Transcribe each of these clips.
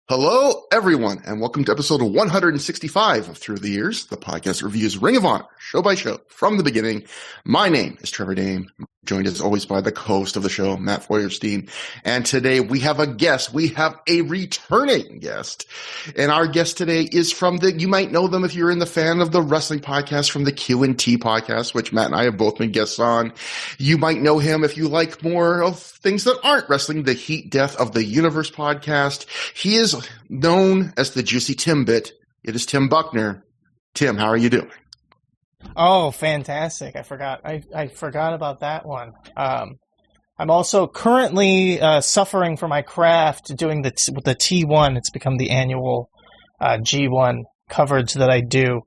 Hello, everyone, and welcome to episode 165 of Through the Years, the podcast that reviews Ring of Honor, show by show, from the beginning. My name is Trevor Dame, joined as always by the co-host of the show, Matt Feuerstein. And today we have a guest. We have a returning guest. And our guest today is from you might know them if you're in the fan of the wrestling podcast, from the Q&T podcast, which Matt and I have both been guests on. You might know him if you like more of things that aren't wrestling, the Heat Death of the Universe podcast. He is known as the Juicy Timbit. It is Tim Buechner. Tim, how are you doing? Oh, fantastic. I forgot about that one. I'm also currently suffering for my craft doing the T1. It's become the annual G1 coverage that I do.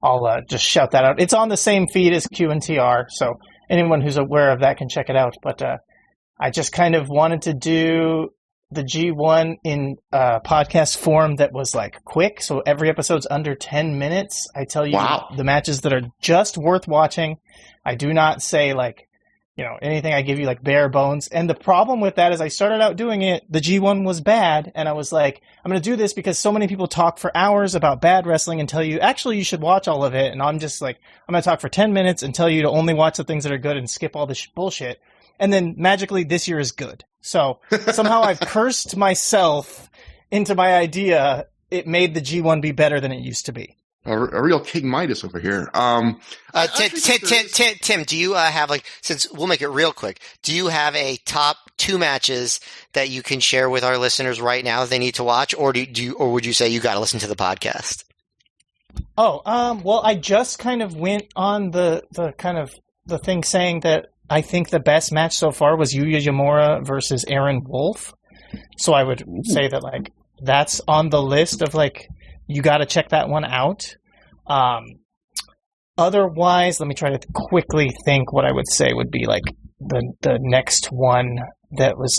I'll just shout that out. It's on the same feed as Q&TR, so anyone who's aware of that can check it out. But I just kind of wanted to do the G1 in podcast form that was like quick, so every episode's under 10 minutes. I tell you the matches that are just worth watching. I do not say anything. I give you like bare bones. And the problem with that is I started out doing it, the G1 was bad, and I was like, I'm going to do this because so many people talk for hours about bad wrestling and tell you, actually, you should watch all of it. And I'm just like, I'm going to talk for 10 minutes and tell you to only watch the things that are good and skip all the bullshit. And then magically this year is good. So somehow I've cursed myself into my idea. It made the G1 be better than it used to be. A real King Midas over here. Tim, do you have since we'll make it real quick, do you have a top 2 matches that you can share with our listeners right now that they need to watch, or or would you say you got to listen to the podcast? Oh, well, I just kind of went on the thing saying that I think the best match so far was Yuya Uemura versus Aaron Wolf. So I would say that that's on the list of you got to check that one out. Otherwise, let me try to quickly think what I would say would be the next one that was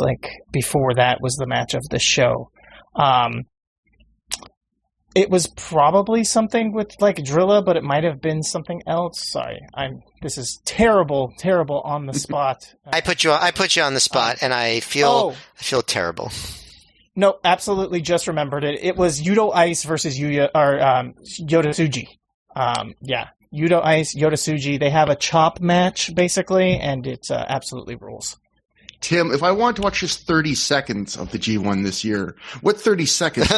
before that was the match of the show. It was probably something with Drilla, but it might have been something else. Sorry, this is terrible on the spot. I put you on the spot, and I feel terrible. No, absolutely, just remembered it. It was Yudo Ice versus Yota Tsuji. Yudo Ice, Yota Tsuji. They have a chop match basically, and it absolutely rules. Tim, if I want to watch just 30 seconds of the G1 this year, what 30 seconds?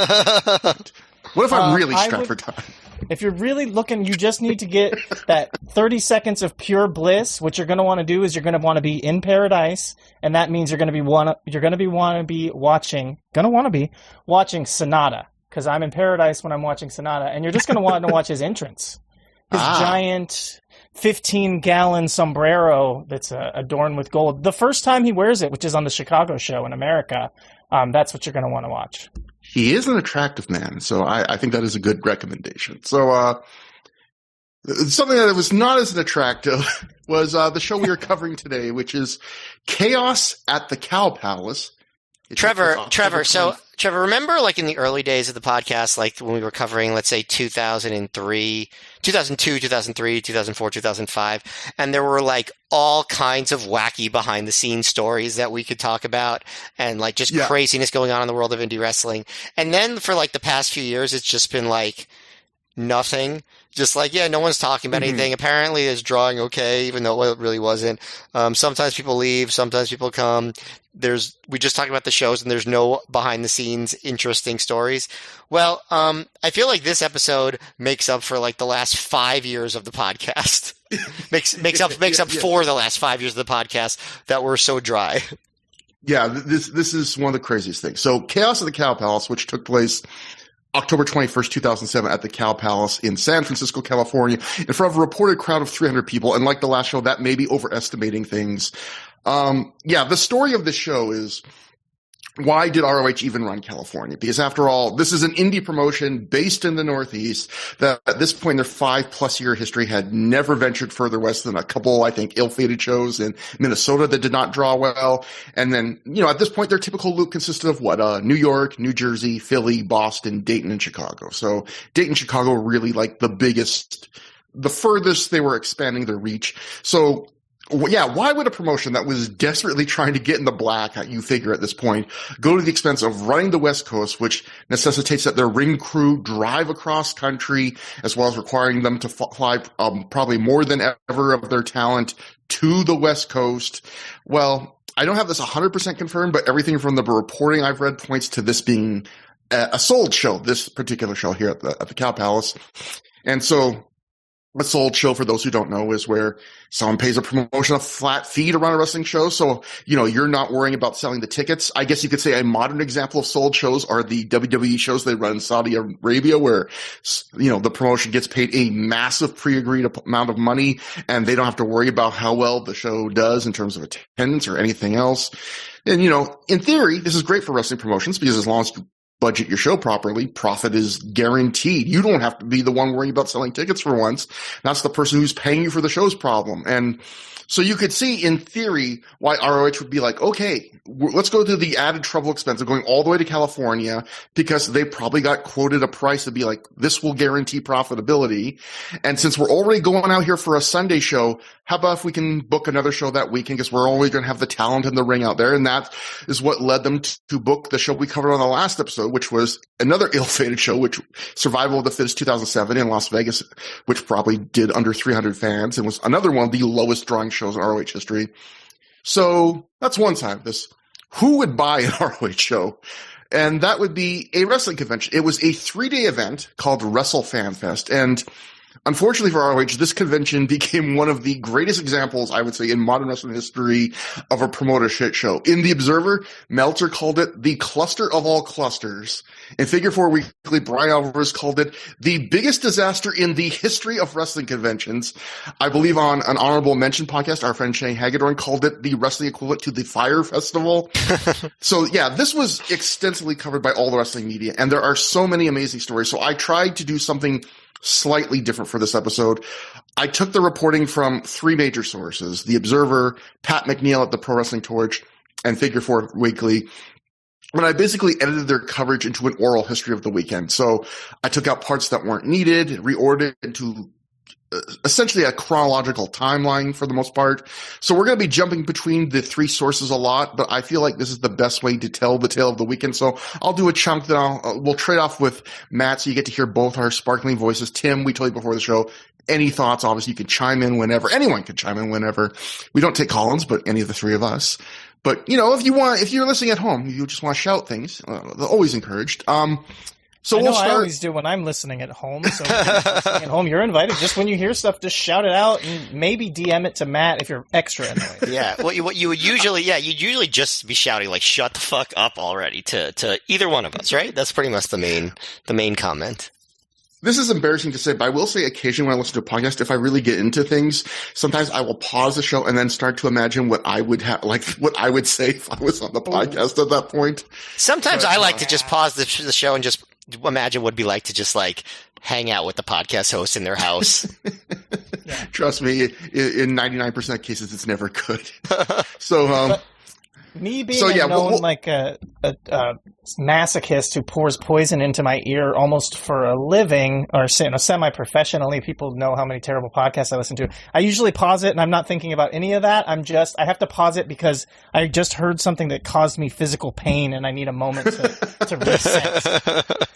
What if I'm really strapped for time? If you're really looking, you just need to get that 30 seconds of pure bliss. What you're going to want to do is you're going to want to be in paradise, and that means you're going to be watching Sonata, because I'm in paradise when I'm watching Sonata, and you're just going to want to watch his entrance, his giant 15-gallon sombrero that's adorned with gold. The first time he wears it, which is on the Chicago show in America, that's what you're going to want to watch. He is an attractive man, so I think that is a good recommendation. So something that was not as attractive was the show we are covering today, which is Chaos at the Cow Palace. Trevor, remember in the early days of the podcast, when we were covering, let's say 2002, 2003, 2004, 2005, and there were all kinds of wacky behind the scenes stories that we could talk about, and craziness going on in the world of indie wrestling. And then for the past few years, it's just been nothing. Just no one's talking about anything. Apparently it's drawing okay, even though it really wasn't. Sometimes people leave, sometimes people come. We just talk about the shows and there's no behind the scenes interesting stories. Well, I feel like this episode makes up for the last 5 years of the podcast. makes up for the last 5 years of the podcast that were so dry. Yeah, this is one of the craziest things. So Chaos at the Cow Palace, which took place October 21st, 2007 at the Cow Palace in San Francisco, California, in front of a reported crowd of 300 people. And like the last show, that may be overestimating things. The story of this show is, why did ROH even run California? Because after all, this is an indie promotion based in the Northeast that at this point in their 5+ year history had never ventured further west than a couple, I think, ill-fated shows in Minnesota that did not draw well. And then, at this point, their typical loop consisted of New York, New Jersey, Philly, Boston, Dayton, and Chicago. So Dayton, Chicago were really the biggest, the furthest they were expanding their reach. So why would a promotion that was desperately trying to get in the black, you figure at this point, go to the expense of running the West Coast, which necessitates that their ring crew drive across country, as well as requiring them to fly probably more than ever of their talent to the West Coast? Well, I don't have this 100% confirmed, but everything from the reporting I've read points to this being a sold show, this particular show here at the Cow Palace. And so a sold show, for those who don't know, is where someone pays a promotion a flat fee to run a wrestling show. So, you're not worrying about selling the tickets. I guess you could say a modern example of sold shows are the WWE shows they run in Saudi Arabia, where, the promotion gets paid a massive pre-agreed amount of money, and they don't have to worry about how well the show does in terms of attendance or anything else. And, in theory, this is great for wrestling promotions because as long as budget your show properly, profit is guaranteed. You don't have to be the one worrying about selling tickets for once. That's the person who's paying you for the show's problem. And so you could see, in theory, why ROH would be like, okay, let's go to the added trouble expense of going all the way to California, because they probably got quoted a price to be like, this will guarantee profitability. And since we're already going out here for a Sunday show, how about if we can book another show that weekend, because we're always going to have the talent in the ring out there. And that is what led them to book the show we covered on the last episode, which was another ill-fated show, which Survival of the Fittest 2007 in Las Vegas, which probably did under 300 fans and was another one of the lowest drawing shows in ROH history. So that's one side of this. Who would buy an ROH show? And that would be a wrestling convention. It was a 3-day event called WrestleFanFest. And unfortunately for ROH, this convention became one of the greatest examples, I would say, in modern wrestling history of a promoter shit show. In The Observer, Meltzer called it the cluster of all clusters. In Figure 4 Weekly, Brian Alvarez called it the biggest disaster in the history of wrestling conventions. I believe on an honorable mention podcast, our friend Shane Hagedorn called it the wrestling equivalent to the Fire Festival. So yeah, this was extensively covered by all the wrestling media, and there are so many amazing stories. So I tried to do something slightly different for this episode. I took the reporting from 3 major sources: The Observer, Pat McNeil at the Pro Wrestling Torch, and Figure 4 Weekly. And I basically edited their coverage into an oral history of the weekend. So I took out parts that weren't needed, reordered it into essentially a chronological timeline for the most part. So we're going to be jumping between the 3 sources a lot, but I feel like this is the best way to tell the tale of the weekend. So I'll do a chunk that we'll trade off with Matt, so you get to hear both our sparkling voices. Tim, we told you before the show, any thoughts? Obviously, you can chime in whenever. Anyone can chime in whenever. We don't take call-ins, but any of the 3 of us. But, if you're listening at home, you just want to shout things, they're always encouraged. So we'll start. I always do when I'm listening at home. So when you're listening at home, you're invited. Just when you hear stuff, just shout it out and maybe DM it to Matt if you're extra annoyed. Yeah. What you would usually, you'd usually just be shouting like, shut the fuck up already to either one of us, right? That's pretty much the main comment. This is embarrassing to say, but I will say occasionally when I listen to a podcast, if I really get into things, sometimes I will pause the show and then start to imagine what I would what I would say if I was on the podcast at that point. Sometimes I like to just pause the show and just imagine what it'd be like to just hang out with the podcast host in their house. Yeah. Trust me, in 99% of cases, it's never good. So, me being a masochist who pours poison into my ear almost for a living, or semi-professionally, people know how many terrible podcasts I listen to. I usually pause it, and I'm not thinking about any of that. I have to pause it because I just heard something that caused me physical pain, and I need a moment to reset.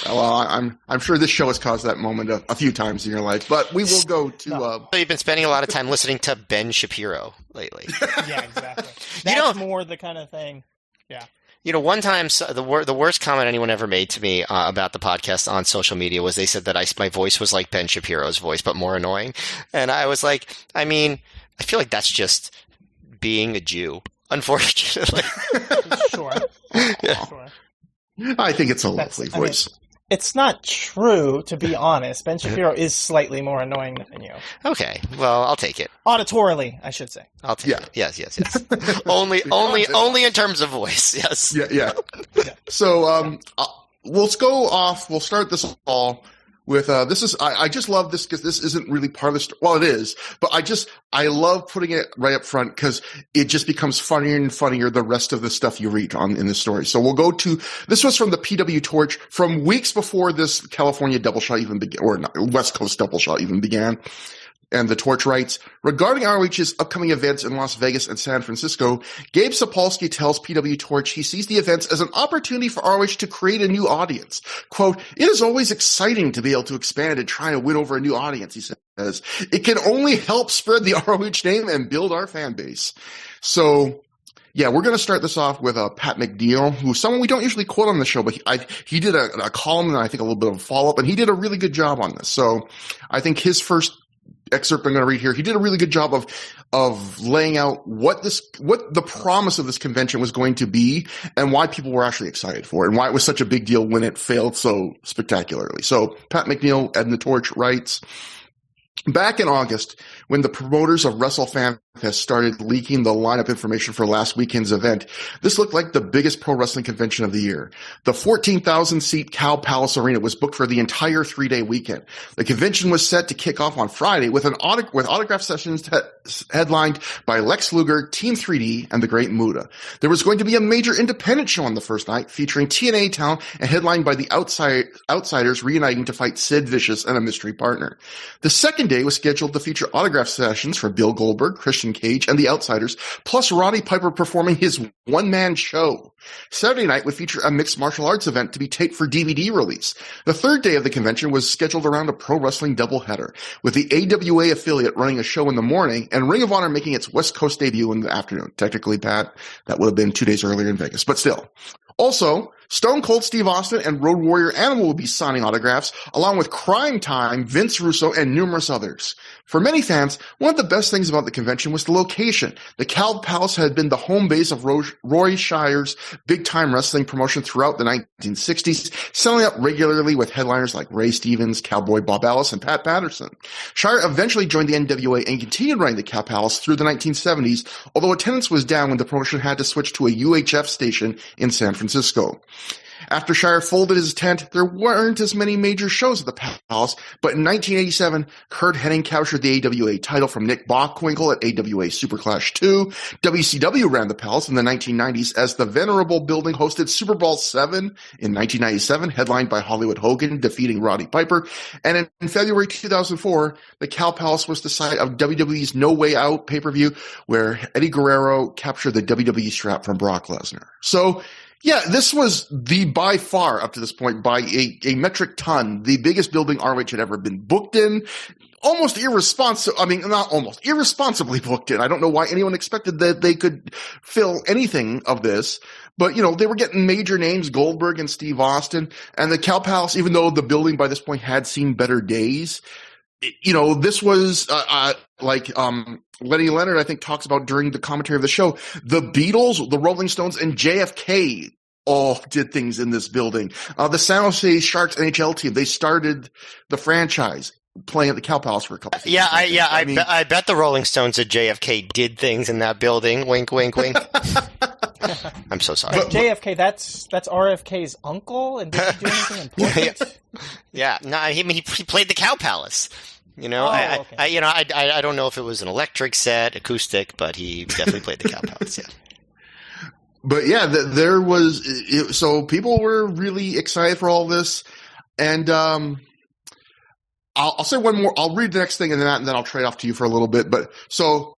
Well, I'm sure this show has caused that moment a few times in your life, but we will go to. So you've been spending a lot of time listening to Ben Shapiro lately. Yeah, exactly. That's more the kind of thing. Yeah. One time, the worst comment anyone ever made to me about the podcast on social media was they said that my voice was like Ben Shapiro's voice, but more annoying. And I was like, I feel like that's just being a Jew, unfortunately. Sure. Yeah. Sure. I think it's a lovely voice. It's not true, to be honest. Ben Shapiro is slightly more annoying than you. Okay, well, I'll take it. Auditorily, I should say. I'll take it. Yes. only in terms of voice. Yes. Yeah. So, let's go off. We'll start this all with I just love this because this isn't really part of the story. Well, it is, but I love putting it right up front because it just becomes funnier and funnier the rest of the stuff you read in this story. So we'll go to, this was from the PW Torch from weeks before this California double shot even began, or not, West Coast double shot even began. And the Torch writes, regarding ROH's upcoming events in Las Vegas and San Francisco, Gabe Sapolsky tells PW Torch he sees the events as an opportunity for ROH to create a new audience. Quote, it is always exciting to be able to expand and try to win over a new audience, he says. It can only help spread the ROH name and build our fan base. So, yeah, we're going to start this off with Pat McNeil, who's someone we don't usually quote on the show, but he did a column and I think a little bit of a follow-up, and he did a really good job on this. So I think his first excerpt I'm going to read here, he did a really good job of laying out what the promise of this convention was going to be and why people were actually excited for it and why it was such a big deal when it failed so spectacularly. So Pat McNeil at The Torch writes, back in August, when the promoters of WrestleFanFest started leaking the lineup information for last weekend's event, this looked like the biggest pro wrestling convention of the year. The 14,000-seat Cow Palace Arena was booked for the entire 3-day weekend. The convention was set to kick off on Friday with autograph sessions headlined by Lex Luger, Team 3D, and the Great Muta. There was going to be a major independent show on the first night featuring TNA talent and headlined by the Outsiders reuniting to fight Sid Vicious and a mystery partner. The second day was scheduled to feature autograph sessions for Bill Goldberg, Christian Cage, and the Outsiders, plus Roddy Piper performing his one-man show. Saturday night would feature a mixed martial arts event to be taped for DVD release. The third day of the convention was scheduled around a pro wrestling doubleheader, with the AWA affiliate running a show in the morning and Ring of Honor making its West Coast debut in the afternoon. Technically, Pat, that would have been 2 days earlier in Vegas, but still. Also, Stone Cold Steve Austin and Road Warrior Animal will be signing autographs, along with Crime Time, Vince Russo, and numerous others. For many fans, one of the best things about the convention was the location. The Cow Palace had been the home base of Roy Shire's big-time wrestling promotion throughout the 1960s, selling out regularly with headliners like Ray Stevens, Cowboy Bob Ellis, and Pat Patterson. Shire eventually joined the NWA and continued running the Cow Palace through the 1970s, although attendance was down when the promotion had to switch to a UHF station in San Francisco. After Shire folded his tent, there weren't as many major shows at the Palace, but in 1987, Curt Hennig captured the AWA title from Nick Bockwinkel at AWA Superclash 2. WCW ran the Palace in the 1990s as the venerable building hosted Super Bowl VII in 1997, headlined by Hollywood Hogan defeating Roddy Piper. And in February 2004, the Cow Palace was the site of WWE's No Way Out pay-per-view, where Eddie Guerrero captured the WWE strap from Brock Lesnar. So, yeah, this was by far, up to this point, by a metric ton, the biggest building ROH had ever been booked in. Irresponsibly booked in. I don't know why anyone expected that they could fill anything of this. But, they were getting major names, Goldberg and Steve Austin. And the Cow Palace, even though the building by this point had seen better days, this was, Lenny Leonard, I think, talks about during the commentary of the show, the Beatles, the Rolling Stones, and JFK all did things in this building. The San Jose Sharks NHL team, they started the franchise playing at the Cow Palace for a couple of seasons. I bet the Rolling Stones at JFK did things in that building. Wink, wink, wink. I'm so sorry. But JFK, that's RFK's uncle, and did he do anything important? Yeah, no, he played the Cow Palace. I don't know if it was an electric set, acoustic, but he definitely played the Cow Palace. Yeah. But yeah, there was so people were really excited for all this, and I'll say one more. I'll read the next thing, and then I'll trade off to you for a little bit. But so.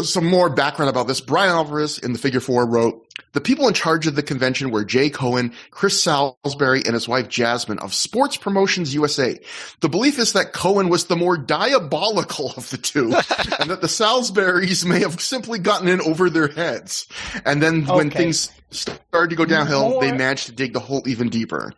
Some more background about this. Brian Alvarez in the Figure 4 wrote, the people in charge of the convention were Jay Cohen, Chris Salisbury, and his wife Jasmine of Sports Promotions USA. The belief is that Cohen was the more diabolical of the two, and that the Salisburys may have simply gotten in over their heads. And then when things started to go downhill, they managed to dig the hole even deeper.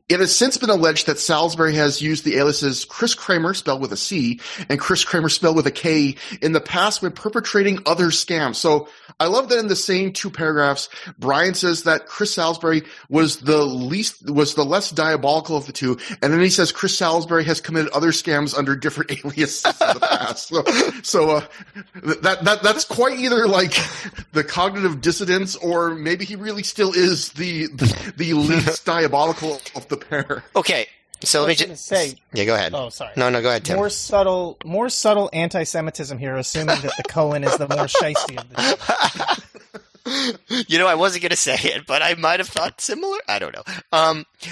It has since been alleged that Salisbury has used the aliases Chris Kramer, spelled with a C, and Chris Kramer, spelled with a K, in the past when perpetrating other scams. So I love that in the same two paragraphs, Brian says that Chris Salisbury was the less diabolical of the two, and then he says Chris Salisbury has committed other scams under different aliases in the past. So that's quite either like the cognitive dissonance, or maybe he really still is the least diabolical of the pair. Okay, so let me just say. Yeah, go ahead. Oh, sorry. No, go ahead, Tim. More subtle anti-Semitism here, assuming that the Cohen is the more shiesty of the two. I wasn't going to say it, but I might have thought similar. I don't know.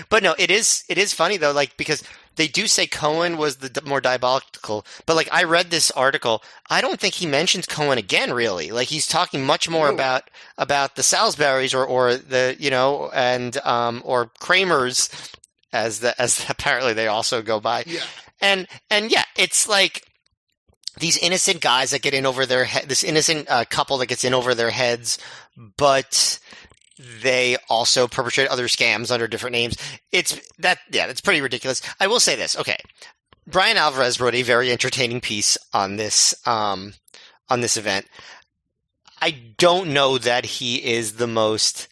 But no, it is funny though, like, because they do say Cohen was the more diabolical, but like I read this article, I don't think he mentions Cohen again, really. Like he's talking much more about the Salisburys or the, and, or Kramers as apparently they also go by. Yeah. And yeah, it's like these innocent guys that get in over their head, this innocent couple that gets in over their heads, but they also perpetrate other scams under different names. That's pretty ridiculous. I will say this. Okay. Brian Alvarez wrote a very entertaining piece on this event. I don't know that he is the most,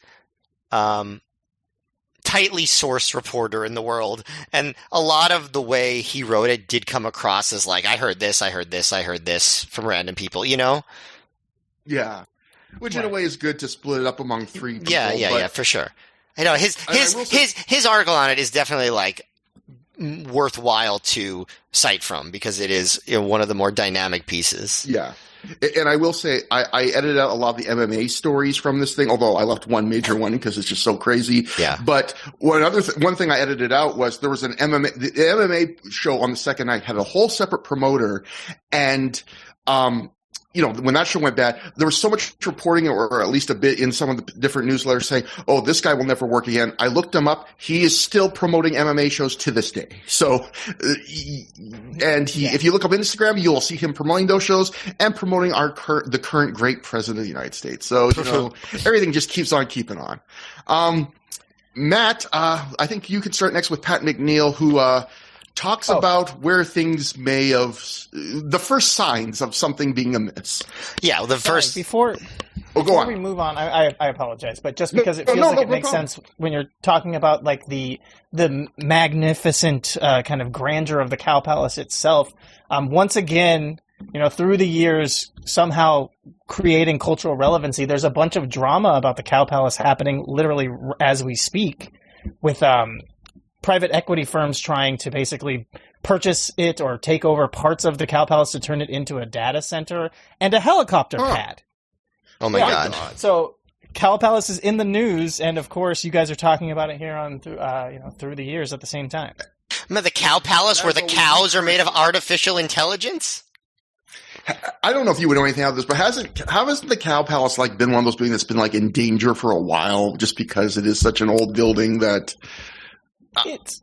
tightly sourced reporter in the world. And a lot of the way he wrote it did come across as like, I heard this from random people, Yeah. Which in a way is good to split it up among three people. Yeah, for sure. I know his article on it is definitely like worthwhile to cite from because it is one of the more dynamic pieces. Yeah. And I will say, I edited out a lot of the MMA stories from this thing, although I left one major one because it's just so crazy. Yeah. But one thing I edited out was there was the MMA show on the second night had a whole separate promoter, and when that show went bad, there was so much reporting, or at least a bit in some of the different newsletters saying, "Oh, this guy will never work again." I looked him up; he is still promoting MMA shows to this day. So, if you look up Instagram, you will see him promoting those shows and promoting the current great president of the United States. So, everything just keeps on keeping on. Matt, I think you could start next with Pat McNeil, who talks about where things may have the first signs of something being amiss. Yeah, the first before we move on, I apologize, but just because it feels it makes sense when you're talking about like the magnificent kind of grandeur of the Cow Palace itself. Once again, through the years, somehow creating cultural relevancy. There's a bunch of drama about the Cow Palace happening literally as we speak, with private equity firms trying to basically purchase it or take over parts of the Cow Palace to turn it into a data center and a helicopter pad. Oh my God. So Cow Palace is in the news, and of course you guys are talking about it here on through the years at the same time. The Cow Palace where the cows are made of artificial intelligence? I don't know if you would know anything about this, but hasn't the Cow Palace like been one of those buildings that's been like in danger for a while just because it is such an old building that It's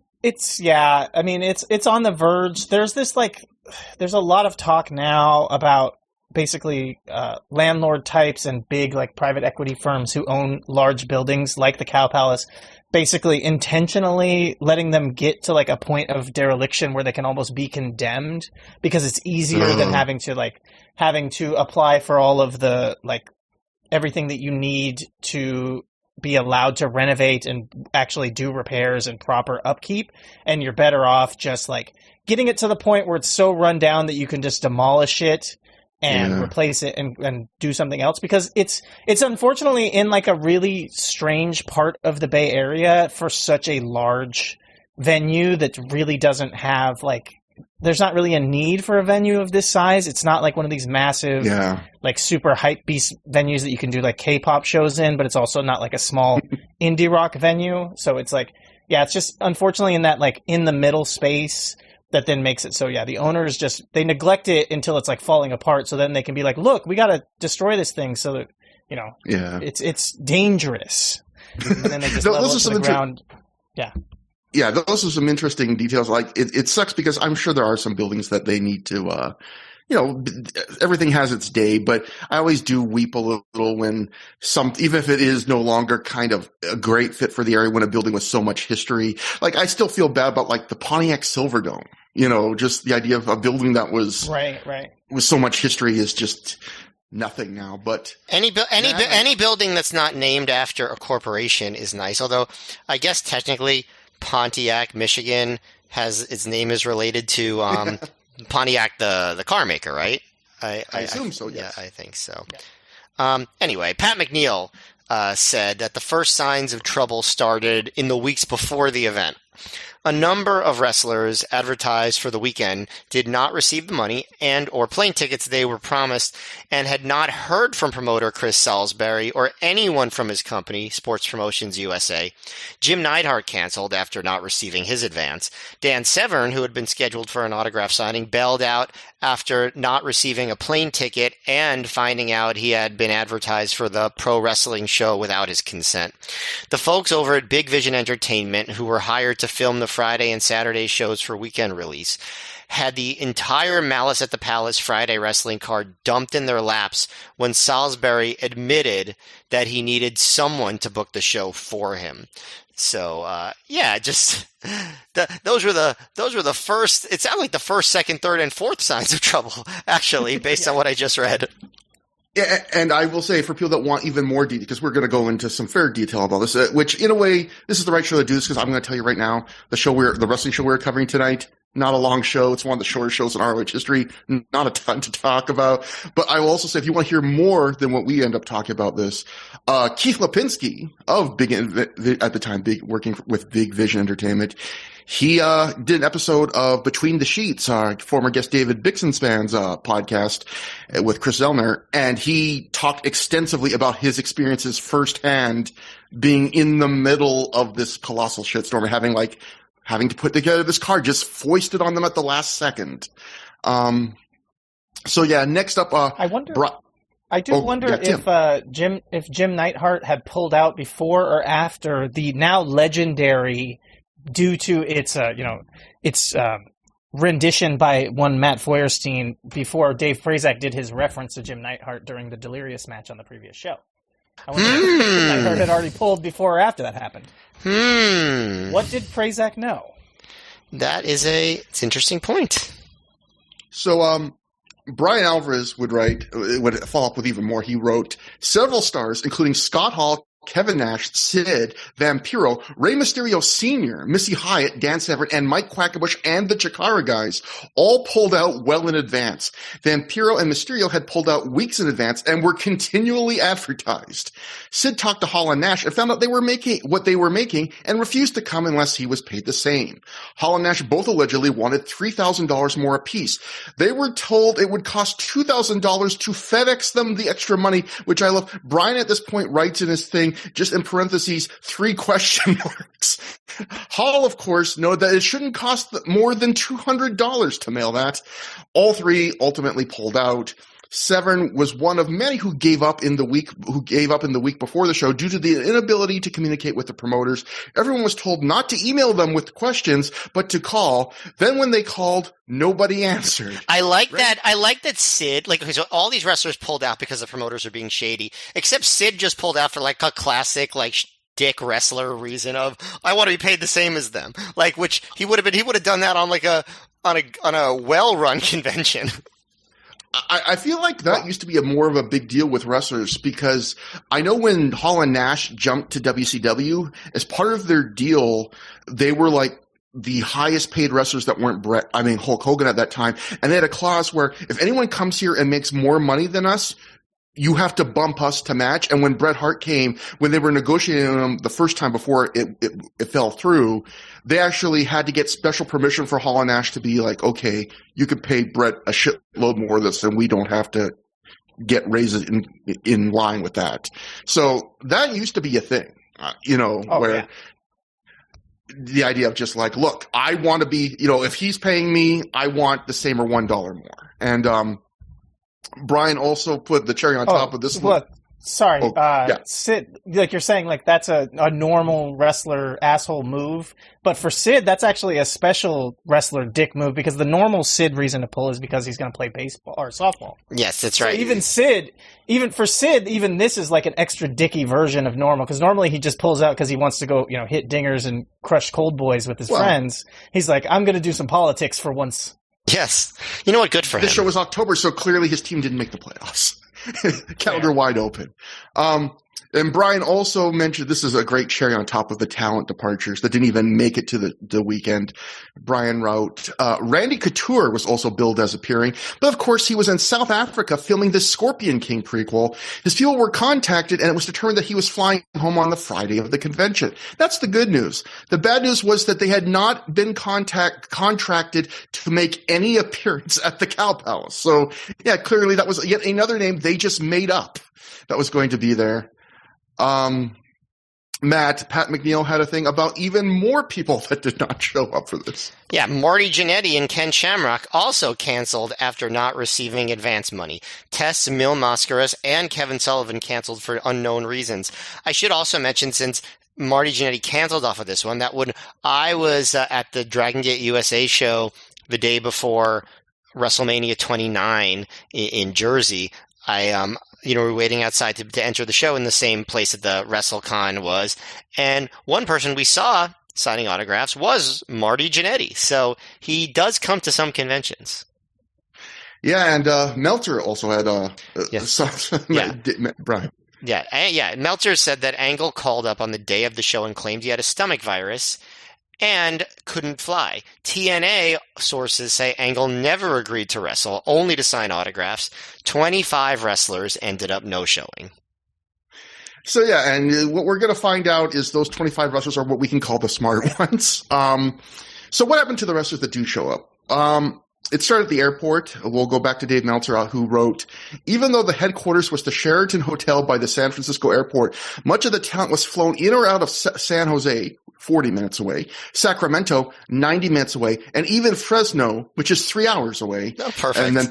on the verge. There's a lot of talk now about basically landlord types and big like private equity firms who own large buildings like the Cow Palace, basically intentionally letting them get to like a point of dereliction where they can almost be condemned because it's easier than having to apply for all of the like everything that you need to be allowed to renovate and actually do repairs and proper upkeep, and you're better off just like getting it to the point where it's so run down that you can just demolish it and replace it and do something else, because it's unfortunately in like a really strange part of the Bay Area for such a large venue that really doesn't have like, there's not really a need for a venue of this size. It's not like one of these massive, like super hype beast venues that you can do like K-pop shows in, but it's also not like a small indie rock venue. So it's like, it's just unfortunately in that like in the middle space that then makes it so, the owners just, they neglect it until it's like falling apart. So then they can be like, look, we got to destroy this thing so that, it's dangerous. And then they just level it to the ground. Yeah, those are some interesting details. Like, it sucks because I'm sure there are some buildings that they need to, everything has its day, but I always do weep a little when even if it is no longer kind of a great fit for the area, when a building with so much history, like I still feel bad about like the Pontiac Silverdome, just the idea of a building that was right with so much history is just nothing now. But any building that's not named after a corporation is nice. Although I guess technically Pontiac, Michigan has its name is related to Pontiac, the car maker, right? I assume so. Yes. Yeah, I think so. Yeah. Anyway, Pat McNeil said that the first signs of trouble started in the weeks before the event. A number of wrestlers advertised for the weekend did not receive the money and or plane tickets they were promised and had not heard from promoter Chris Salisbury or anyone from his company, Sports Promotions USA. Jim Neidhart canceled after not receiving his advance. Dan Severn, who had been scheduled for an autograph signing, bailed out after not receiving a plane ticket and finding out he had been advertised for the pro wrestling show without his consent. The folks over at Big Vision Entertainment, who were hired to film the Friday and Saturday shows for weekend release, had the entire Malice at the Palace Friday wrestling card dumped in their laps when Salisbury admitted that he needed someone to book the show for him. So, those were the first, it sounded like the first, second, third, and fourth signs of trouble, actually, based on what I just read. Yeah, and I will say for people that want even more detail, because we're going to go into some fair detail about this, which in a way, this is the right show to do this, because I'm going to tell you right now, the wrestling show we're covering tonight, not a long show. It's one of the shortest shows in ROH history. Not a ton to talk about. But I will also say, if you want to hear more than what we end up talking about this, Keith Lipinski of at the time, working with Big Vision Entertainment, he did an episode of Between the Sheets, former guest David Bixenspan's podcast with Chris Zellner, and he talked extensively about his experiences firsthand being in the middle of this colossal shitstorm and having to put together this card just foisted on them at the last second. So yeah, next up, I wonder. If Jim Neidhart had pulled out before or after the now legendary, due to its rendition by one Matt Feuerstein before Dave Prazak did his reference to Jim Neidhart during the Delirious match on the previous show. I wonder if Neidhart had already pulled before or after that happened. What did Prazak know? It's an interesting point. So, Brian Alvarez would follow up with even more. He wrote several stars, including Scott Hall, Kevin Nash, Sid, Vampiro, Rey Mysterio Sr., Missy Hyatt, Dan Severn, and Mike Quackenbush and the Chikara guys all pulled out well in advance. Vampiro and Mysterio had pulled out weeks in advance and were continually advertised. Sid talked to Hall and Nash and found out they were making what they were making and refused to come unless he was paid the same. Hall and Nash both allegedly wanted $3,000 more apiece. They were told it would cost $2,000 to FedEx them the extra money, which I love. Brian at this point writes in his thing, just in parentheses, 3 question marks. Hall, of course, noted that it shouldn't cost more than $200 to mail that. All 3 ultimately pulled out. Severn was one of many who gave up in the week before the show due to the inability to communicate with the promoters. Everyone was told not to email them with questions, but to call. Then when they called, nobody answered. I like that. I like that Sid, so all these wrestlers pulled out because the promoters are being shady, except Sid just pulled out for a classic, dick wrestler reason of, I want to be paid the same as them. Which he would have done that on a well-run convention. I feel like that used to be more of a big deal with wrestlers, because I know when Hall and Nash jumped to WCW, as part of their deal, they were the highest paid wrestlers that weren't Hulk Hogan at that time. And they had a clause where if anyone comes here and makes more money than us, you have to bump us to match. And when Bret Hart came, when they were negotiating them the first time before it fell through, they actually had to get special permission for Hall and Nash to be okay, you could pay Bret a shitload more of this, and we don't have to get raises in line with that. So that used to be a thing, where the idea of just look, I want to be, if he's paying me, I want the same or $1 more. And, Brian also put the cherry on top of this. Look, sorry. Sid, you're saying, that's a normal wrestler asshole move. But for Sid, that's actually a special wrestler dick move, because the normal Sid reason to pull is because he's going to play baseball or softball. Yes, that's right. So even for Sid, this is an extra dicky version of normal, because normally he just pulls out because he wants to go, hit dingers and crush cold boys with his friends. He's I'm going to do some politics for once. Yes. You know what? Good for him. This show was October, so clearly his team didn't make the playoffs. Calendar wide open. And Brian also mentioned, this is a great cherry on top of the talent departures that didn't even make it to the weekend. Brian wrote, Randy Couture was also billed as appearing, but of course he was in South Africa filming the Scorpion King prequel. His people were contacted and it was determined that he was flying home on the Friday of the convention. That's the good news. The bad news was that they had not been contracted to make any appearance at the Cow Palace. So yeah, clearly that was yet another name they just made up that was going to be there. Pat McNeil had a thing about even more people that did not show up for this. Yeah, Marty Jannetty and Ken Shamrock also canceled after not receiving advance money. Tess, Mil Mascaras, and Kevin Sullivan canceled for unknown reasons. I should also mention, since Marty Jannetty canceled off of this one, that when I was at the Dragon Gate USA show the day before WrestleMania 29 in Jersey, we were waiting outside to enter the show in the same place that the WrestleCon was. And one person we saw signing autographs was Marty Jannetty. So he does come to some conventions. Yeah, and Meltzer also had Brian. Yeah, Meltzer said that Angle called up on the day of the show and claimed he had a stomach virus and couldn't fly. TNA sources say Angle never agreed to wrestle, only to sign autographs. 25 wrestlers ended up no-showing. So yeah, and what we're going to find out is those 25 wrestlers are what we can call the smart ones. So what happened to the wrestlers that do show up? It started at the airport. We'll go back to Dave Meltzer, who wrote, even though the headquarters was the Sheraton Hotel by the San Francisco airport, much of the talent was flown in or out of San Jose, 40 minutes away, Sacramento, 90 minutes away, and even Fresno, which is 3 hours away. Oh, perfect. And then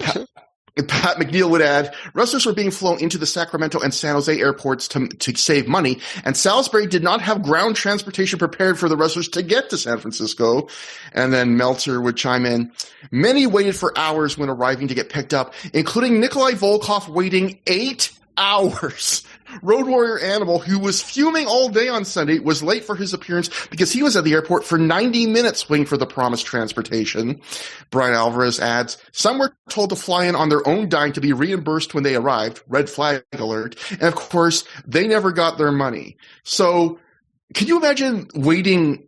Pat McNeil would add, wrestlers were being flown into the Sacramento and San Jose airports to save money, and Salisbury did not have ground transportation prepared for the wrestlers to get to San Francisco. And then Meltzer would chime in, many waited for hours when arriving to get picked up, including Nikolai Volkov waiting 8 hours. Road Warrior Animal, who was fuming all day on Sunday, was late for his appearance because he was at the airport for 90 minutes waiting for the promised transportation. Brian Alvarez adds, some were told to fly in on their own dime to be reimbursed when they arrived. Red flag alert. And of course, they never got their money. So, can you imagine waiting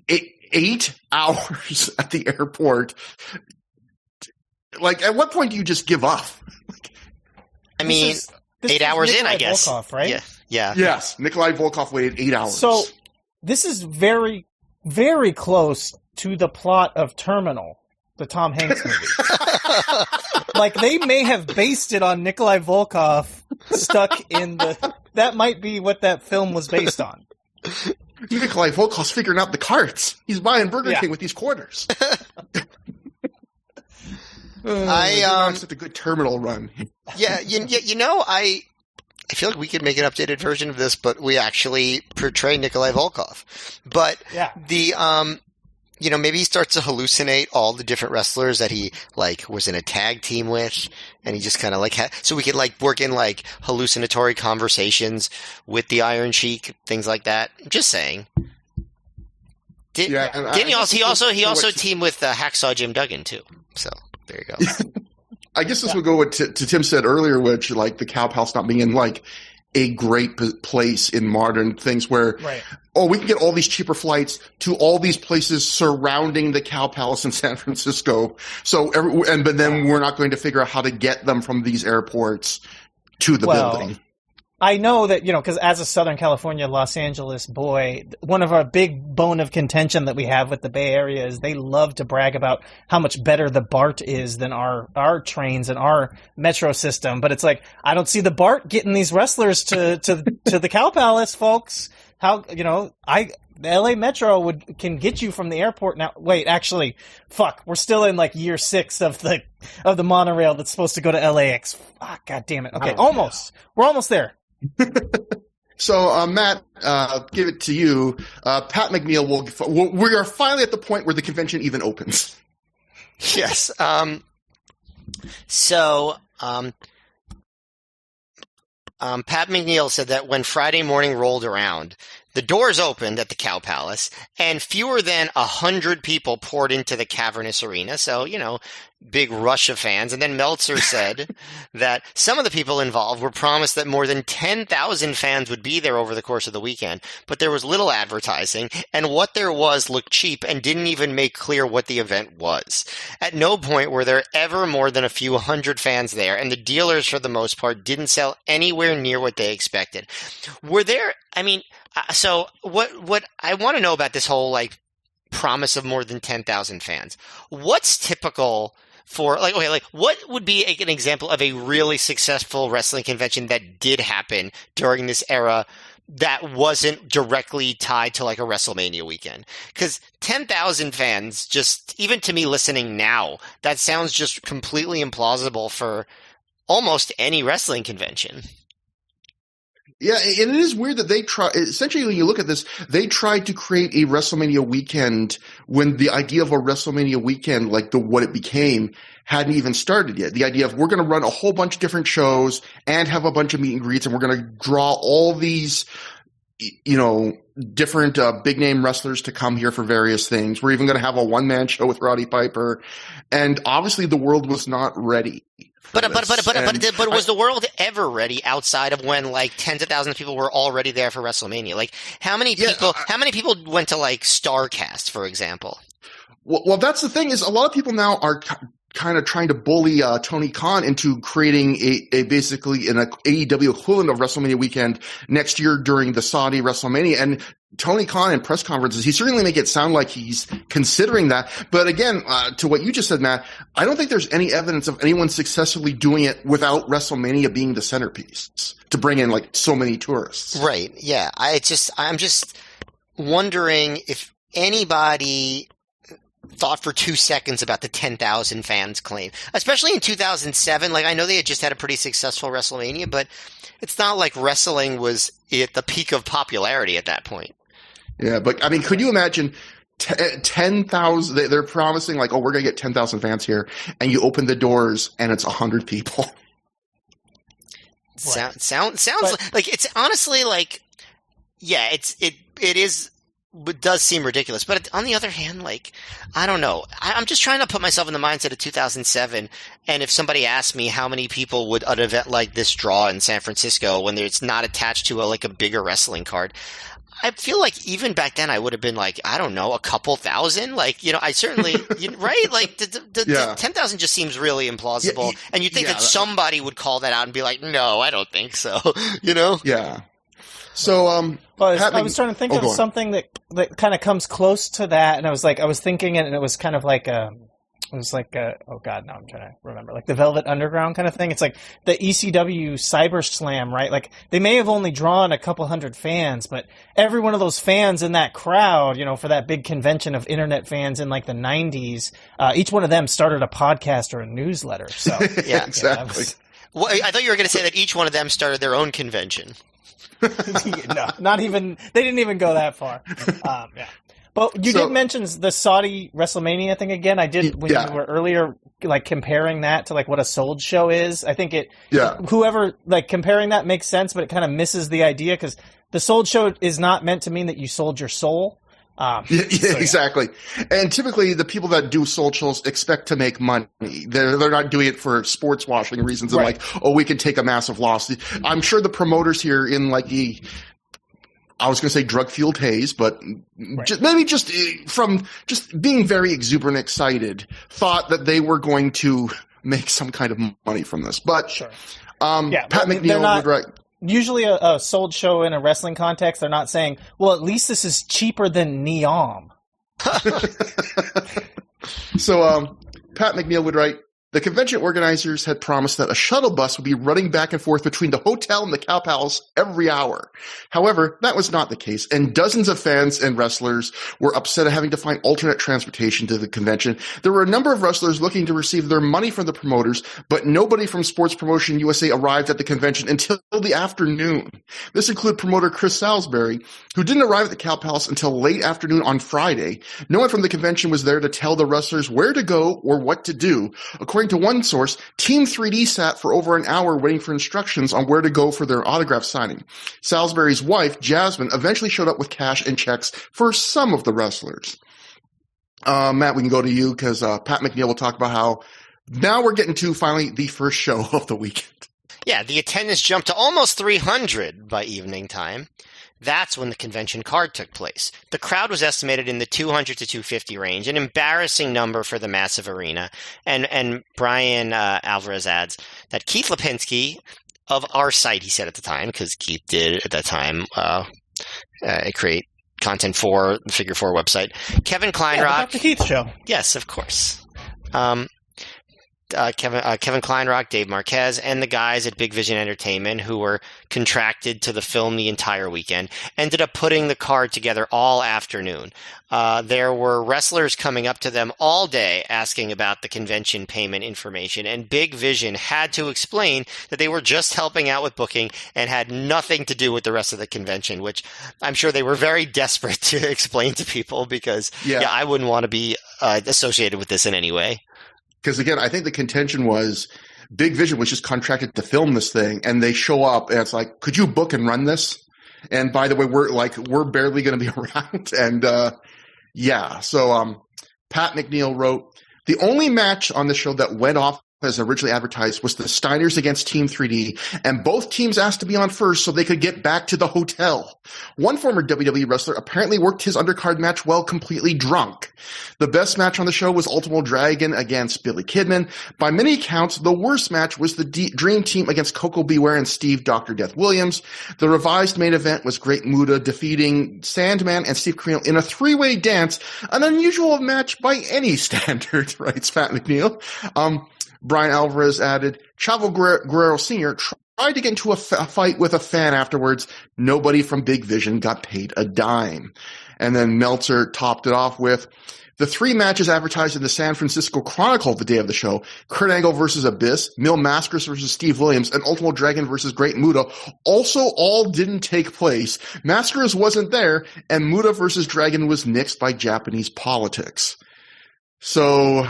8 hours at the airport? Like, at what point do you just give up? I mean, 8 hours Nikolai in, I guess. Volkov, right? Yeah. Yes, Nikolai Volkov waited 8 hours. So this is very, very close to the plot of Terminal, the Tom Hanks movie. Like, they may have based it on Nikolai Volkov stuck in the... That might be what that film was based on. Nikolai Volkov's figuring out the carts. He's buying Burger King with these quarters. Such a good Terminal run. Yeah, I feel like we could make an updated version of this, but we actually portray Nikolai Volkov. But maybe he starts to hallucinate all the different wrestlers that he was in a tag team with, and he just kind of so we could work in hallucinatory conversations with the Iron Sheik, things like that. Just saying. He also teamed with Hacksaw Jim Duggan too. So there you go. I guess this would go with to Tim said earlier, which the Cow Palace not being in a great place in modern things where, we can get all these cheaper flights to all these places surrounding the Cow Palace in San Francisco. So, but then we're not going to figure out how to get them from these airports to the building. I know that, because as a Southern California, Los Angeles boy, one of our big bone of contention that we have with the Bay Area is they love to brag about how much better the BART is than our trains and our metro system. But it's I don't see the BART getting these wrestlers to the Cow Palace, folks. How, the LA Metro can get you from the airport now. Wait, actually, we're still in year 6 of the monorail that's supposed to go to LAX. God damn it. Okay, almost. We're almost there. So, Matt, give it to you. Pat McNeil we are finally at the point where the convention even opens. Yes. Pat McNeil said that when Friday morning rolled around, the doors opened at the Cow Palace, and fewer than 100 people poured into the cavernous arena. So, big rush of fans. And then Meltzer said that some of the people involved were promised that more than 10,000 fans would be there over the course of the weekend, but there was little advertising, and what there was looked cheap and didn't even make clear what the event was. At no point were there ever more than a few hundred fans there, and the dealers, for the most part, didn't sell anywhere near what they expected. Were there, so what I want to know about this whole, promise of more than 10,000 fans. What's typical for, what would be an example of a really successful wrestling convention that did happen during this era that wasn't directly tied to a WrestleMania weekend? Because 10,000 fans, just even to me listening now, that sounds just completely implausible for almost any wrestling convention. Yeah, and it is weird that they essentially, when you look at this, they tried to create a WrestleMania weekend when the idea of a WrestleMania weekend, what it became, hadn't even started yet. The idea of we're going to run a whole bunch of different shows and have a bunch of meet and greets, and we're going to draw all these, different big name wrestlers to come here for various things. We're even going to have a one-man show with Roddy Piper. And obviously the world was not ready. But was the world ever ready outside of when tens of thousands of people were already there for WrestleMania? How many people went to StarCast, for example? Well, that's the thing is a lot of people now are kind of trying to bully Tony Khan into creating a basically an AEW equivalent of WrestleMania weekend next year during the Saudi WrestleMania. And Tony Khan in press conferences, he certainly make it sound like he's considering that. But again, to what you just said, Matt, I don't think there's any evidence of anyone successfully doing it without WrestleMania being the centerpiece to bring in so many tourists. Right. Yeah. I'm just wondering if anybody thought for 2 seconds about the 10,000 fans claim, especially in 2007. I know they had just had a pretty successful WrestleMania, but it's not like wrestling was at the peak of popularity at that point. Yeah, but could you imagine 10,000? They're promising we're going to get 10,000 fans here, and you open the doors and it's 100 people. Sounds like it's honestly it does seem ridiculous. But on the other hand, I don't know. I'm just trying to put myself in the mindset of 2007. And if somebody asked me how many people would an event like this draw in San Francisco when it's not attached to a bigger wrestling card, I feel like even back then I would have been I don't know, a couple thousand. I certainly, right? The 10,000 just seems really implausible. And you'd think that somebody would call that out and be like, no, I don't think so. Yeah. So, I was trying to think of something that kind of comes close to that, and I was thinking it, and it was kind of oh god, now I'm trying to remember, the Velvet Underground kind of thing. It's the ECW Cyber Slam, right? They may have only drawn a couple hundred fans, but every one of those fans in that crowd, for that big convention of internet fans in the 90s, each one of them started a podcast or a newsletter. So yeah, exactly. Well, I thought you were going to say that each one of them started their own convention. No, not even. They didn't even go that far. Yeah, but you did mention the Saudi WrestleMania thing again. I did when you were earlier, comparing that to what a sold show is. I think whoever comparing that makes sense, but it kind of misses the idea because the sold show is not meant to mean that you sold your soul. Exactly. And typically the people that do sold shows expect to make money. They're not doing it for sports washing reasons and we can take a massive loss. I'm sure the promoters here in I was going to say drug-fueled haze, but maybe just from just being very exuberant excited, thought that they were going to make some kind of money from this. But Pat McNeil would usually a sold show in a wrestling context, they're not saying, well, at least this is cheaper than Neom. So Pat McNeil would write, the convention organizers had promised that a shuttle bus would be running back and forth between the hotel and the Cow Palace every hour. However, that was not the case, and dozens of fans and wrestlers were upset at having to find alternate transportation to the convention. There were a number of wrestlers looking to receive their money from the promoters, but nobody from Sports Promotion USA arrived at the convention until the afternoon. This included promoter Chris Salisbury, who didn't arrive at the Cow Palace until late afternoon on Friday. No one from the convention was there to tell the wrestlers where to go or what to do. According According to one source, Team 3D sat for over an hour waiting for instructions on where to go for their autograph signing. Salisbury's wife, Jasmine, eventually showed up with cash and checks for some of the wrestlers. Matt, we can go to you because Pat McNeil will talk about how now we're getting to finally the first show of the weekend. Yeah, the attendance jumped to almost 300 by evening time. That's when the convention card took place. The crowd was estimated in the 200 to 250 range, an embarrassing number for the massive arena. And Brian Alvarez adds that Keith Lipinski of our site, he said at the time, because Keith did at that time create content for the Figure 4 website. Kevin Kleinrock. The Keith Show. Yes, of course. Kevin Kleinrock, Dave Marquez, and the guys at Big Vision Entertainment who were contracted to the film the entire weekend ended up putting the card together all afternoon. There were wrestlers coming up to them all day asking about the convention payment information, and Big Vision had to explain that they were just helping out with booking and had nothing to do with the rest of the convention, which I'm sure they were very desperate to explain to people because I wouldn't want to be associated with this in any way. Because, again, I think the contention was Big Vision was just contracted to film this thing, and they show up, and it's like, could you book and run this? And by the way, we're barely going to be around. And, So Pat McNeil wrote, the only match on the show that went off as originally advertised was the Steiners against Team 3D, and both teams asked to be on first so they could get back to the hotel. One former WWE wrestler apparently worked his undercard match while completely drunk. The best match on the show was Ultimo Dragon against Billy Kidman. By many accounts, the worst match was the Dream Team against Coco Beware and Steve Dr. Death Williams. The revised main event was Great Muta defeating Sandman and Steve Corino in a three-way dance, an unusual match by any standard, writes Pat McNeil. Brian Alvarez added, Chavo Guerrero Sr. tried to get into a fight with a fan afterwards. Nobody from Big Vision got paid a dime. And then Meltzer topped it off with, the three matches advertised in the San Francisco Chronicle the day of the show, Kurt Angle versus Abyss, Mil Mascaras versus Steve Williams, and Ultimo Dragon versus Great Muta, also all didn't take place. Mascaras wasn't there, and Muta versus Dragon was nixed by Japanese politics. So...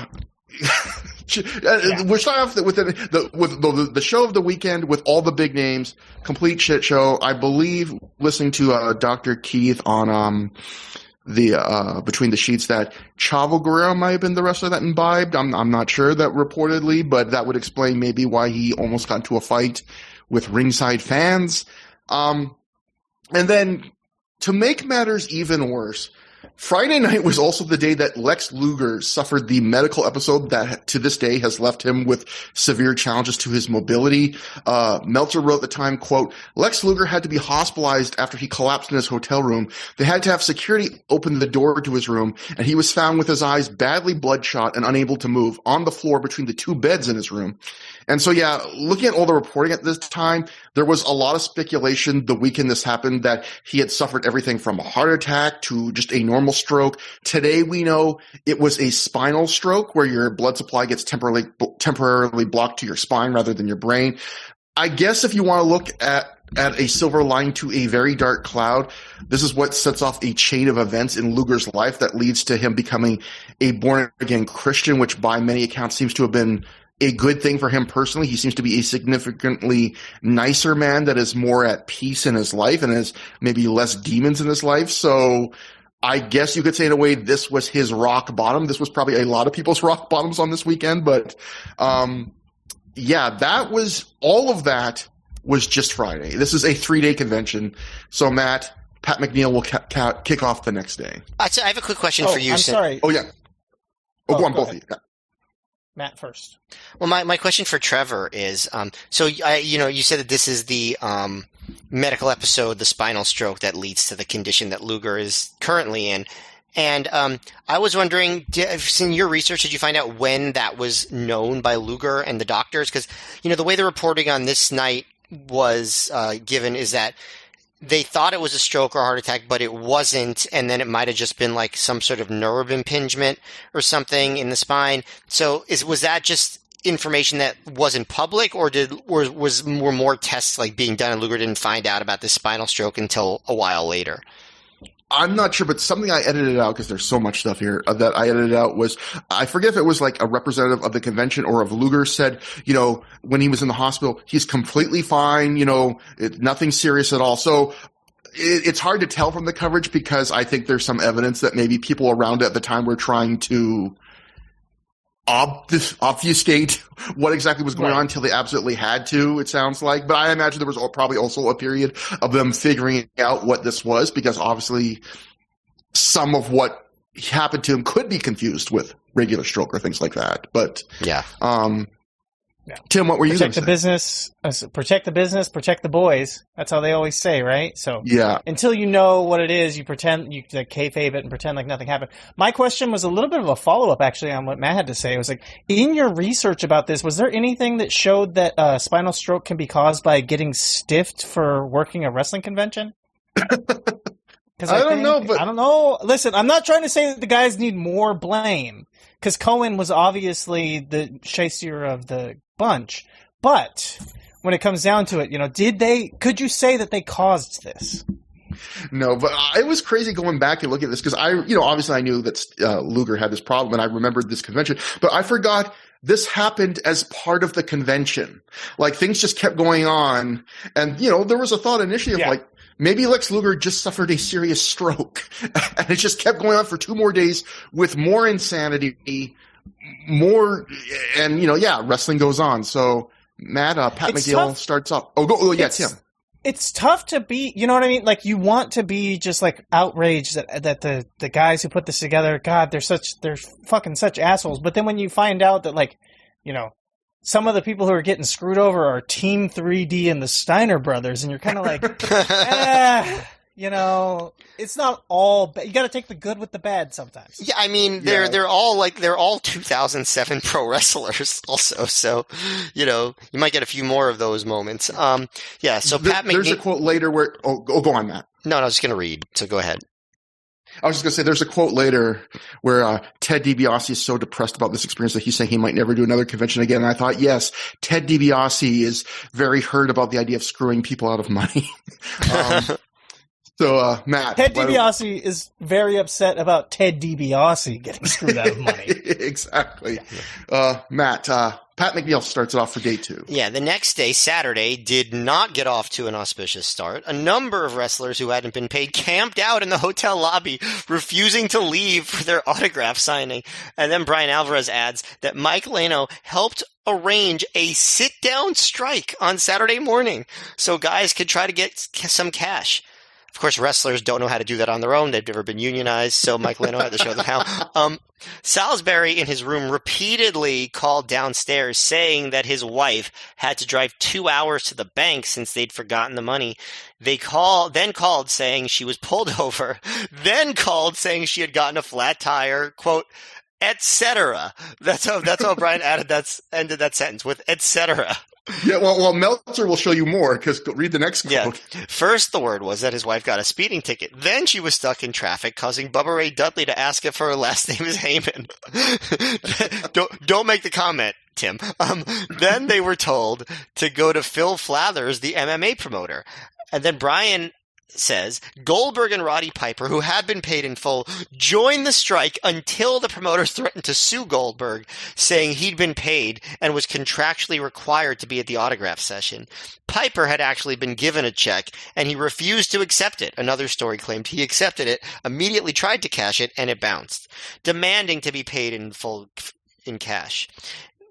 We're starting off with the show of the weekend with all the big names, complete shit show. I believe listening to Dr. Keith on the Between the Sheets that Chavo Guerrero might have been the wrestler that imbibed. I'm not sure that reportedly, but that would explain maybe why he almost got into a fight with ringside fans. And then to make matters even worse, Friday night was also the day that Lex Luger suffered the medical episode that to this day has left him with severe challenges to his mobility. Meltzer wrote at the time, quote, Lex Luger had to be hospitalized after he collapsed in his hotel room. They had to have security open the door to his room, and he was found with his eyes badly bloodshot and unable to move on the floor between the two beds in his room. And so, looking at all the reporting at this time, there was a lot of speculation the weekend this happened that he had suffered everything from a heart attack to just a normal stroke. Today, we know it was a spinal stroke where your blood supply gets temporarily blocked to your spine rather than your brain. I guess if you want to look at a silver line to a very dark cloud, this is what sets off a chain of events in Luger's life that leads to him becoming a born-again Christian, which by many accounts seems to have been a good thing for him personally. He seems to be a significantly nicer man that is more at peace in his life and has maybe less demons in his life. So I guess you could say in a way this was his rock bottom. This was probably a lot of people's rock bottoms on this weekend. But that was all of that was just Friday. This is a 3-day convention. So Pat McNeil will kick off the next day. I have a quick question for you. I'm sorry. Oh, yeah. Go on, both of you. Yeah. Matt first. Well, my question for Trevor is, you said that this is the medical episode, the spinal stroke that leads to the condition that Luger is currently in. And I was wondering, in your research, did you find out when that was known by Luger and the doctors? Because, the way the reporting on this night was given is that they thought it was a stroke or a heart attack, but it wasn't, and then it might have just been like some sort of nerve impingement or something in the spine. So was that just information that wasn't public, or were more tests like being done and Luger didn't find out about this spinal stroke until a while later? I'm not sure, but something I edited out, because there's so much stuff here that I edited out, was, I forget if it was like a representative of the convention or of Luger said, when he was in the hospital, he's completely fine, nothing serious at all. So it's hard to tell from the coverage, because I think there's some evidence that maybe people around at the time were trying to obfuscate what exactly was going on until they absolutely had to, it sounds like. But I imagine there was probably also a period of them figuring out what this was, because obviously some of what happened to him could be confused with regular stroke or things like that. But yeah. Tim, what were you going to say? Protect the business, protect the boys. That's how they always say, right? So until you know what it is, you pretend, you kayfabe it and pretend like nothing happened. My question was a little bit of a follow-up, actually, on what Matt had to say. It was like, in your research about this, was there anything that showed that spinal stroke can be caused by getting stiffed for working a wrestling convention? I don't know. Listen, I'm not trying to say that the guys need more blame, because Cohen was obviously the chaser of the bunch. But when it comes down to it, could you say that they caused this? No, but it was crazy going back and looking at this, because obviously I knew that Luger had this problem, and I remembered this convention, but I forgot this happened as part of the convention. Like, things just kept going on, and there was a thought initially of like, maybe Lex Luger just suffered a serious stroke, and it just kept going on for 2 more days with more insanity, and wrestling goes on. So Matt, Pat McGill starts off. Tim. It's tough to be, you know what I mean? Like, you want to be just like outraged that the guys who put this together, God, they're fucking such assholes. But then when you find out that, like, some of the people who are getting screwed over are Team 3D and the Steiner brothers, and you're kind of like, it's not all bad. You got to take the good with the bad sometimes. Yeah, I mean, they're all 2007 pro wrestlers also, so you might get a few more of those moments. So Pat McGee, there's a quote later where go on, Matt. No, I was just going to read, so go ahead. I was just going to say, there's a quote later where Ted DiBiase is so depressed about this experience that he's saying he might never do another convention again. And I thought, yes, Ted DiBiase is very hurt about the idea of screwing people out of money. Matt. Ted DiBiase is very upset about Ted DiBiase getting screwed out of money. Exactly. Matt, Pat McNeil starts it off for day 2. Yeah, the next day, Saturday, did not get off to an auspicious start. A number of wrestlers who hadn't been paid camped out in the hotel lobby, refusing to leave for their autograph signing. And then Brian Alvarez adds that Mike Lano helped arrange a sit-down strike on Saturday morning so guys could try to get some cash. Of course, wrestlers don't know how to do that on their own. They've never been unionized, so Mike Lano had to show them how. Salisbury in his room repeatedly called downstairs saying that his wife had to drive 2 hours to the bank since they'd forgotten the money. They then called saying she was pulled over, then called saying she had gotten a flat tire, quote, etc. That's how Brian ended that sentence with etc. Yeah, well, Meltzer will show you more, because read the next quote. Yeah. First, the word was that his wife got a speeding ticket. Then she was stuck in traffic, causing Bubba Ray Dudley to ask if her last name is Heyman. Don't make the comment, Tim. Then they were told to go to Phil Flathers, the MMA promoter. And then Brian says Goldberg and Roddy Piper, who had been paid in full, joined the strike until the promoters threatened to sue Goldberg, saying he'd been paid and was contractually required to be at the autograph session. Piper had actually been given a check, and he refused to accept it. Another story claimed he accepted it, immediately tried to cash it, and it bounced, demanding to be paid in full in cash.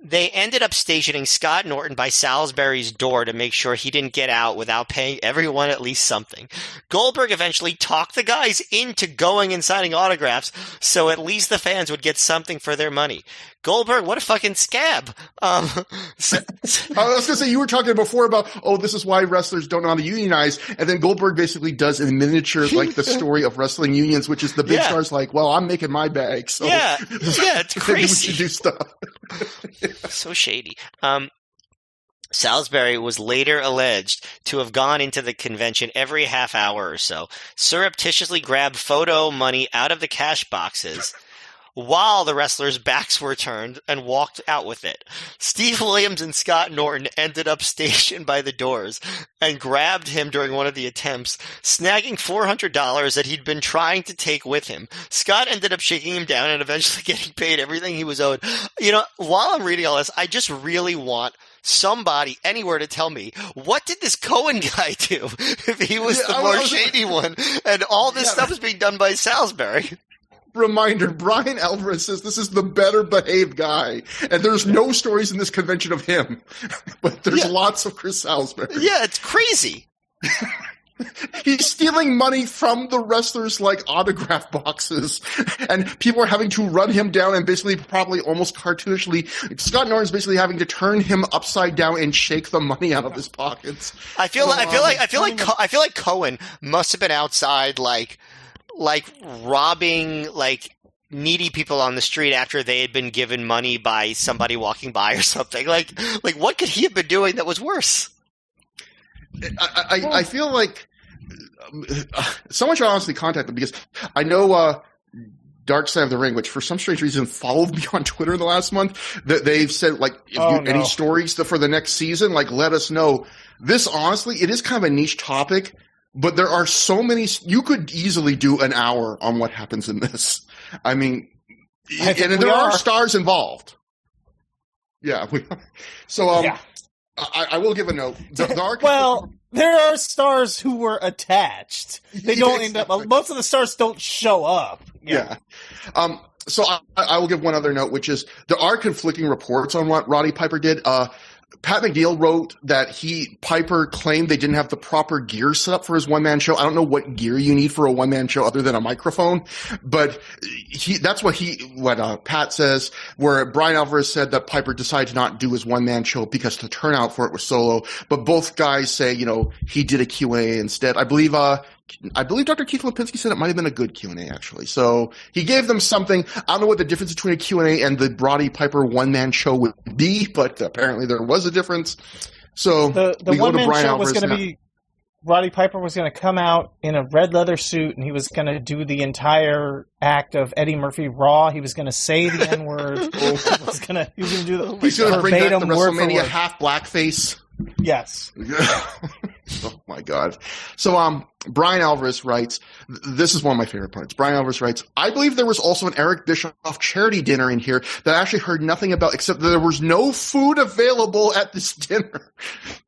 They ended up stationing Scott Norton by Salisbury's door to make sure he didn't get out without paying everyone at least something. Goldberg eventually talked the guys into going and signing autographs, so at least the fans would get something for their money. Goldberg, what a fucking scab. I was going to say, you were talking before about, this is why wrestlers don't know how to unionize, and then Goldberg basically does in miniature, like, the story of wrestling unions, which is the big star's like, well, I'm making my bag, so it's crazy. We should do stuff. So shady. Salisbury was later alleged to have gone into the convention every half hour or so, surreptitiously grabbed photo money out of the cash boxes, while the wrestlers' backs were turned and walked out with it. Steve Williams and Scott Norton ended up stationed by the doors and grabbed him during one of the attempts, snagging $400 that he'd been trying to take with him. Scott ended up shaking him down and eventually getting paid everything he was owed. You know, while I'm reading all this, I just really want somebody anywhere to tell me, what did this Cohen guy do if he was the more shady one and all this stuff is being done by Salisbury? Reminder, Brian Alvarez says this is the better behaved guy, and there's no stories in this convention of him, but there's lots of Chris Salisbury. Yeah, it's crazy. He's stealing money from the wrestlers like autograph boxes, and people are having to run him down and basically probably almost cartoonishly, Scott Norton's basically having to turn him upside down and shake the money out of his pockets. I feel like Cohen must have been outside like robbing like needy people on the street after they had been given money by somebody walking by or something. Like what could he have been doing that was worse? I feel like someone should honestly contact them, because I know Dark Side of the Ring, which for some strange reason followed me on Twitter in the last month, that they've said, like, any stories for the next season, like, let us know. This, honestly, it is kind of a niche topic, but there are so many – you could easily do an hour on what happens in this. I mean – and there are stars involved. Yeah. So I will give a note. There are stars who were attached. They don't end up. Most of the stars don't show up. Yeah. So I will give one other note, which is there are conflicting reports on what Roddy Piper did. Pat McNeil wrote that Piper claimed they didn't have the proper gear set up for his one-man show. I don't know what gear you need for a one-man show other than a microphone, but that's what Pat says, where Brian Alvarez said that Piper decided to not do his one-man show because the turnout for it was solo. But both guys say, he did a Q&A instead. I believe Dr. Keith Lipinski said it might have been a good Q&A, actually. So he gave them something. I don't know what the difference between a Q&A and the Roddy Piper one-man show would be, but apparently there was a difference. So the one-man show was going to be Roddy Piper was going to come out in a red leather suit, and he was going to do the entire act of Eddie Murphy Raw. He was going to say the N-word. He was going to do the He's going to bring back the WrestleMania half blackface. Yes. Oh my God. So, Brian Alvarez writes, this is one of my favorite parts. Brian Alvarez writes, I believe there was also an Eric Bischoff charity dinner in here that I actually heard nothing about, except that there was no food available at this dinner.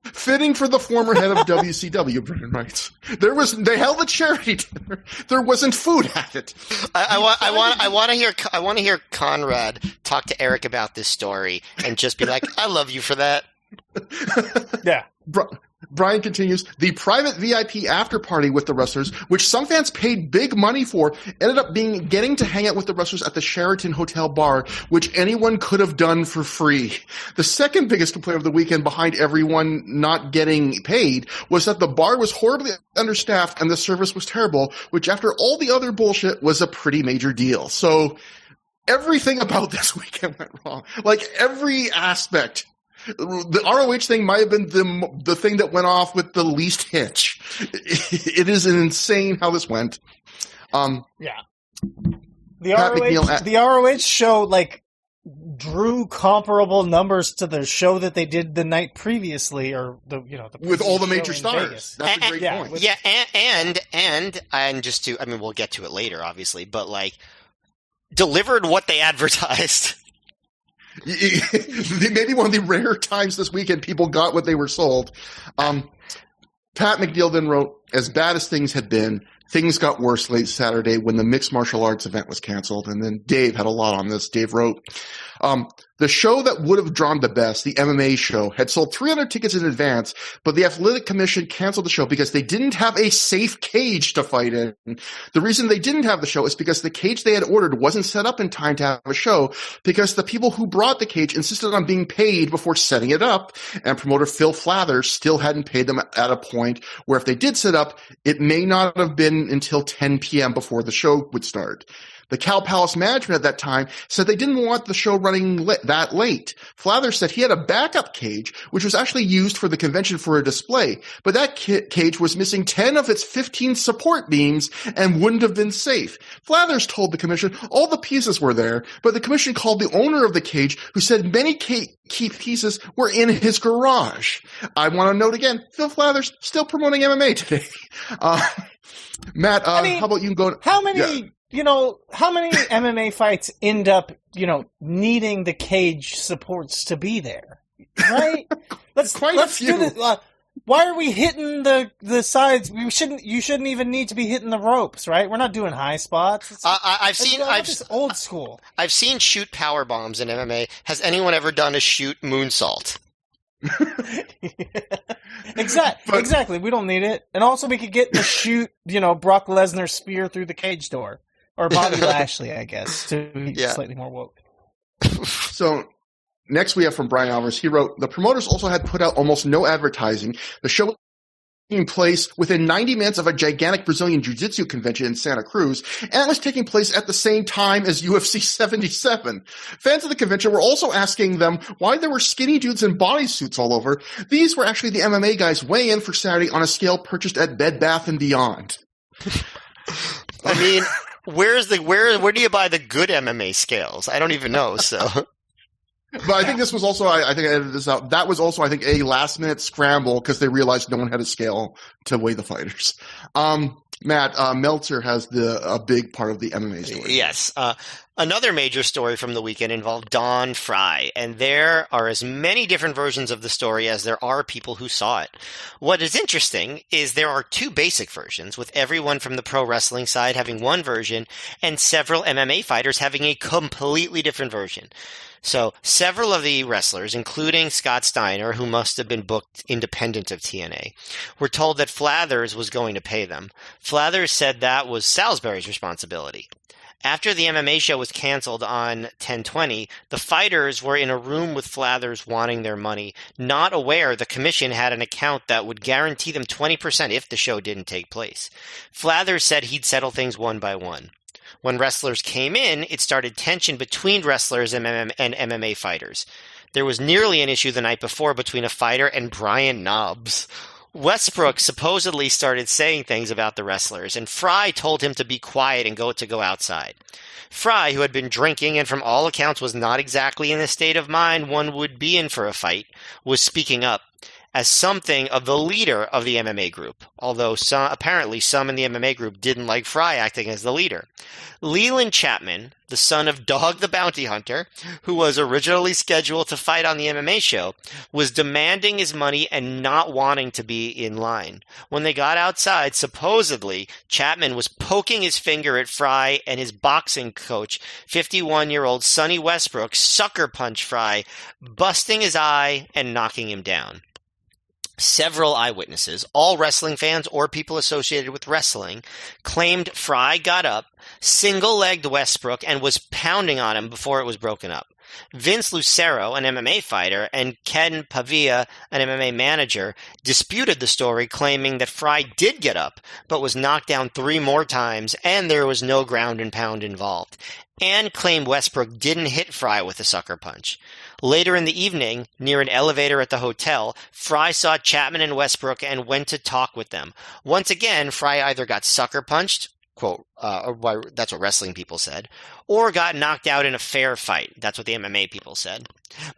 Fitting for the former head of WCW, Brian writes. They held a charity dinner. There wasn't food at it. I want to hear Conrad talk to Eric about this story and just be like, I love you for that. Yeah. Brian continues, the private VIP after party with the wrestlers, which some fans paid big money for, ended up getting to hang out with the wrestlers at the Sheraton Hotel bar, which anyone could have done for free. The second biggest complaint of the weekend behind everyone not getting paid was that the bar was horribly understaffed and the service was terrible, which after all the other bullshit was a pretty major deal. So everything about this weekend went wrong. Like every aspect. The ROH thing might have been the thing that went off with the least hitch. It is insane how this went. Yeah. The ROH show drew comparable numbers to the show that they did the night previously, or with all the major stars. Vegas. That's a great point. Yeah, and just to, we'll get to it later, obviously, but delivered what they advertised. Maybe one of the rare times this weekend people got what they were sold. Pat McNeil then wrote, as bad as things had been, things got worse late Saturday when the mixed martial arts event was canceled. And then Dave had a lot on this. Dave wrote, the show that would have drawn the best, the MMA show, had sold 300 tickets in advance, but the Athletic Commission canceled the show because they didn't have a safe cage to fight in. The reason they didn't have the show is because the cage they had ordered wasn't set up in time to have a show, because the people who brought the cage insisted on being paid before setting it up, and promoter Phil Flathers still hadn't paid them at a point where if they did set up, it may not have been until 10 p.m. before the show would start. The Cow Palace management at that time said they didn't want the show running that late. Flathers said he had a backup cage, which was actually used for the convention for a display, but that cage was missing 10 of its 15 support beams and wouldn't have been safe. Flathers told the commission all the pieces were there, but the commission called the owner of the cage, who said many key pieces were in his garage. I want to note again, Phil Flathers still promoting MMA today. Matt, how about you go? How many MMA fights end up, needing the cage supports to be there? Right? Let's do this. Why are we hitting the sides? You shouldn't even need to be hitting the ropes, right? We're not doing high spots. I've old school. I've seen shoot power bombs in MMA. Has anyone ever done a shoot moonsault? Exactly. We don't need it. And also we could get the shoot, Brock Lesnar spear through the cage door. Or Bobby Lashley, I guess, to be slightly more woke. So next we have from Brian Alvarez. He wrote, the promoters also had put out almost no advertising. The show was taking place within 90 minutes of a gigantic Brazilian Jiu-Jitsu convention in Santa Cruz, and it was taking place at the same time as UFC 77. Fans of the convention were also asking them why there were skinny dudes in bodysuits all over. These were actually the MMA guys weighing in for Saturday on a scale purchased at Bed Bath & Beyond. I mean, where do you buy the good MMA scales? I don't even know, so... But I think this was also, I think I edited this out, that was also, I think, a last-minute scramble because they realized no one had a scale to weigh the fighters. Matt, Meltzer has a big part of the MMA story. Yes. Another major story from the weekend involved Don Fry, and there are as many different versions of the story as there are people who saw it. What is interesting is there are two basic versions, with everyone from the pro wrestling side having one version and several MMA fighters having a completely different version. So several of the wrestlers, including Scott Steiner, who must have been booked independent of TNA, were told that Flathers was going to pay them. Flathers said that was Salisbury's responsibility. After the MMA show was canceled on 10/20, the fighters were in a room with Flathers wanting their money, not aware the commission had an account that would guarantee them 20% if the show didn't take place. Flathers said he'd settle things one by one. When wrestlers came in, it started tension between wrestlers and MMA fighters. There was nearly an issue the night before between a fighter and Brian Knobbs. Westbrook supposedly started saying things about the wrestlers, and Fry told him to be quiet and go outside. Fry, who had been drinking and from all accounts was not exactly in the state of mind one would be in for a fight, was speaking up as something of the leader of the MMA group, although apparently some in the MMA group didn't like Fry acting as the leader. Leland Chapman, the son of Dog the Bounty Hunter, who was originally scheduled to fight on the MMA show, was demanding his money and not wanting to be in line. When they got outside, supposedly, Chapman was poking his finger at Fry, and his boxing coach, 51-year-old Sonny Westbrook, sucker punched Fry, busting his eye and knocking him down. Several eyewitnesses, all wrestling fans or people associated with wrestling, claimed Fry got up, single-legged Westbrook, and was pounding on him before it was broken up. Vince Lucero, an MMA fighter, and Ken Pavia, an MMA manager, disputed the story, claiming that Fry did get up, but was knocked down 3 more times, and there was no ground and pound involved, and claimed Westbrook didn't hit Fry with a sucker punch. Later in the evening, near an elevator at the hotel, Fry saw Chapman and Westbrook and went to talk with them. Once again, Fry either got sucker punched, quote, that's what wrestling people said, or got knocked out in a fair fight. That's what the MMA people said.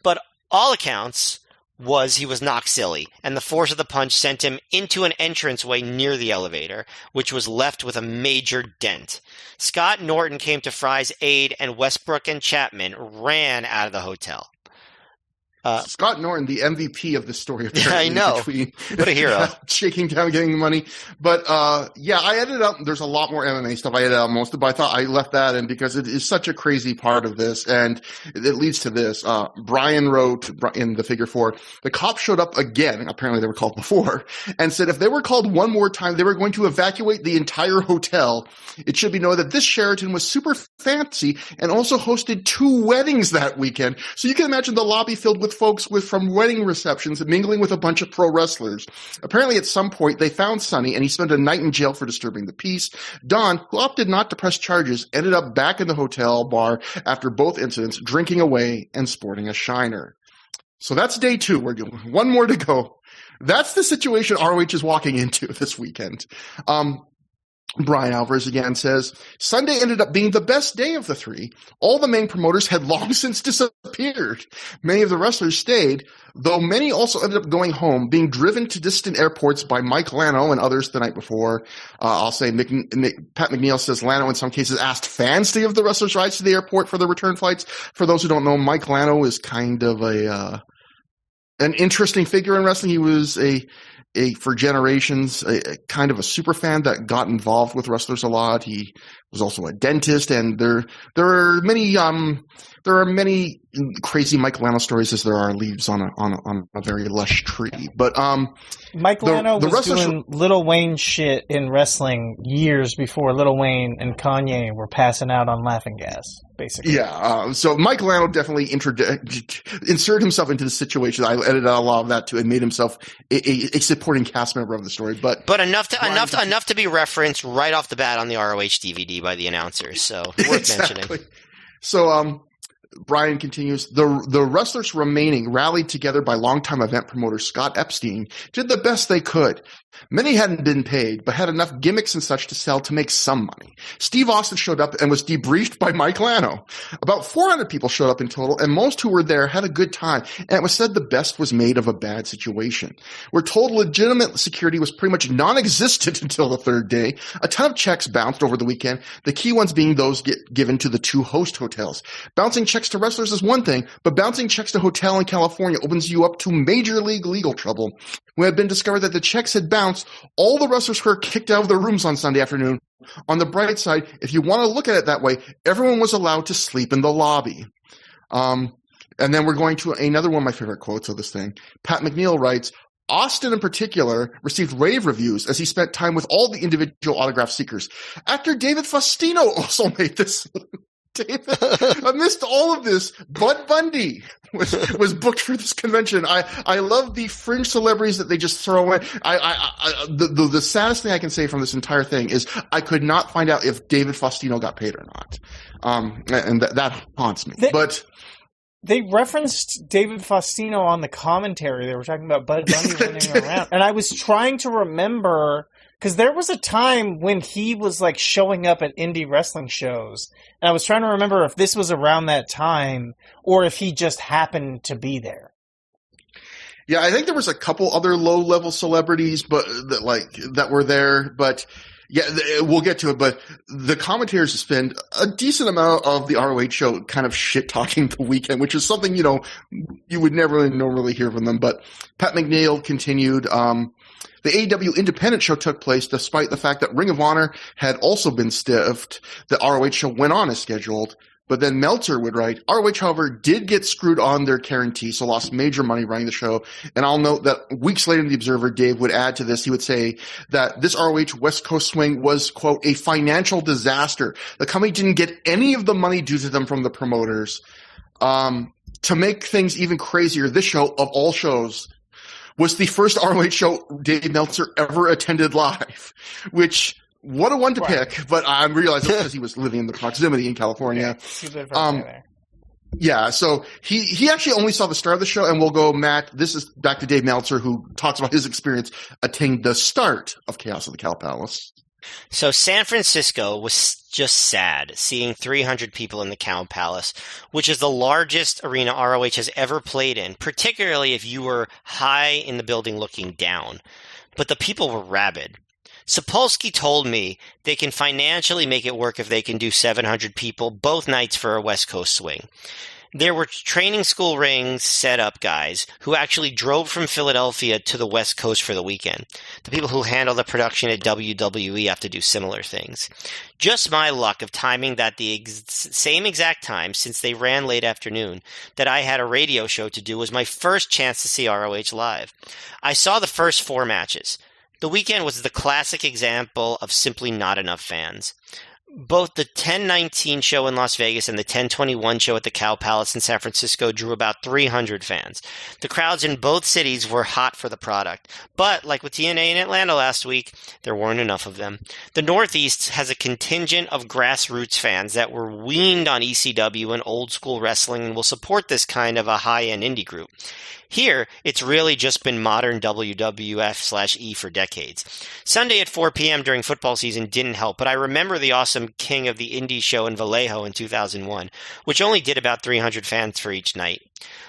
But all accounts was he was knocked silly, and the force of the punch sent him into an entranceway near the elevator, which was left with a major dent. Scott Norton came to Fry's aid, and Westbrook and Chapman ran out of the hotel. Scott Norton, the MVP of this story. Yeah, I know. What a hero. Shaking down, getting the money. But, I edited up, there's a lot more MMA stuff. I edited out most of it, but I thought I left that in because it is such a crazy part of this. And it leads to this. Brian wrote in the Figure 4, the cops showed up again. Apparently they were called before, and said if they were called one more time, they were going to evacuate the entire hotel. It should be noted that this Sheraton was super fancy and also hosted 2 weddings that weekend. So you can imagine the lobby filled with folks from wedding receptions and mingling with a bunch of pro wrestlers. Apparently, at some point, they found Sonny, and he spent a night in jail for disturbing the peace. Don, who opted not to press charges, ended up back in the hotel bar after both incidents, drinking away and sporting a shiner. So that's day 2. We're doing one more to go. That's the situation ROH is walking into this weekend. Brian Alvarez again says, Sunday ended up being the best day of the 3. All the main promoters had long since disappeared. Many of the wrestlers stayed, though many also ended up going home, being driven to distant airports by Mike Lano and others the night before. I'll say Pat McNeil says Lano in some cases asked fans to give the wrestlers rides to the airport for their return flights. For those who don't know, Mike Lano is kind of an interesting figure in wrestling. He was for generations, a kind of a super fan that got involved with wrestlers a lot. He was also a dentist, and there are many crazy Mike Lano stories as there are leaves on a very lush tree. But Mike Lano was doing Lil Wayne shit in wrestling years before Lil Wayne and Kanye were passing out on laughing gas, basically. Yeah, so Mike Lano definitely inserted himself into the situation. I edited out a lot of that too, and made himself a supporting cast member of the story. But enough to be referenced right off the bat on the ROH DVD by the announcers. So worth mentioning. So Brian continues, the wrestlers remaining, rallied together by longtime event promoter Scott Epstein, did the best they could. Many hadn't been paid, but had enough gimmicks and such to sell to make some money. Steve Austin showed up and was debriefed by Mike Lano. About 400 people showed up in total, and most who were there had a good time, and it was said the best was made of a bad situation. We're told legitimate security was pretty much non-existent until the 3rd day. A ton of checks bounced over the weekend, the key ones being those given to the 2 host hotels. Bouncing checks to wrestlers is one thing, but bouncing checks to a hotel in California opens you up to major league legal trouble. When it had been discovered that the checks had bounced, all the wrestlers were kicked out of their rooms on Sunday afternoon. On the bright side, if you want to look at it that way, everyone was allowed to sleep in the lobby. And then we're going to another one of my favorite quotes of this thing. Pat McNeil writes, Austin in particular received rave reviews as he spent time with all the individual autograph seekers. Actor David Faustino also made this. David, amidst all of this, Bud Bundy was booked for this convention. I love the fringe celebrities that they just throw in. The saddest thing I can say from this entire thing is I could not find out if David Faustino got paid or not. And that haunts me. They referenced David Faustino on the commentary. They were talking about Bud Bundy running around. And I was trying to remember, because there was a time when he was like showing up at indie wrestling shows. And I was trying to remember if this was around that time or if he just happened to be there. Yeah, I think there was a couple other low-level celebrities that were there, but yeah, we'll get to it. But the commentators spend a decent amount of the ROH show kind of shit-talking the weekend, which is something, you would never normally hear from them. But Pat McNeil continued, the AEW Independent show took place despite the fact that Ring of Honor had also been stiffed. The ROH show went on as scheduled. But then Meltzer would write, ROH, however, did get screwed on their guarantee, so lost major money running the show. And I'll note that weeks later in The Observer, Dave would add to this. He would say that this ROH West Coast swing was, quote, a financial disaster. The company didn't get any of the money due to them from the promoters. To make things even crazier, this show, of all shows, was the first ROH show Dave Meltzer ever attended live, which... What a one to pick, but I realized because he was living in the proximity in California. Yeah, so he actually only saw the start of the show, and we'll go, Matt, this is back to Dave Meltzer, who talks about his experience attending the start of Chaos at the Cow Palace. So San Francisco was just sad seeing 300 people in the Cow Palace, which is the largest arena ROH has ever played in, particularly if you were high in the building looking down. But the people were rabid. Sapolsky told me they can financially make it work if they can do 700 people both nights for a West Coast swing. There were training school rings set up guys who actually drove from Philadelphia to the West Coast for the weekend. The people who handle the production at WWE have to do similar things. Just my luck of timing that the same exact time, since they ran late afternoon, that I had a radio show to do was my first chance to see ROH live. I saw the first 4 matches. The weekend was the classic example of simply not enough fans. both the 1019 show in Las Vegas and the 1021 show at the Cow Palace in San Francisco drew about 300 fans. The crowds in both cities were hot for the product. But, like with TNA in Atlanta last week, there weren't enough of them. The Northeast has a contingent of grassroots fans that were weaned on ECW and old school wrestling and will support this kind of a high-end indie group. Here, it's really just been modern WWF/E for decades. Sunday at 4 p.m. during football season didn't help, but I remember the awesome King of the Indie show in Vallejo in 2001, which only did about 300 fans for each night.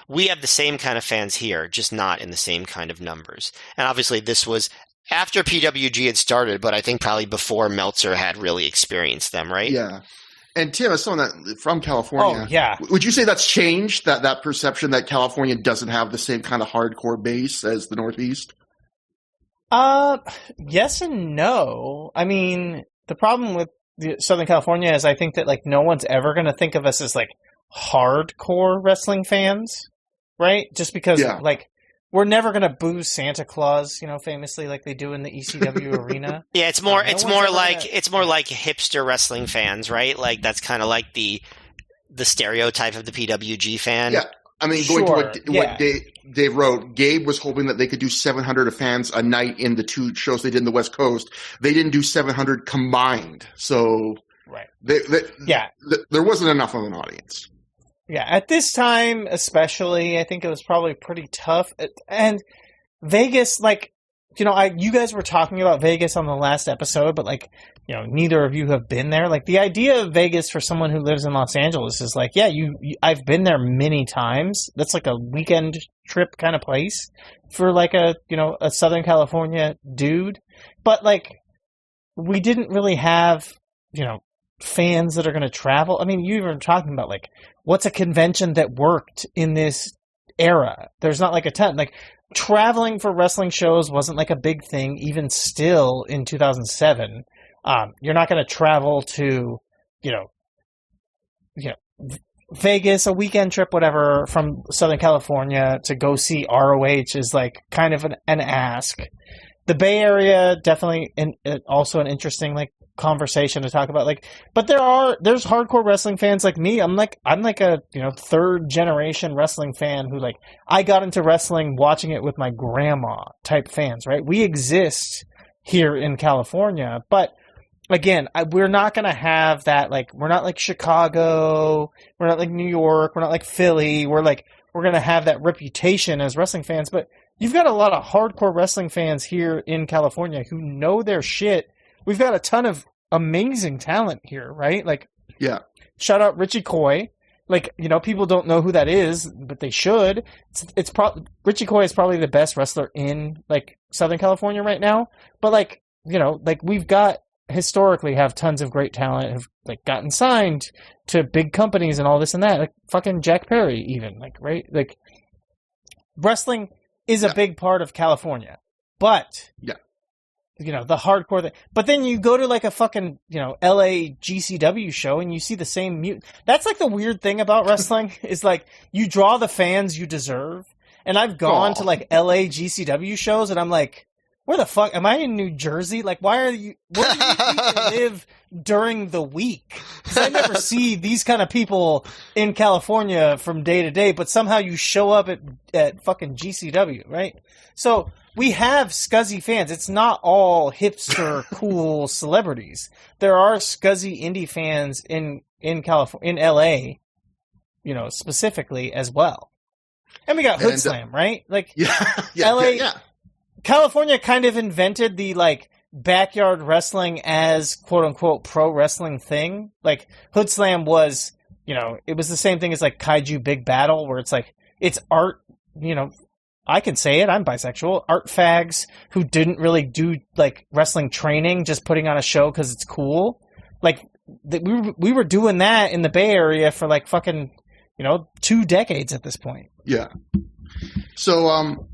We have the same kind of fans here, just not in the same kind of numbers. And obviously this was after PWG had started, but I think probably before Meltzer had really experienced them, right? Yeah. And Tim, as someone that from California, Oh, yeah. Would you say that's changed, that perception that California doesn't have the same kind of hardcore base as the Northeast? Yes and no. I mean, the problem with Southern California is I think that like no one's ever going to think of us as like hardcore wrestling fans, right? Just because like we're never going to boo Santa Claus, famously like they do in the ECW arena. Yeah, it's more like hipster wrestling fans, right? Like that's kind of like the stereotype of the PWG fan. Yeah. I mean, going to what Dave wrote, Gabe was hoping that they could do 700 fans a night in the two shows they did in the West Coast. They didn't do 700 combined. So right. There wasn't enough of an audience. Yeah, at this time especially, I think it was probably pretty tough. And Vegas, like, you guys were talking about Vegas on the last episode, but like, neither of you have been there. Like, the idea of Vegas for someone who lives in Los Angeles is like, yeah, I've been there many times. That's like a weekend trip kind of place for like a Southern California dude. But like, we didn't really have, fans that are going to travel. I mean, you were talking about like, what's a convention that worked in this era? There's not like a ton. Like, traveling for wrestling shows wasn't like a big thing, even still in 2007. You're not going to travel to, Vegas, a weekend trip, whatever, from Southern California to go see ROH is like kind of an ask. The Bay Area, definitely also an interesting like conversation to talk about. Like, but there's hardcore wrestling fans like me. I'm like a third generation wrestling fan who like I got into wrestling watching it with my grandma type fans, right? We exist here in California, but again, we're not going to have that. Like, we're not like Chicago, we're not like New York, we're not like Philly. We're going to have that reputation as wrestling fans, but you've got a lot of hardcore wrestling fans here in California who know their shit. We've got a ton of amazing talent here, right? Like, yeah. Shout out Richie Coy. Like, people don't know who that is, but they should. Richie Coy is probably the best wrestler in like Southern California right now. But like, like we've got historically have tons of great talent, have like gotten signed to big companies and all this and that. Like fucking Jack Perry, even like, right? Like, wrestling is a big part of California, but the hardcore thing. But then you go to like a fucking, LA GCW show and you see the same That's like the weird thing about wrestling is like you draw the fans you deserve. And I've gone to like LA GCW shows and I'm like, where the fuck am I in New Jersey? Like, where do you live during the week? Because I never see these kind of people in California from day to day, but somehow you show up at fucking GCW, right? So we have scuzzy fans. It's not all hipster, cool celebrities. There are scuzzy indie fans in California, in LA, specifically as well. And we got Hood Slam, right? Like, LA. California kind of invented the like backyard wrestling as quote unquote pro wrestling thing. Like Hood Slam was, it was the same thing as like Kaiju Big Battle, where it's like it's art. I can say it. I'm bisexual. Art fags who didn't really do like wrestling training, just putting on a show because it's cool. Like we were doing that in the Bay Area for like fucking 2 decades at this point. Yeah. So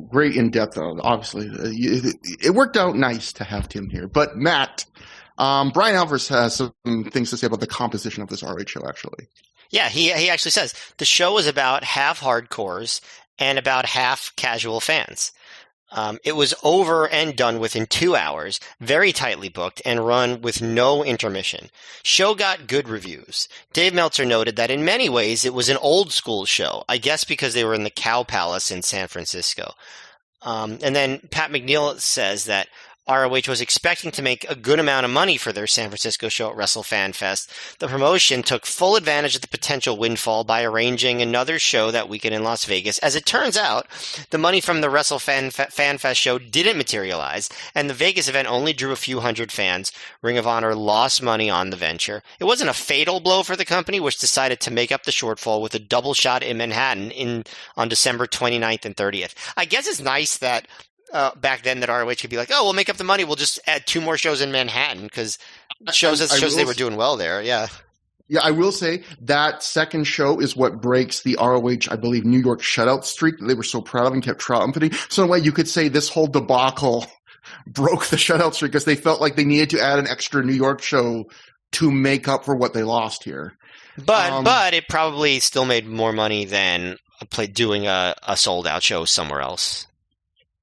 great in depth. Obviously, it worked out nice to have Tim here. But Matt, Brian Alvarez has some things to say about the composition of this ROH show. Actually, yeah, he actually says the show is about half hardcores and about half casual fans. It was over and done within 2 hours, very tightly booked, and run with no intermission. Show got good reviews. Dave Meltzer noted that in many ways it was an old school show, I guess because they were in the Cow Palace in San Francisco. And then Pat McNeil says that ROH was expecting to make a good amount of money for their San Francisco show at WrestleFanFest. The promotion took full advantage of the potential windfall by arranging another show that weekend in Las Vegas. As it turns out, the money from the WrestleFanFest show didn't materialize, and the Vegas event only drew a few hundred fans. Ring of Honor lost money on the venture. It wasn't a fatal blow for the company, which decided to make up the shortfall with a double shot in Manhattan on December 29th and 30th. I guess it's nice that back then that ROH could be like, oh, we'll make up the money. We'll just add 2 more shows in Manhattan because shows they were doing well there. Yeah. Yeah, I will say that second show is what breaks the ROH, I believe, New York shutout streak that they were so proud of and kept triumphing. So in a way, you could say this whole debacle broke the shutout streak because they felt like they needed to add an extra New York show to make up for what they lost here. But it probably still made more money than doing a sold-out show somewhere else.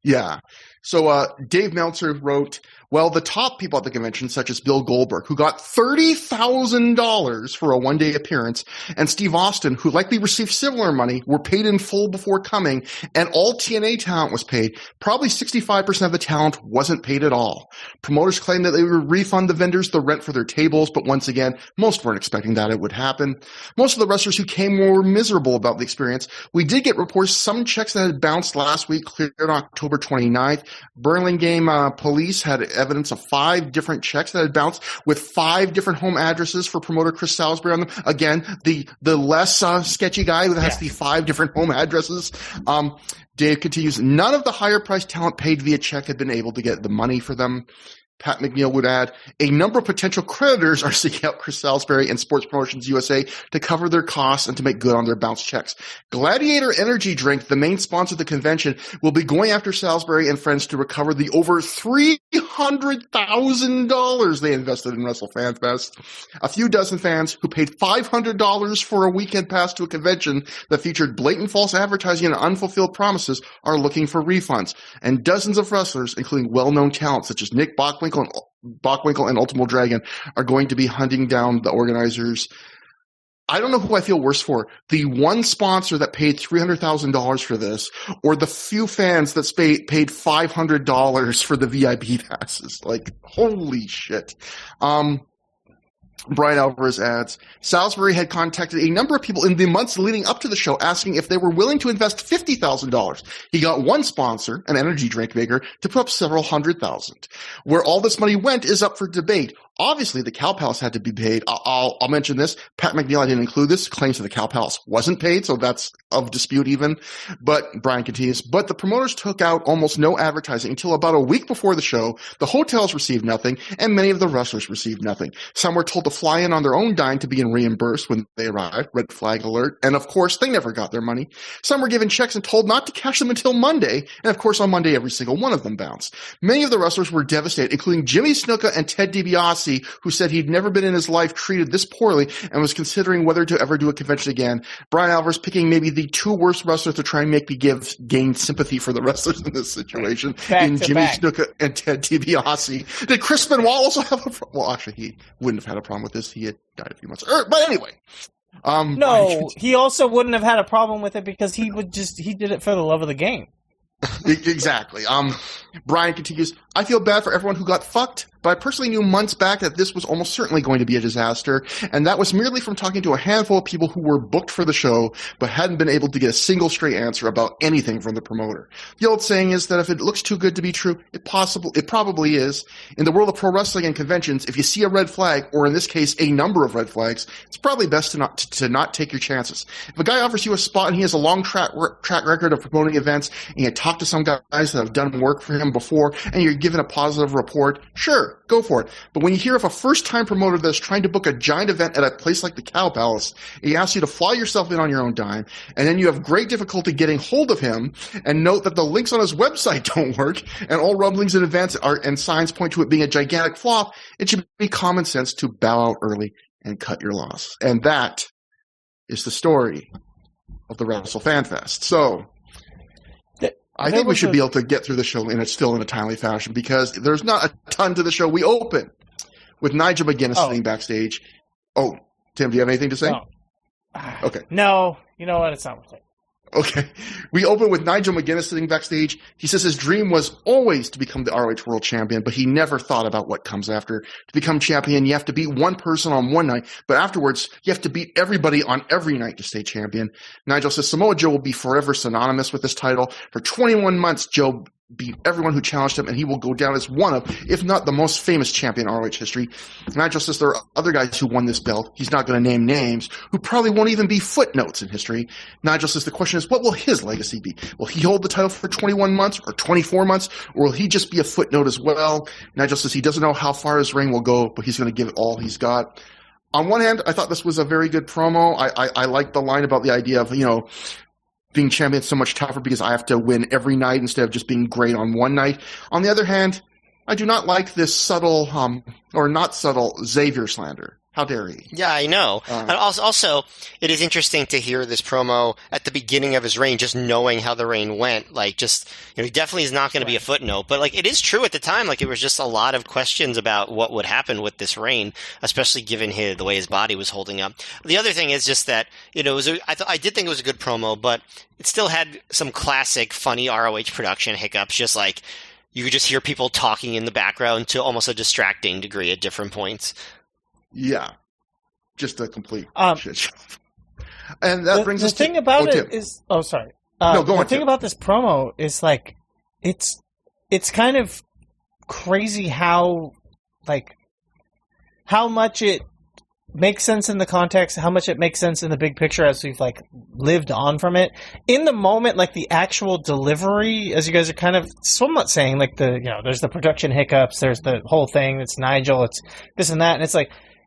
Yeah. So Dave Meltzer wrote, well, the top people at the convention, such as Bill Goldberg, who got $30,000 for a one-day appearance, and Steve Austin, who likely received similar money, were paid in full before coming, and all TNA talent was paid. Probably 65% of the talent wasn't paid at all. Promoters claimed that they would refund the vendors the rent for their tables, but once again, most weren't expecting that it would happen. Most of the wrestlers who came were miserable about the experience. We did get reports some checks that had bounced last week cleared on October 29th. Burlingame police had evidence of 5 different checks that had bounced with 5 different home addresses for promoter Chris Salisbury on them. Again, the less sketchy guy that has the 5 different home addresses. Dave continues, none of the higher priced talent paid via check had been able to get the money for them. Pat McNeil would add, a number of potential creditors are seeking out Chris Salisbury and Sports Promotions USA to cover their costs and to make good on their bounce checks. Gladiator Energy Drink, the main sponsor of the convention, will be going after Salisbury and friends to recover the over $300,000 they invested in WrestleFanFest. A few dozen fans who paid $500 for a weekend pass to a convention that featured blatant false advertising and unfulfilled promises are looking for refunds. And dozens of wrestlers, including well-known talent such as Nick Bockwinkel and Ultimo Dragon, are going to be hunting down the organizers. I don't know who I feel worse for, the one sponsor that paid $300,000 for this, or the few fans that paid $500 for the VIP passes. Like, holy shit. Brian Alvarez adds, Salisbury had contacted a number of people in the months leading up to the show asking if they were willing to invest $50,000. He got one sponsor, an energy drink maker, to put up several $100,000. Where all this money went is up for debate. Obviously, the Cow Palace had to be paid. I'll mention this. Pat McNeil, I didn't include this, claims that the Cow Palace wasn't paid, so that's of dispute even. But Brian continues, but the promoters took out almost no advertising until about a week before the show. The hotels received nothing, and many of the wrestlers received nothing. Some were told to fly in on their own dime to begin reimbursed when they arrived. Red flag alert. And of course, they never got their money. Some were given checks and told not to cash them until Monday. And of course, on Monday, every single one of them bounced. Many of the wrestlers were devastated, including Jimmy Snuka and Ted DiBiase, who said he'd never been in his life treated this poorly and was considering whether to ever do a convention again. Brian Alvarez picking maybe the 2 worst wrestlers to try and make me gain sympathy for the wrestlers in this situation in Jimmy Snuka and Ted DiBiase. Did Chris Benoit also have a problem? Well, actually, he wouldn't have had a problem with this. He had died a few months earlier. But anyway. No, he also wouldn't have had a problem with it because he did it for the love of the game. Exactly. Brian continues, I feel bad for everyone who got fucked, but I personally knew months back that this was almost certainly going to be a disaster, and that was merely from talking to a handful of people who were booked for the show, but hadn't been able to get a single straight answer about anything from the promoter. The old saying is that if it looks too good to be true, it probably is. In the world of pro wrestling and conventions, if you see a red flag, or in this case, a number of red flags, it's probably best to not take your chances. If a guy offers you a spot and he has a long track record of promoting events, and you talk to some guys that have done work for him before, and you're given a positive report, sure, go for it. But when you hear of a first-time promoter that's trying to book a giant event at a place like the Cow Palace, he asks you to fly yourself in on your own dime, and then you have great difficulty getting hold of him, and note that the links on his website don't work, and all rumblings in advance and signs point to it being a gigantic flop, it should be common sense to bow out early and cut your loss. And that is the story of the WrestleFanFest. So, I think we should be able to get through the show in a timely fashion because there's not a ton to the show. We open with Nigel McGuinness sitting backstage. Oh, Tim, do you have anything to say? No. Okay. No, you know what? It's not worth it. Okay. We open with Nigel McGuinness sitting backstage. He says his dream was always to become the ROH World Champion, but he never thought about what comes after. To become champion, you have to beat one person on one night, but afterwards, you have to beat everybody on every night to stay champion. Nigel says Samoa Joe will be forever synonymous with this title. For 21 months, Joe beat everyone who challenged him, and he will go down as one of, if not the most famous champion in ROH history. Nigel says there are other guys who won this belt. He's not going to name names, who probably won't even be footnotes in history. Nigel says the question is, what will his legacy be? Will he hold the title for 21 months or 24 months, or will he just be a footnote as well? Nigel says he doesn't know how far his reign will go, but he's going to give it all he's got. On one hand, I thought this was a very good promo. I liked the line about the idea of, being champion is so much tougher because I have to win every night instead of just being great on one night. On the other hand, I do not like this subtle, or not subtle, Xavier slander. How dare he? Yeah, I know. And also, it is interesting to hear this promo at the beginning of his reign, just knowing how the reign went. Like, he definitely is not going to be a footnote. But, it is true at the time. It was just a lot of questions about what would happen with this reign, especially given the way his body was holding up. The other thing is just that, I did think it was a good promo, but it still had some classic funny ROH production hiccups, just you could just hear people talking in the background to almost a distracting degree at different points. Yeah, just a complete shit show. And that brings us to... The thing about it is... Oh, sorry. No, go on, the thing about this promo is, it's kind of crazy how much it makes sense in the context, how much it makes sense in the big picture as we've, lived on from it. In the moment, the actual delivery, as you guys are kind of somewhat saying, there's the production hiccups, there's the whole thing, it's Nigel, it's this and that, and it's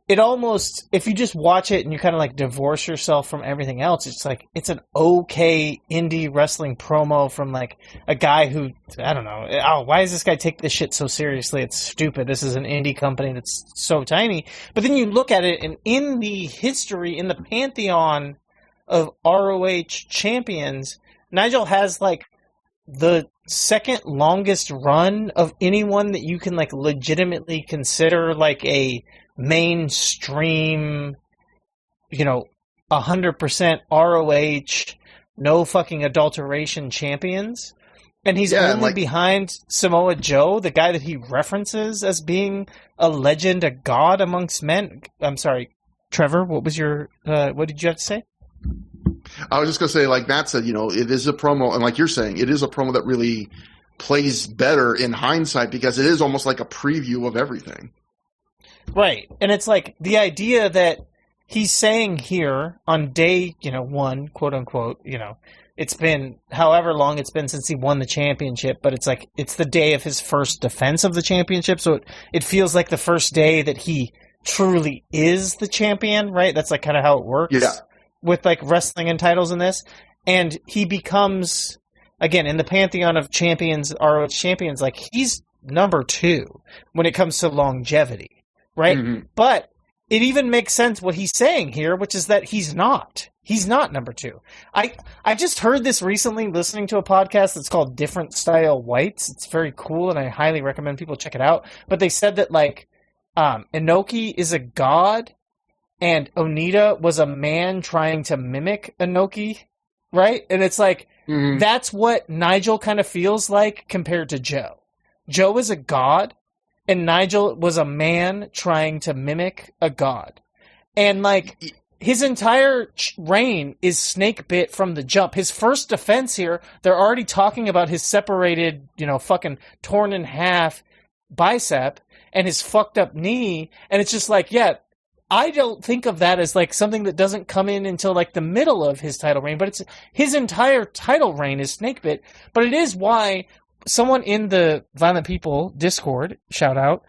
it almost, if you just watch it and you kind of divorce yourself from everything else, it's it's an okay indie wrestling promo from a guy who, I don't know, why does this guy take this shit so seriously? It's stupid. This is an indie company that's so tiny. But then you look at it, and in the history, in the pantheon of ROH champions, Nigel has the second longest run of anyone that you can legitimately consider a mainstream, 100% ROH, no fucking adulteration champions. And he's only behind Samoa Joe, the guy that he references as being a legend, a god amongst men. I'm sorry, Trevor, what did you have to say? I was just going to say, Matt said, it is a promo, and like you're saying, it is a promo that really plays better in hindsight because it is almost like a preview of everything. Right. And it's the idea that he's saying here on day, one, quote unquote, it's been however long it's been since he won the championship, but it's it's the day of his first defense of the championship. So it feels like the first day that he truly is the champion, right? That's kind of how it works. Yeah. With wrestling and titles in this. And he becomes, again, in the pantheon of champions, ROH champions, he's number 2 when it comes to longevity. Right? Mm-hmm. But it even makes sense what he's saying here, which is that he's not. He's not number 2. I just heard this recently listening to a podcast that's called Different Style Whites. It's very cool, and I highly recommend people check it out. But they said that, Inoki is a god, and Onita was a man trying to mimic Inoki, right? And it's that's what Nigel kind of feels like compared to Joe. Joe is a god, and Nigel was a man trying to mimic a god. And, his entire reign is snake bit from the jump. His first defense here, they're already talking about his separated, fucking torn in half bicep and his fucked up knee. And it's just I don't think of that as something that doesn't come in until the middle of his title reign. But it's his entire title reign is snake bit. But it is why someone in the Violent People Discord, shout out,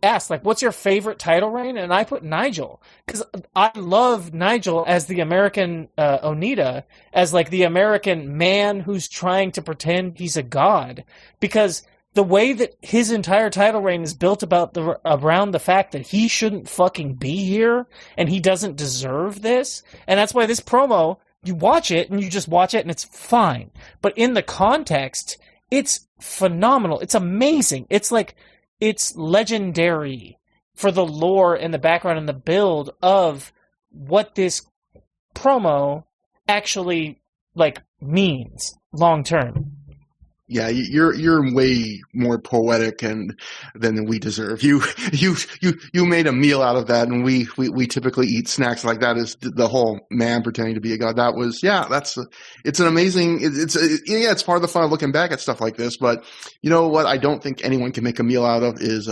asked, what's your favorite title reign? And I put Nigel, because I love Nigel as the American Onita, as the American man who's trying to pretend he's a god, because the way that his entire title reign is built around the fact that he shouldn't fucking be here, and he doesn't deserve this, and that's why this promo you watch it and you just watch it and it's fine. But in the context, it's phenomenal. It's amazing. It's like, it's legendary for the lore and the background and the build of what this promo actually like means long term. Yeah, you're way more poetic than we deserve. You made a meal out of that, and we typically eat snacks like that. Is the whole man pretending to be a god? That was it's an amazing. It's part of the fun of looking back at stuff like this. But you know what? I don't think anyone can make a meal out of is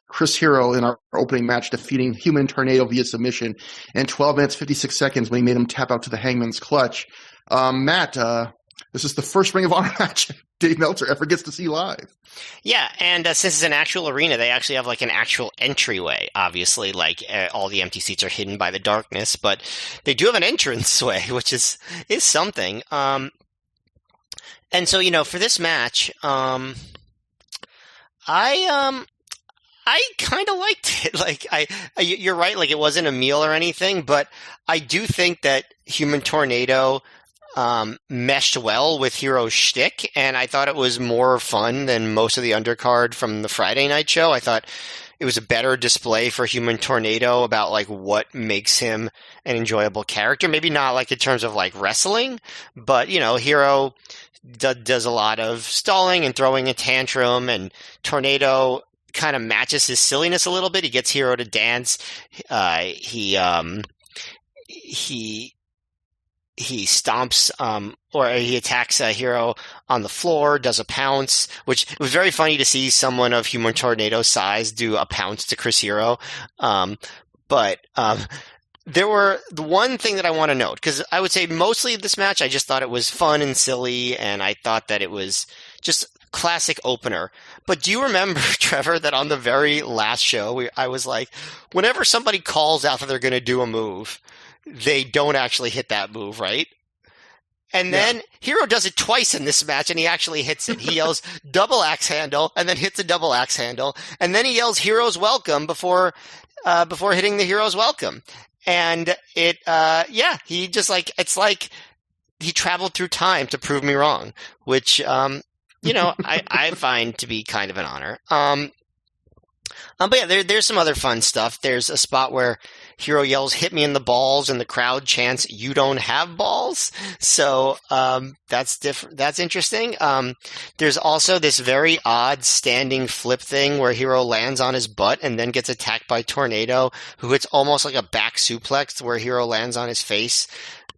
Chris Hero in our opening match defeating Human Tornado via submission in 12 minutes 56 seconds when he made him tap out to the Hangman's Clutch. Matt, this is the first Ring of Honor match Dave Meltzer ever gets to see live. Yeah, and since it's an actual arena, they actually have like an actual entryway. Obviously, like all the empty seats are hidden by the darkness, but they do have an entranceway, which is something. And so, you know, for this match, I kind of liked it. Like, you're right. Like, it wasn't a meal or anything, but I do think that Human Tornado meshed well with Hero's shtick, and I thought it was more fun than most of the undercard from the Friday night show. I thought it was a better display for Human Tornado about like what makes him an enjoyable character. Maybe not like in terms of like wrestling, but you know, Hero does a lot of stalling and throwing a tantrum, and Tornado kind of matches his silliness a little bit. He gets Hero to dance. He stomps, or he attacks a Hero on the floor, does a pounce, which was very funny to see someone of Human Tornado's size do a pounce to Chris Hero. But there were the one thing that I want to note, because I would say mostly this match, I just thought it was fun and silly, and I thought that it was just classic opener. But do you remember, Trevor, that on the very last show, I was like, whenever somebody calls out that they're going to do a move, they don't actually hit that move, right? And then Hero does it twice in this match, and he actually hits it. He yells double axe handle, and then hits a double axe handle, and then he yells Hero's welcome before hitting the Hero's welcome. And he just like, it's like he traveled through time to prove me wrong, which you know, I find to be kind of an honor. But yeah, there's some other fun stuff. There's a spot where Hero yells, "Hit me in the balls," and the crowd chants, "You don't have balls." So, that's different. That's interesting. There's also this very odd standing flip thing where Hero lands on his butt and then gets attacked by Tornado, who hits almost like a back suplex where Hero lands on his face,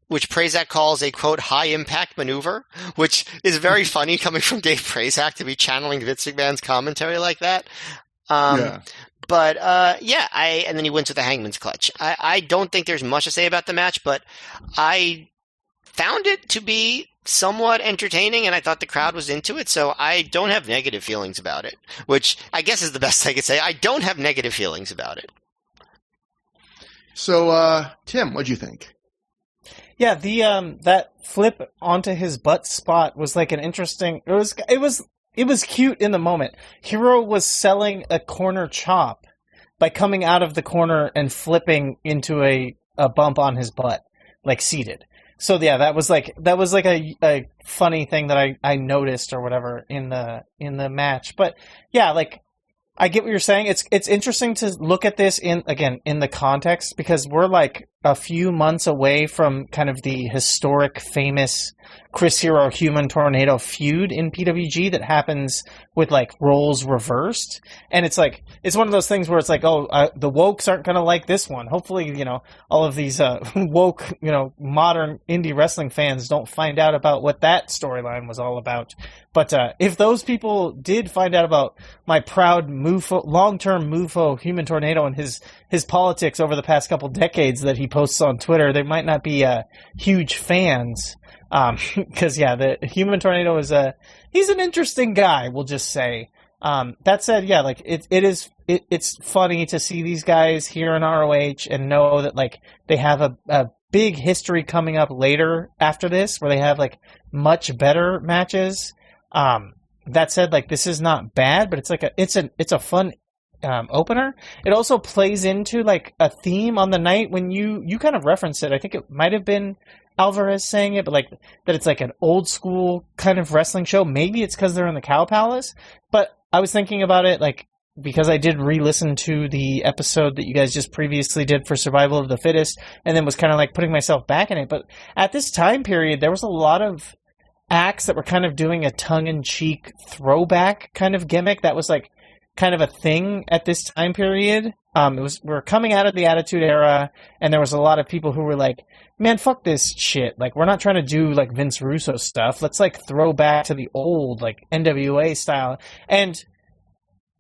which Prazak calls a, quote, high-impact maneuver, which is very funny coming from Dave Prazak to be channeling Vince McMahon's commentary like that. But and then he wins with the Hangman's Clutch. I don't think there's much to say about the match, but I found it to be somewhat entertaining, and I thought the crowd was into it, so I don't have negative feelings about it, which I guess is the best I could say. I don't have negative feelings about it. So, Tim, what'd you think? Yeah, the that flip onto his butt spot was like an interesting. It was cute in the moment. Hero was selling a corner chop by coming out of the corner and flipping into a bump on his butt, like seated. So yeah, that was like a funny thing that I noticed or whatever in the match. But yeah, like I get what you're saying. It's interesting to look at this in the context, because we're like a few months away from kind of the historic, famous Chris Hero Human Tornado feud in PWG that happens with like roles reversed. And it's like, it's one of those things where it's like, the wokes aren't going to like this one. Hopefully, you know, all of these woke, you know, modern indie wrestling fans don't find out about what that storyline was all about. But if those people did find out about my proud long-term MUFO Human Tornado and his politics over the past couple decades that he posts on Twitter, they might not be huge fans. Because the Human Tornado he's an interesting guy, we'll just say. That said, yeah, like it's funny to see these guys here in ROH and know that like they have a big history coming up later after this, where they have like much better matches. That said, like this is not bad, but it's like it's a fun opener. It also plays into like a theme on the night when you kind of referenced it. I think it might have been Alvarez saying it, but like that it's like an old school kind of wrestling show. Maybe it's because they're in the Cow Palace, but I was thinking about it like because I did re-listen to the episode that you guys just previously did for Survival of the Fittest, and then was kind of like putting myself back in it. But at this time period, there was a lot of acts that were kind of doing a tongue-in-cheek throwback kind of gimmick that was like kind of a thing at this time period. We're coming out of the Attitude Era, and there was a lot of people who were like, man, fuck this shit. Like, we're not trying to do, like, Vince Russo stuff. Let's, like, throw back to the old, like, NWA style. And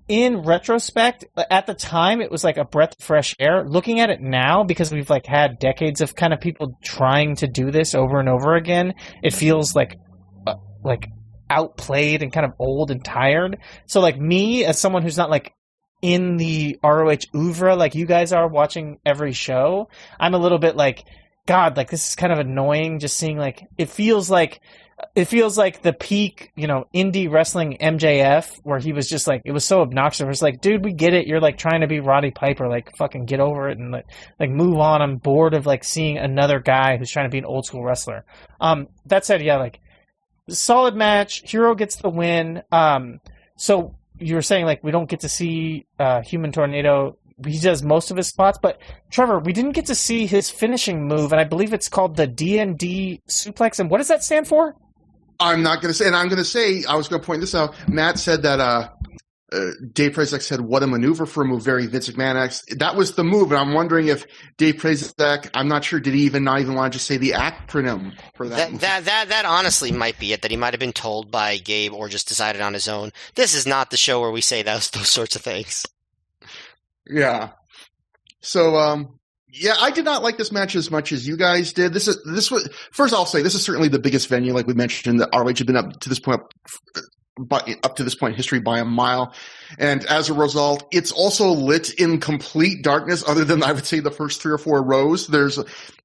in retrospect, at the time, it was, like, a breath of fresh air. Looking at it now, because we've, like, had decades of kind of people trying to do this over and over again, it feels like outplayed and kind of old and tired. So, like, me, as someone who's not, like, in the ROH oeuvre like you guys are watching every show, I'm a little bit like, God, like, this is kind of annoying just seeing, like, it feels like the peak, you know, indie wrestling MJF, where he was just like, it was so obnoxious. It was like, dude, we get it. You're, like, trying to be Roddy Piper. Like, fucking get over it and, like move on. I'm bored of, like, seeing another guy who's trying to be an old school wrestler. That said, yeah, like, solid match. Hero gets the win. So you were saying, like, we don't get to see Human Tornado. He does most of his spots, but Trevor, we didn't get to see his finishing move, and I believe it's called the D&D suplex. And what does that stand for? I'm not going to say, and I'm going to say, I was going to point this out. Matt said that Dave Prazak said, what a maneuver for a move, very Vince McMahon-esque. That was the move, and I'm wondering if Dave Prazak, I'm not sure, did he not even want to just say the acronym for that? That honestly might be it, that he might have been told by Gabe or just decided on his own. This is not the show where we say those sorts of things. Yeah. So, yeah, I did not like this match as much as you guys did. This was, first I'll say, this is certainly the biggest venue, like we mentioned, that ROH had been up to this point in history by a mile. And as a result, it's also lit in complete darkness, other than, I would say, the first 3 or 4 rows. There's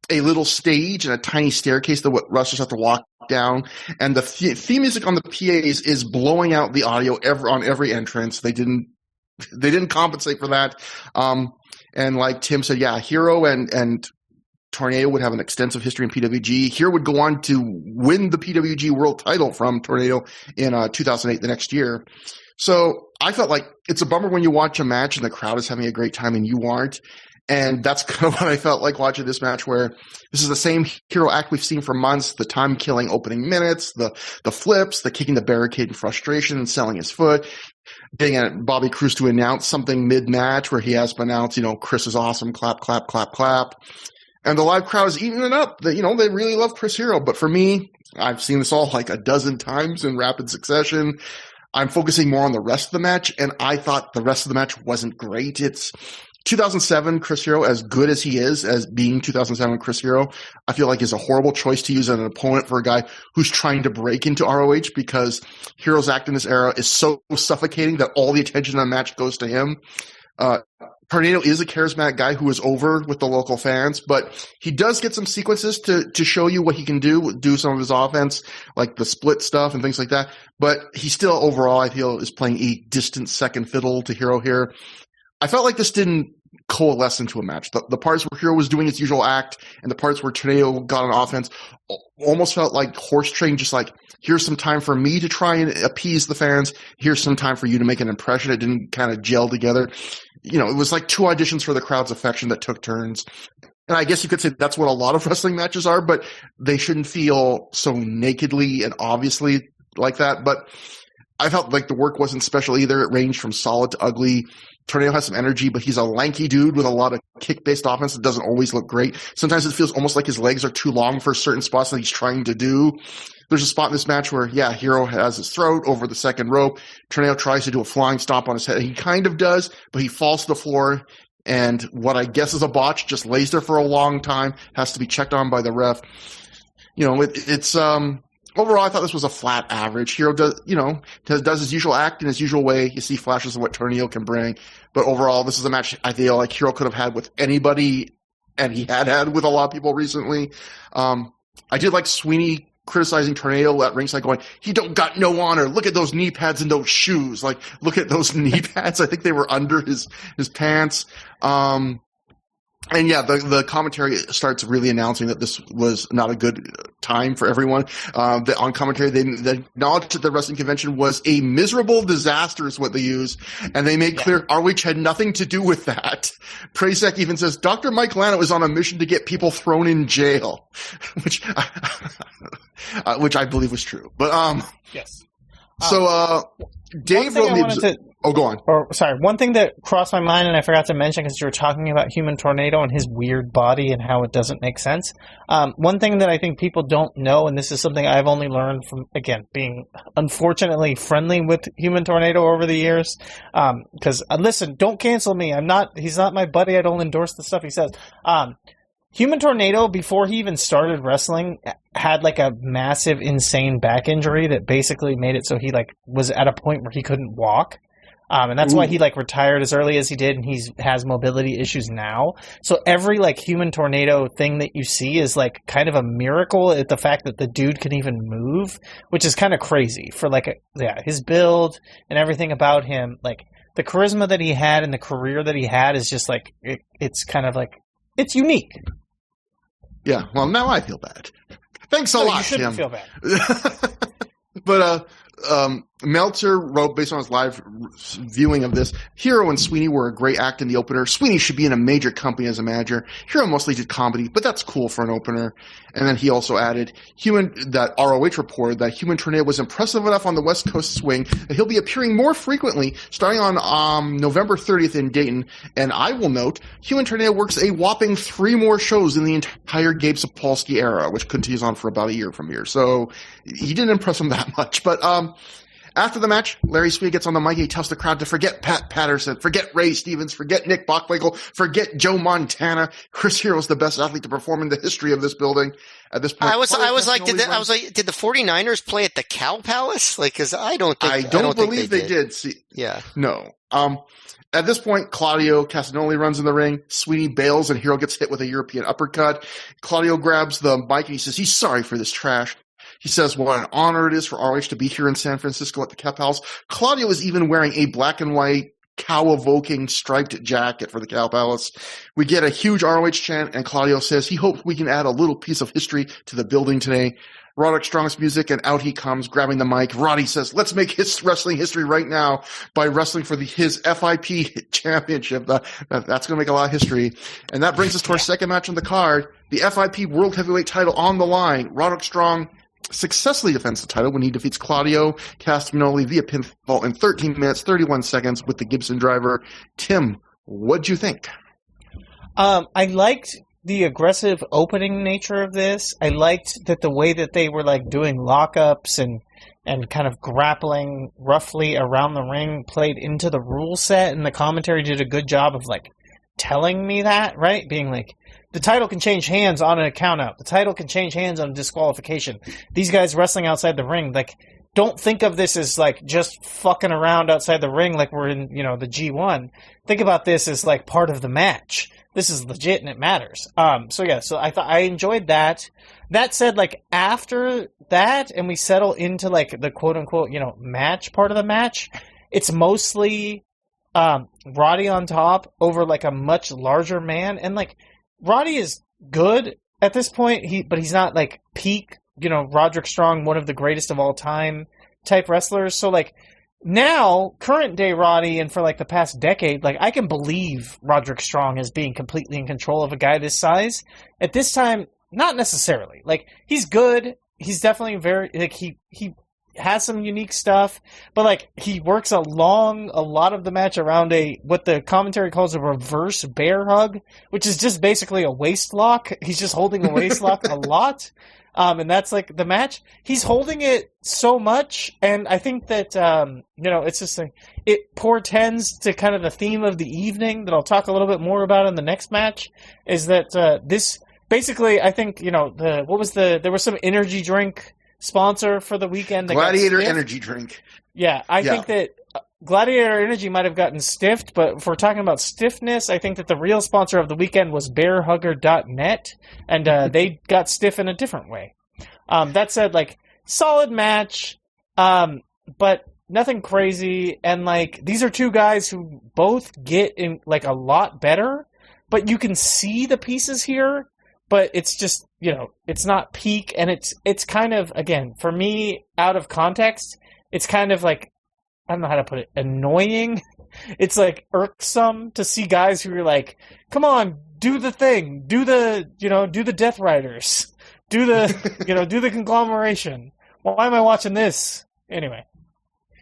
a little stage and a tiny staircase that wrestlers have to walk down. And the theme music on the PAs is blowing out the audio on every entrance. They didn't compensate for that. And like Tim said, yeah, Hero and Tornado would have an extensive history in PWG. Hero would go on to win the PWG world title from Tornado in 2008, the next year. So I felt like it's a bummer when you watch a match and the crowd is having a great time and you aren't. And that's kind of what I felt like watching this match, where this is the same Hero act we've seen for months, the time-killing opening minutes, the flips, the kicking the barricade in frustration and selling his foot, getting at Bobby Cruz to announce something mid-match where he has announced, Chris is awesome, clap, clap, clap, clap. And the live crowd is eating it up. They really love Chris Hero. But for me, I've seen this all like a dozen times in rapid succession. I'm focusing more on the rest of the match, and I thought the rest of the match wasn't great. It's 2007 Chris Hero, as good as he is as being 2007 Chris Hero, I feel like is a horrible choice to use as an opponent for a guy who's trying to break into ROH, because Hero's act in this era is so suffocating that all the attention on the match goes to him. Tornado is a charismatic guy who is over with the local fans, but he does get some sequences to show you what he can do some of his offense, like the split stuff and things like that. But he still, overall, I feel, is playing a distant second fiddle to Hero here. I felt like this didn't coalesce into a match. The parts where Hero was doing his usual act and the parts where Tornado got on offense almost felt like horse trading, just like, here's some time for me to try and appease the fans. Here's some time for you to make an impression. It didn't kind of gel together. It was like 2 auditions for the crowd's affection that took turns. And I guess you could say that's what a lot of wrestling matches are, but they shouldn't feel so nakedly and obviously like that. But I felt like the work wasn't special either. It ranged from solid to ugly. Tornado has some energy, but he's a lanky dude with a lot of kick-based offense that doesn't always look great. Sometimes it feels almost like his legs are too long for certain spots that he's trying to do. There's a spot in this match where, yeah, Hero has his throat over the second rope. Tornado tries to do a flying stomp on his head. He kind of does, but he falls to the floor, and what I guess is a botch just lays there for a long time, has to be checked on by the ref. Overall, I thought this was a flat average. Hero does his usual act in his usual way. You see flashes of what Tornado can bring. But overall, this is a match I feel like Hero could have had with anybody, and he had with a lot of people recently. I did like Sweeney criticizing Tornado at ringside, going, he don't got no honor. Look at those knee pads and those shoes. Like, look at those knee pads. I think they were under his pants. And yeah, the commentary starts really announcing that this was not a good time for everyone. On commentary, they acknowledged that the wrestling convention was a miserable disaster is what they use. And they made clear ROH had nothing to do with that. Prasek even says, Dr. Mike Lano is on a mission to get people thrown in jail, which I believe was true. But, yes. So, Dave wrote me. Oh, go on. One thing that crossed my mind and I forgot to mention because you were talking about Human Tornado and his weird body and how it doesn't make sense. One thing that I think people don't know, and this is something I've only learned from, again, being unfortunately friendly with Human Tornado over the years. Because, listen, don't cancel me. He's not my buddy. I don't endorse the stuff he says. Human Tornado, before he even started wrestling, had like a massive, insane back injury that basically made it so he like was at a point where he couldn't walk. And that's why he like retired as early as he did, and has mobility issues now. So every like Human Tornado thing that you see is like kind of a miracle at the fact that the dude can even move, which is kind of crazy for like his build and everything about him. Like the charisma that he had and the career that he had is just like it's kind of like it's unique. Yeah, well, now I feel bad. Thanks a lot, you shouldn't Jim. feel bad. But Meltzer wrote, based on his live viewing of this, Hero and Sweeney were a great act in the opener. Sweeney should be in a major company as a manager. Hero mostly did comedy, but that's cool for an opener. And then he also added that ROH reported that Human Tornado was impressive enough on the West Coast swing that he'll be appearing more frequently starting on November 30th in Dayton. And I will note, Human Tornado works a whopping 3 more shows in the entire Gabe Sapolsky era, which continues on for about a year from here. So he didn't impress him that much. But after the match, Larry Sweeney gets on the mic and he tells the crowd to forget Pat Patterson, forget Ray Stevens, forget Nick Bockwinkel, forget Joe Montana. Chris Hero is the best athlete to perform in the history of this building. At this point, I was like, did the 49ers play at the Cow Palace? Like, because I don't believe they did. See, yeah, no. At this point, Claudio Castagnoli runs in the ring. Sweeney bails and Hero gets hit with a European uppercut. Claudio grabs the mic and he says he's sorry for this trash. He says what an honor it is for ROH to be here in San Francisco at the Cow Palace. Claudio is even wearing a black and white cow-evoking striped jacket for the Cow Palace. We get a huge ROH chant, and Claudio says he hopes we can add a little piece of history to the building today. Roderick Strong's music, and out he comes, grabbing the mic. Roddy says, let's make wrestling history right now by wrestling for his FIP championship. That's going to make a lot of history. And that brings us to our second match on the card. The FIP World Heavyweight title on the line. Roderick Strong successfully defends the title when he defeats Claudio Castagnoli via pinfall in 13 minutes, 31 seconds with the Gibson driver. Tim, what'd you think? I liked the aggressive opening nature of this. I liked that the way that they were like doing lockups and kind of grappling roughly around the ring played into the rule set, and the commentary did a good job of like telling me that, right? Being like, the title can change hands on a count out. The title can change hands on a disqualification. These guys wrestling outside the ring, like, don't think of this as like just fucking around outside the ring like we're in, the G1. Think about this as like part of the match. This is legit and it matters. So I thought I enjoyed that. That said, like after that, and we settle into like the quote unquote, match part of the match, it's mostly Roddy on top over like a much larger man, and like Roddy is good at this point, but he's not like peak, Roderick Strong, one of the greatest of all time type wrestlers. So like now, current day Roddy, and for like the past decade, like I can believe Roderick Strong as being completely in control of a guy this size. At this time, not necessarily. Like he's good. He's definitely very like he has some unique stuff, but like he works a lot of the match around what the commentary calls a reverse bear hug, which is just basically a waist lock. He's just holding a waist lock a lot. And that's like the match. He's holding it so much, and I think that it's just it portends to kind of the theme of the evening that I'll talk a little bit more about in the next match. Is that this basically? I think there was some energy drink sponsor for the weekend. That Gladiator energy drink. Yeah, I think that Gladiator Energy might have gotten stiffed, but if we're talking about stiffness, I think that the real sponsor of the weekend was bearhugger.net, and they got stiff in a different way. That said, like, solid match, but nothing crazy, and like, these are two guys who both get in, like, a lot better, but you can see the pieces here, but it's just, it's not peak, and it's kind of, again, for me, out of context, it's kind of like, I don't know how to put it, annoying. It's like irksome to see guys who are like, come on, do the thing, do the Death Riders, do the, do the conglomeration. Why am I watching this? Anyway.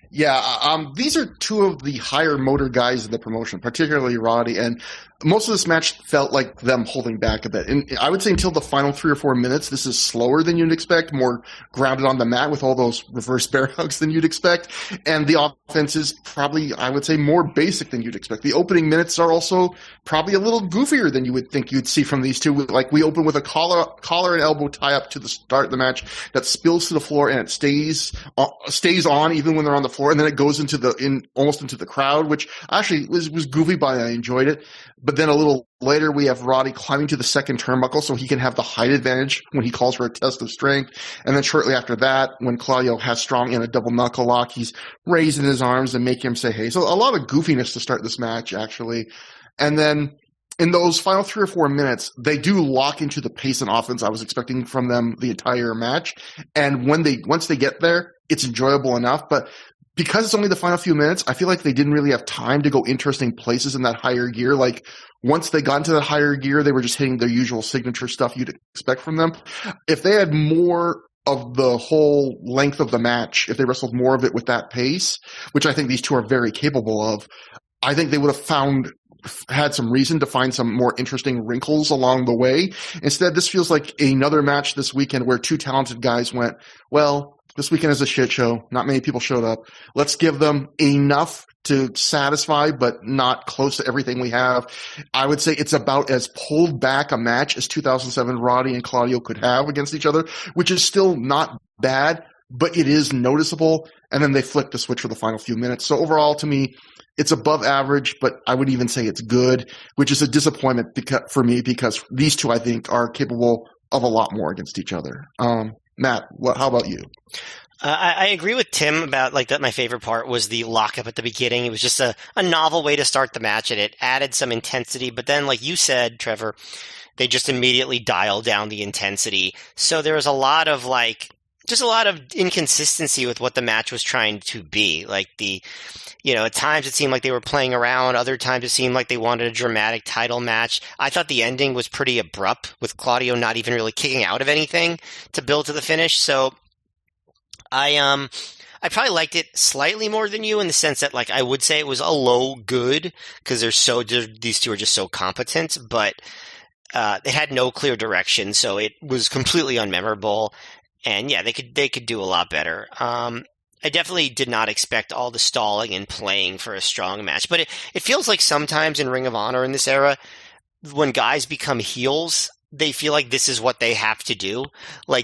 Yeah, these are two of the higher motor guys in the promotion, particularly Roddy, and most of this match felt like them holding back a bit. And I would say until the final 3 or 4 minutes, this is slower than you'd expect, more grounded on the mat with all those reverse bear hugs than you'd expect. And the offense is probably, I would say, more basic than you'd expect. The opening minutes are also probably a little goofier than you would think you'd see from these two. Like, we open with a collar and elbow tie-up to the start of the match that spills to the floor, and it stays on even when they're on the floor, and then it goes almost into the crowd, which actually was goofy, but I enjoyed it. But then a little later, we have Roddy climbing to the second turnbuckle so he can have the height advantage when he calls for a test of strength. And then shortly after that, when Claudio has Strong in a double knuckle lock, he's raising his arms and making him say, hey. So a lot of goofiness to start this match, actually. And then in those final 3 or 4 minutes, they do lock into the pace and offense I was expecting from them the entire match. And once they get there, it's enjoyable enough. But because it's only the final few minutes, I feel like they didn't really have time to go interesting places in that higher gear. Like, once they got into that higher gear, they were just hitting their usual signature stuff you'd expect from them. If they had more of the whole length of the match, if they wrestled more of it with that pace, which I think these two are very capable of, I think they would have had some reason to find some more interesting wrinkles along the way. Instead, this feels like another match this weekend where two talented guys went, well, this weekend is a shit show. Not many people showed up. Let's give them enough to satisfy, but not close to everything we have. I would say it's about as pulled back a match as 2007 Roddy and Claudio could have against each other, which is still not bad, but it is noticeable. And then they flick the switch for the final few minutes. So overall, to me, it's above average, but I would even say it's good, which is a disappointment for me because these two, I think, are capable of a lot more against each other. Matt, how about you? I agree with Tim about that. My favorite part was the lockup at the beginning. It was just a novel way to start the match, and it added some intensity. But then, like you said, Trevor, they just immediately dialed down the intensity. So there was a lot of inconsistency with what the match was trying to be. At times it seemed like they were playing around. Other times it seemed like they wanted a dramatic title match. I thought the ending was pretty abrupt, with Claudio not even really kicking out of anything to build to the finish. So I probably liked it slightly more than you, in the sense that, I would say it was a low good, because these two are just so competent, but they had no clear direction, so it was completely unmemorable. And yeah, they could do a lot better. I definitely did not expect all the stalling and playing for a Strong match, but it feels like sometimes in Ring of Honor in this era, when guys become heels, they feel like this is what they have to do,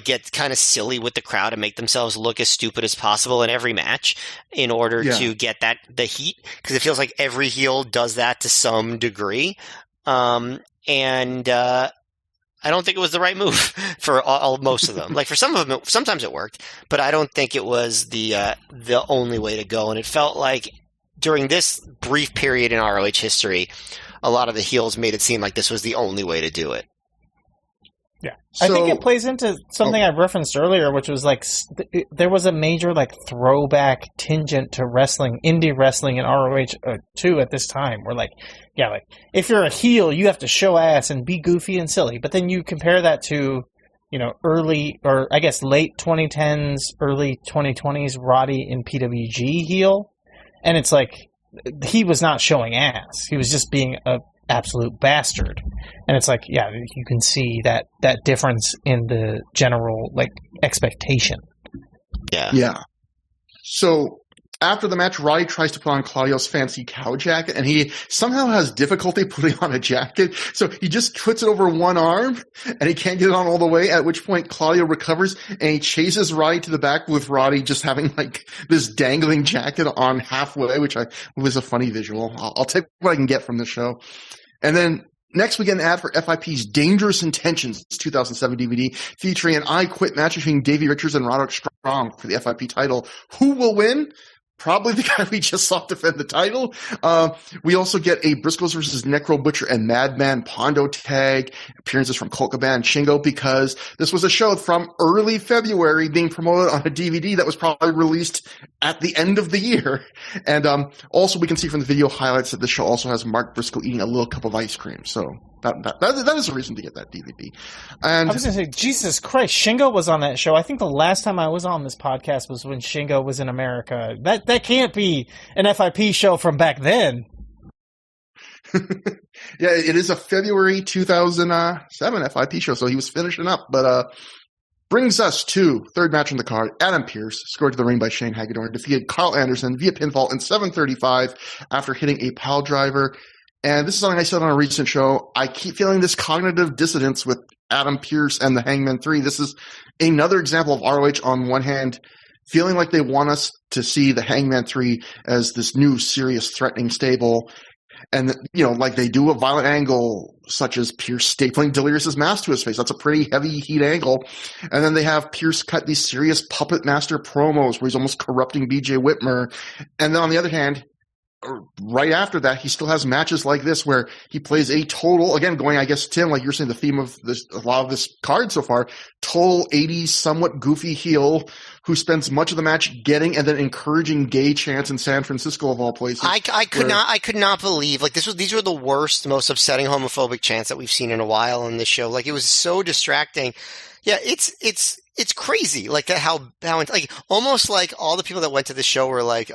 get kind of silly with the crowd and make themselves look as stupid as possible in every match in order to get the heat, because it feels like every heel does that to some degree. I don't think it was the right move for most of them. For some of them, sometimes it worked, but I don't think it was the only way to go. And it felt like during this brief period in ROH history, a lot of the heels made it seem like this was the only way to do it. Yeah. I think it plays into something I referenced earlier, which was there was a major throwback tangent to wrestling, indie wrestling in ROH too at this time, where if you're a heel, you have to show ass and be goofy and silly. But then you compare that to, early, or I guess late 2010s, early 2020s Roddy in PWG heel, and it's he was not showing ass. He was just being a absolute bastard. And it's you can see that difference in the general expectation. Yeah. So after the match, Roddy tries to put on Claudio's fancy cow jacket, and he somehow has difficulty putting on a jacket. So he just puts it over one arm, and he can't get it on all the way, at which point Claudio recovers, and he chases Roddy to the back, with Roddy just having this dangling jacket on halfway, which was a funny visual. I'll take what I can get from the show. And then next we get an ad for FIP's Dangerous Intentions 2007 DVD, featuring an I Quit match between Davey Richards and Roderick Strong for the FIP title. Who will win? probably the guy we just saw defend the title. We also get a Briscoes versus Necro Butcher and Madman Pondo tag, appearances from Colt Cabana and Shingo, because this was a show from early February being promoted on a DVD that was probably released at the end of the year. And also we can see from the video highlights that the show also has Mark Briscoe eating a little cup of ice cream. So that is a reason to get that DVD. And I was going to say, Jesus Christ, Shingo was on that show. I think the last time I was on this podcast was when Shingo was in America. That can't be an FIP show from back then. Yeah, it is a February 2007 FIP show, so he was finishing up. But brings us to third match on the card. Adam Pearce, scored to the ring by Shane Hagedorn, defeated Carl Anderson via pinfall in 7:35 after hitting a pile driver. And this is something I said on a recent show. I keep feeling this cognitive dissonance with Adam Pearce and the Hangman 3. This is another example of ROH, on one hand, feeling like they want us to see the Hangman 3 as this new, serious, threatening stable. And, like they do a violent angle, such as Pearce stapling Delirious's mask to his face. That's a pretty heavy heat angle. And then they have Pearce cut these serious puppet master promos where he's almost corrupting BJ Whitmer. And then on the other hand, right after that, he still has matches like this where he plays a total, again, going, I guess, Tim, like you're saying, the theme of this, a lot of this card so far, total 80s, somewhat goofy heel who spends much of the match getting and then encouraging gay chants in San Francisco, of all places. I could not believe, like, these were the worst, most upsetting homophobic chants that we've seen in a while on this show. Like, it was so distracting. Yeah, it's crazy. Like that, how like almost like all the people that went to the show were like,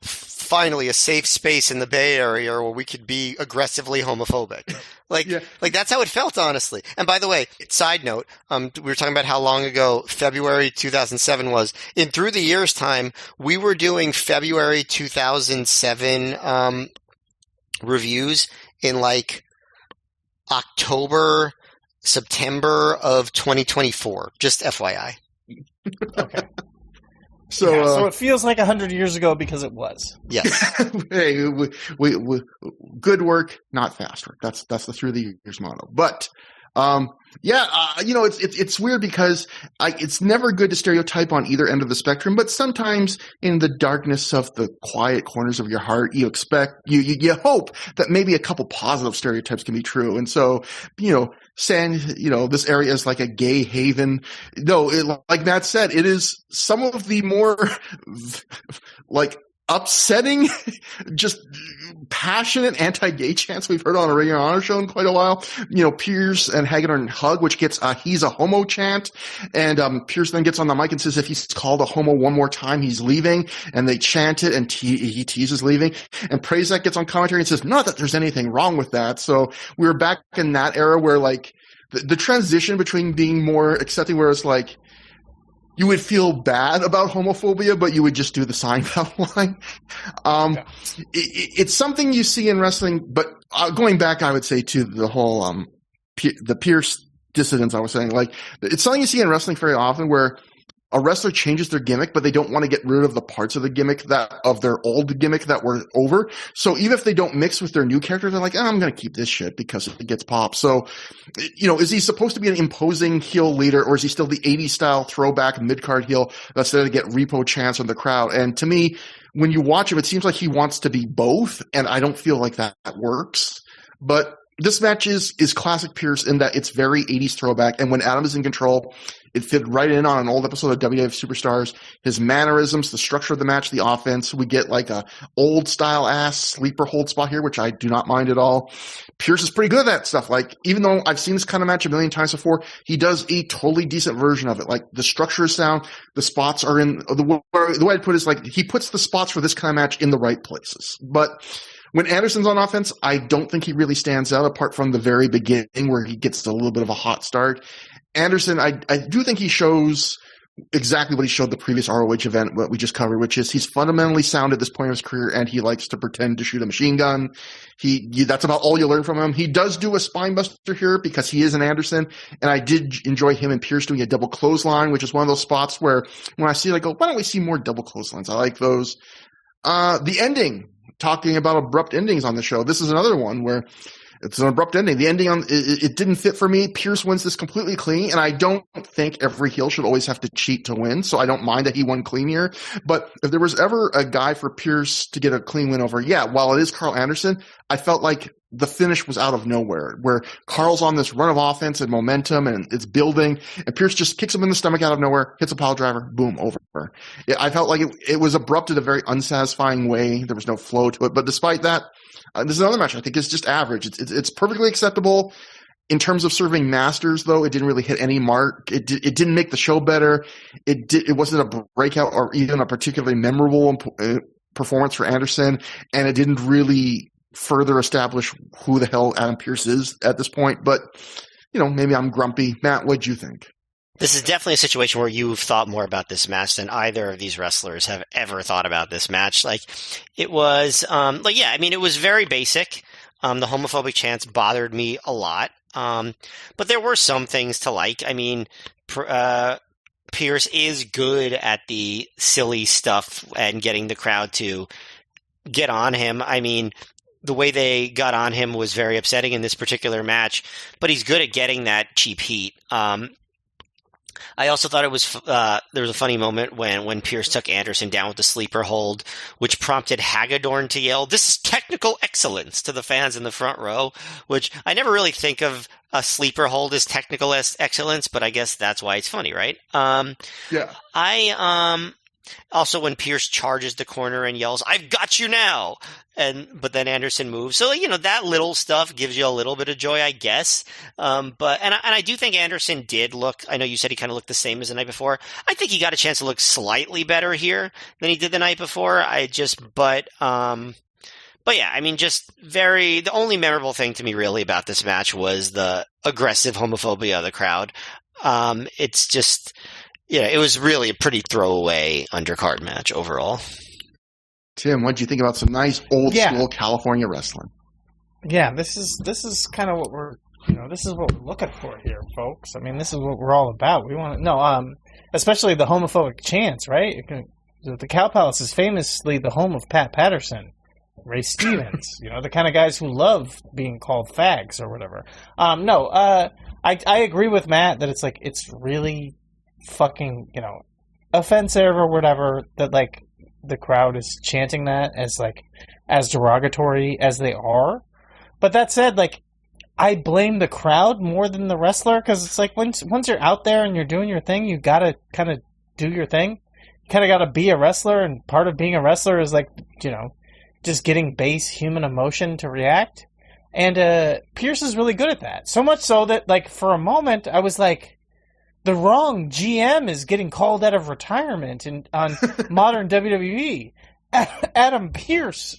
finally a safe space in the Bay Area where we could be aggressively homophobic. Like that's how it felt, honestly. And by the way, side note, we were talking about how long ago February 2007 was. In Through the Years time, we were doing February 2007 reviews in like October, September of 2024. Just FYI. Okay. So it feels like 100 years ago because it was. Yes. Hey, we good work, not fast work. That's the Through the Years motto. But it's weird because it's never good to stereotype on either end of the spectrum. But sometimes in the darkness of the quiet corners of your heart, you hope that maybe a couple positive stereotypes can be true. And so, saying, this area is like a gay haven. No, like Matt said, it is some of the more like upsetting, just passionate anti-gay chants we've heard on a Ring of Honor show in quite a while. Pierce and Hagedorn hug, which gets a "he's a homo" chant. And Pierce then gets on the mic and says if he's called a homo one more time, he's leaving. And they chant it, and he teases leaving. And Prazak gets on commentary and says, not that there's anything wrong with that. So we were back in that era where, like, the transition between being more accepting, where it's like, you would feel bad about homophobia, but you would just do the Seinfeld line. It's something you see in wrestling, but going back, I would say, to the whole the Pierce dissidence I was saying, like, it's something you see in wrestling very often where a wrestler changes their gimmick, but they don't want to get rid of the parts of the gimmick of their old gimmick that were over. So even if they don't mix with their new character, they're like, I'm going to keep this shit because it gets popped. So, is he supposed to be an imposing heel leader, or is he still the 80s style throwback mid-card heel that's there to get repo chants from the crowd? And to me, when you watch him, it seems like he wants to be both, and I don't feel like that works. But this match is classic Pierce in that it's very 80s throwback, and when Adam is in control, it fit right in on an old episode of WWF Superstars. His mannerisms, the structure of the match, the offense. We get like a old style ass sleeper hold spot here, which I do not mind at all. Pierce is pretty good at that stuff. Like, even though I've seen this kind of match a million times before, he does a totally decent version of it. Like, the structure is sound. The spots are in the way I'd put it is like he puts the spots for this kind of match in the right places. But when Anderson's on offense, I don't think he really stands out apart from the very beginning where he gets a little bit of a hot start. Anderson, I do think he shows exactly what he showed the previous ROH event, what we just covered, which is he's fundamentally sound at this point in his career, and he likes to pretend to shoot a machine gun. That's about all you learn from him. He does do a spine buster here because he is an Anderson, and I did enjoy him and Pierce doing a double clothesline, which is one of those spots where when I see it, I go, why don't we see more double clotheslines? I like those. The ending, talking about abrupt endings on the show, this is another one where It's an abrupt ending. The ending it didn't fit for me. Pierce wins this completely clean, and I don't think every heel should always have to cheat to win, so I don't mind that he won clean here. But if there was ever a guy for Pierce to get a clean win over, while it is Carl Anderson, I felt like the finish was out of nowhere, where Carl's on this run of offense and momentum, and it's building, and Pierce just kicks him in the stomach out of nowhere, hits a pile driver, boom, over. I felt like it was abrupt in a very unsatisfying way. There was no flow to it, but despite that, this is another match I think is just average. It's perfectly acceptable. In terms of serving masters, though, it didn't really hit any mark. It didn't make the show better. It wasn't a breakout or even a particularly memorable performance for Anderson, and it didn't really further establish who the hell Adam Pearce is at this point. But, maybe I'm grumpy. Matt, what'd you think? This is definitely a situation where you've thought more about this match than either of these wrestlers have ever thought about this match. It was, it was very basic. The homophobic chants bothered me a lot. But there were some things to like. I mean, Pierce is good at the silly stuff and getting the crowd to get on him. I mean, the way they got on him was very upsetting in this particular match, but he's good at getting that cheap heat. I also thought it was there was a funny moment when Pierce took Anderson down with the sleeper hold, which prompted Hagedorn to yell, "This is technical excellence," to the fans in the front row, which I never really think of a sleeper hold as technical excellence, but I guess that's why it's funny, right? Yeah. Also, when Pierce charges the corner and yells, "I've got you now!" But then Anderson moves. So, that little stuff gives you a little bit of joy, I guess. But I do think Anderson did look, I know you said he kind of looked the same as the night before. I think he got a chance to look slightly better here than he did the night before. The only memorable thing to me really about this match was the aggressive homophobia of the crowd. It's just, it was really a pretty throwaway undercard match overall. Tim, what did you think about some nice old school California wrestling? Yeah, this is kind of what we're this is what we're looking for here, folks. I mean, this is what we're all about. We want to especially the homophobic chants, right? The Cow Palace is famously the home of Pat Patterson, Ray Stevens, the kind of guys who love being called fags or whatever. I agree with Matt that it's really fucking offensive or whatever that the crowd is chanting that as derogatory as they are. But that said, I blame the crowd more than the wrestler, because it's once you're out there and you're doing your thing, you gotta kind of do your thing. You kind of gotta be a wrestler, and part of being a wrestler is just getting base human emotion to react. And Pierce is really good at that. So much so that for a moment I was like, the wrong GM is getting called out of retirement on modern WWE. Adam Pearce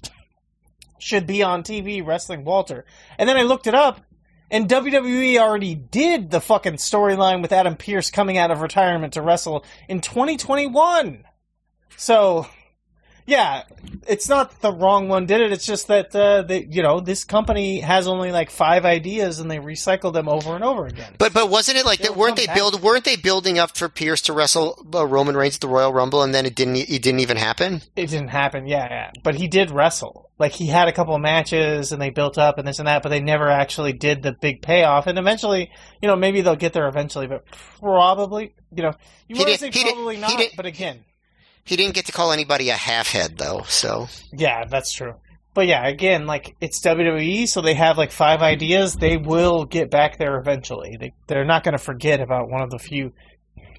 should be on TV wrestling Walter. And then I looked it up, and WWE already did the fucking storyline with Adam Pearce coming out of retirement to wrestle in 2021. So, yeah, it's not the wrong one did it. It's just that this company has only 5 ideas and they recycle them over and over again. But wasn't it like that? Weren't they building up for Pierce to wrestle Roman Reigns at the Royal Rumble, and then it didn't even happen? It didn't happen. Yeah. But he did wrestle. He had a couple of matches and they built up and this and that, but they never actually did the big payoff. And eventually, maybe they'll get there eventually, but probably, you want to say probably not. But again. He didn't get to call anybody a half-head, though, so... Yeah, that's true. But yeah, again, it's WWE, so they have, 5 ideas. They will get back there eventually. They're not going to forget about one of the few...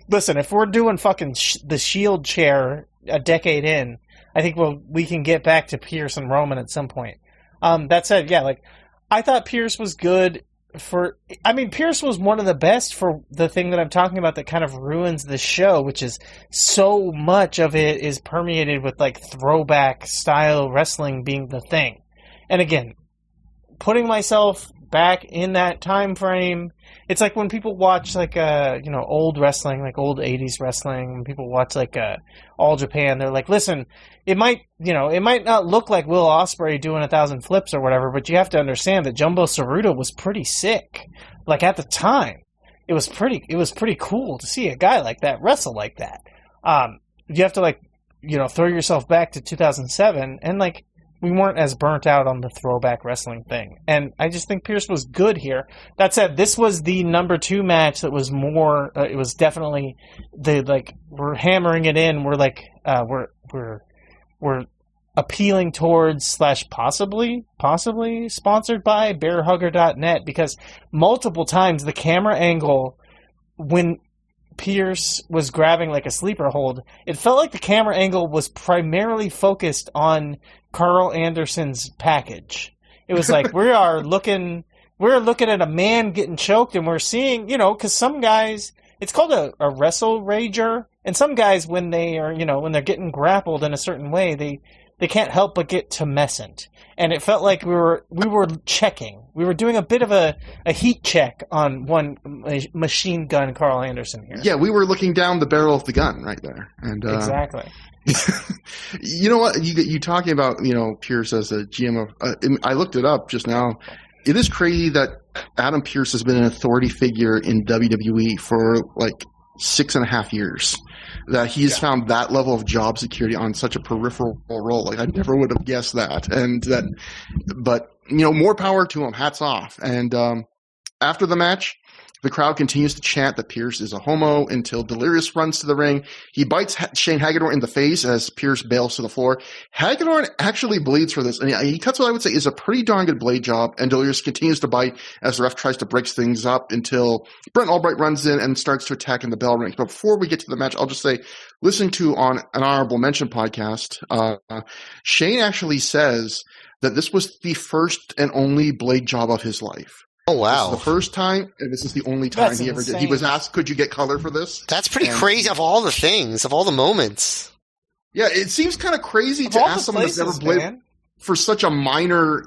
Listen, if we're doing fucking the Shield chair a decade in, I think we can get back to Pierce and Roman at some point. That said, yeah, I thought Pierce was good Pierce was one of the best for the thing that I'm talking about that kind of ruins the show, which is so much of it is permeated with throwback style wrestling being the thing. And again, putting myself back in that time frame, it's like when people watch old wrestling, old 80s wrestling, when people watch All Japan, they're like, listen, it might not look like Will Ospreay doing 1,000 flips or whatever, but you have to understand that Jumbo Tsuruta was pretty sick. At the time, it was pretty cool to see a guy like that wrestle like that. You have to throw yourself back to 2007 and as burnt out on the throwback wrestling thing. And I just think Pierce was good here. That said, this was the number 2 match that was more, it was definitely we're hammering it in. We're like, we're appealing towards / possibly sponsored by bearhugger.net, because multiple times the camera angle when Pierce was grabbing like a sleeper hold, it felt like the camera angle was primarily focused on Carl Anderson's package. It was like we're looking at a man getting choked, and we're seeing, because some guys, it's called a wrestle rager, and some guys when they're getting grappled in a certain way, they can't help but get tumescent. And it felt like we were checking. We were doing a bit of a heat check on one machine gun Carl Anderson here. Yeah, we were looking down the barrel of the gun right there. And exactly. You know what? You talking about, Pierce as a GM of... I looked it up just now. It is crazy that Adam Pierce has been an authority figure in WWE for like 6.5 years. That he's found that level of job security on such a peripheral role. Like, I never would have guessed that. But more power to him. Hats off. And after the match, the crowd continues to chant that Pierce is a homo until Delirious runs to the ring. He bites Shane Hagedorn in the face as Pierce bails to the floor. Hagedorn actually bleeds for this, and he cuts what I would say is a pretty darn good blade job, and Delirious continues to bite as the ref tries to break things up until Brent Albright runs in and starts to attack in the bell ring. But before we get to the match, I'll just say, listening to on an Honorable Mention podcast, Shane actually says that this was the first and only blade job of his life. Oh, wow. This is the first time, and this is the only time That's he ever insane. did. He was asked, could you get color for this? That's pretty crazy, of all the things, of all the moments. Yeah, it seems kind of crazy to ask someone that's never played for such a minor,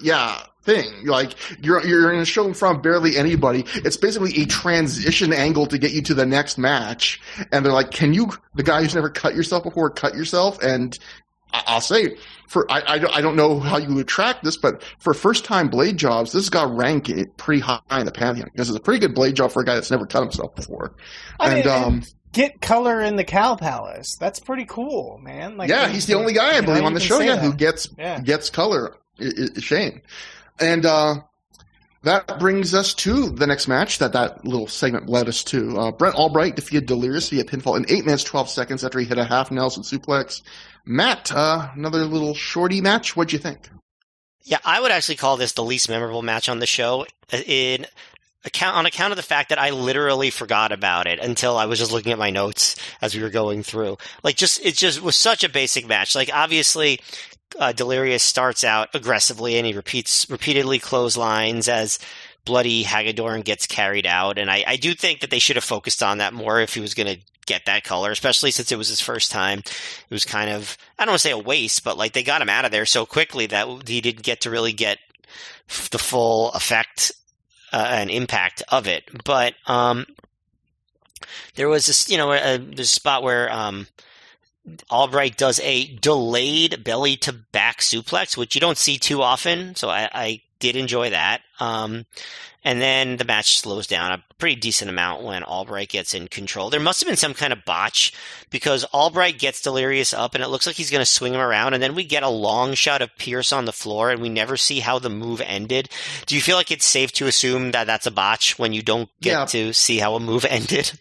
thing. Like, you're in a show in front of barely anybody. It's basically a transition angle to get you to the next match. And they're like, can you, the guy who's never cut yourself before, cut yourself? And I'll say, I don't know how you would track this, but for first-time blade jobs, this got ranked pretty high in the pantheon, because it's a pretty good blade job for a guy that's never cut himself before. And get color in the Cow Palace. That's pretty cool, man. Like, he's the only guy, I believe, on the show who that. gets color. Shane. And that brings us to the next match that little segment led us to. Brent Albright defeated Delirious via pinfall in 8 minutes, 12 seconds after he hit a half Nelson suplex. Matt, another little shorty match. What'd you think? Yeah, I would actually call this the least memorable match on the show on account of the fact that I literally forgot about it until I was just looking at my notes as we were going through. It just was such a basic match. Like, obviously, Delirious starts out aggressively, and he repeatedly clotheslines as bloody Hagedorn gets carried out. And I do think that they should have focused on that more if he was going to get that color, especially since it was his first time. It was kind of, I don't want to say a waste, but like, they got him out of there so quickly that he didn't get to really get the full effect and impact of it. But there was this, there's a spot where Albright does a delayed belly to back suplex, which you don't see too often. So I did enjoy that. And then the match slows down a pretty decent amount when Albright gets in control. There must have been some kind of botch, because Albright gets Delirious up and it looks like he's going to swing him around. And then we get a long shot of Pierce on the floor and we never see how the move ended. Do you feel like it's safe to assume that that's a botch when you don't get to see how a move ended?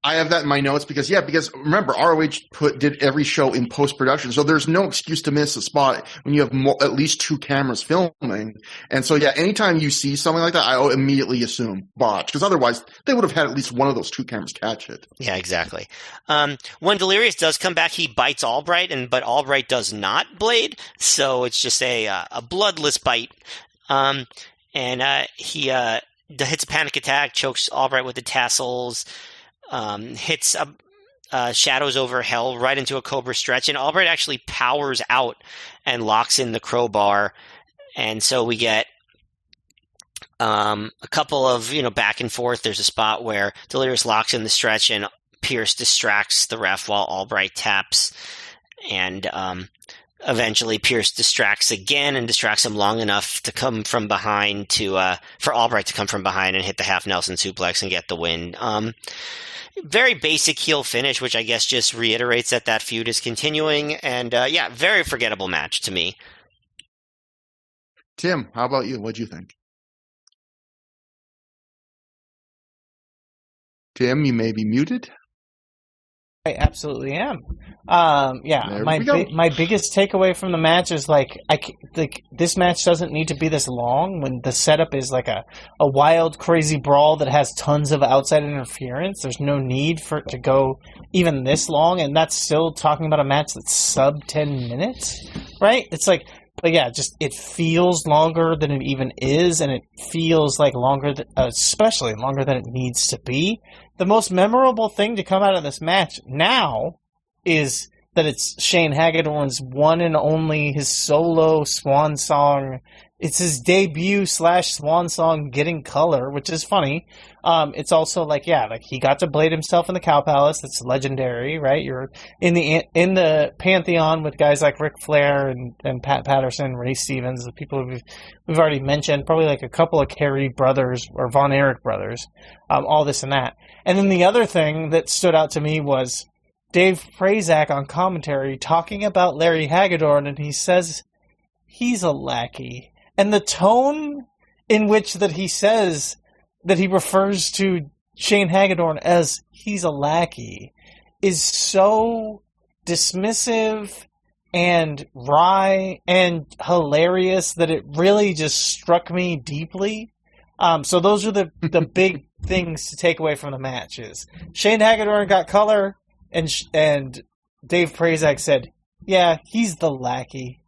I have that in my notes because remember, ROH did every show in post-production, so there's no excuse to miss a spot when you have at least 2 cameras filming. And so, anytime you see something like that, I immediately assume botch, because otherwise they would have had at least one of those 2 cameras catch it. Yeah, exactly. When Delirious does come back, he bites Albright, but Albright does not blade, so it's just a bloodless bite. He hits a panic attack, chokes Albright with the tassels, hits Shadows over Hell right into a Cobra stretch, and Albright actually powers out and locks in the crowbar, and so we get a couple of back and forth. There's a spot where Delirious locks in the stretch and Pierce distracts the ref while Albright taps, and eventually Pierce distracts again and distracts him long enough to come from behind for Albright to come from behind and hit the half Nelson suplex and get the win. Very basic heel finish, which I guess just reiterates that feud is continuing. And very forgettable match to me. Tim, how about you? What'd you think? Tim, you may be muted. I absolutely am. There we go. My biggest takeaway from the match is this match doesn't need to be this long when the setup is like a wild, crazy brawl that has tons of outside interference. There's no need for it to go even this long, and that's still talking about a match that's sub 10 minutes, right? It's like, but yeah, just it feels longer than it even is, and it feels like especially longer than it needs to be. The most memorable thing to come out of this match now is that it's Shane Hagedorn's one and only, his solo swan song. It's his debut / swan song getting color, which is funny. It's also he got to blade himself in the Cow Palace. That's legendary, right? You're in the pantheon with guys like Ric Flair and Pat Patterson, Ray Stevens, the people we've already mentioned, probably like a couple of Carey brothers or Von Erich brothers, all this and that. And then the other thing that stood out to me was Dave Prazak on commentary talking about Larry Hagedorn, and he says he's a lackey. And the tone in which that he says that he refers to Shane Hagedorn as he's a lackey is so dismissive and wry and hilarious that it really just struck me deeply. So those are the big things to take away from the match is Shane Hagedorn got color, and Dave Prazak said, yeah, he's the lackey.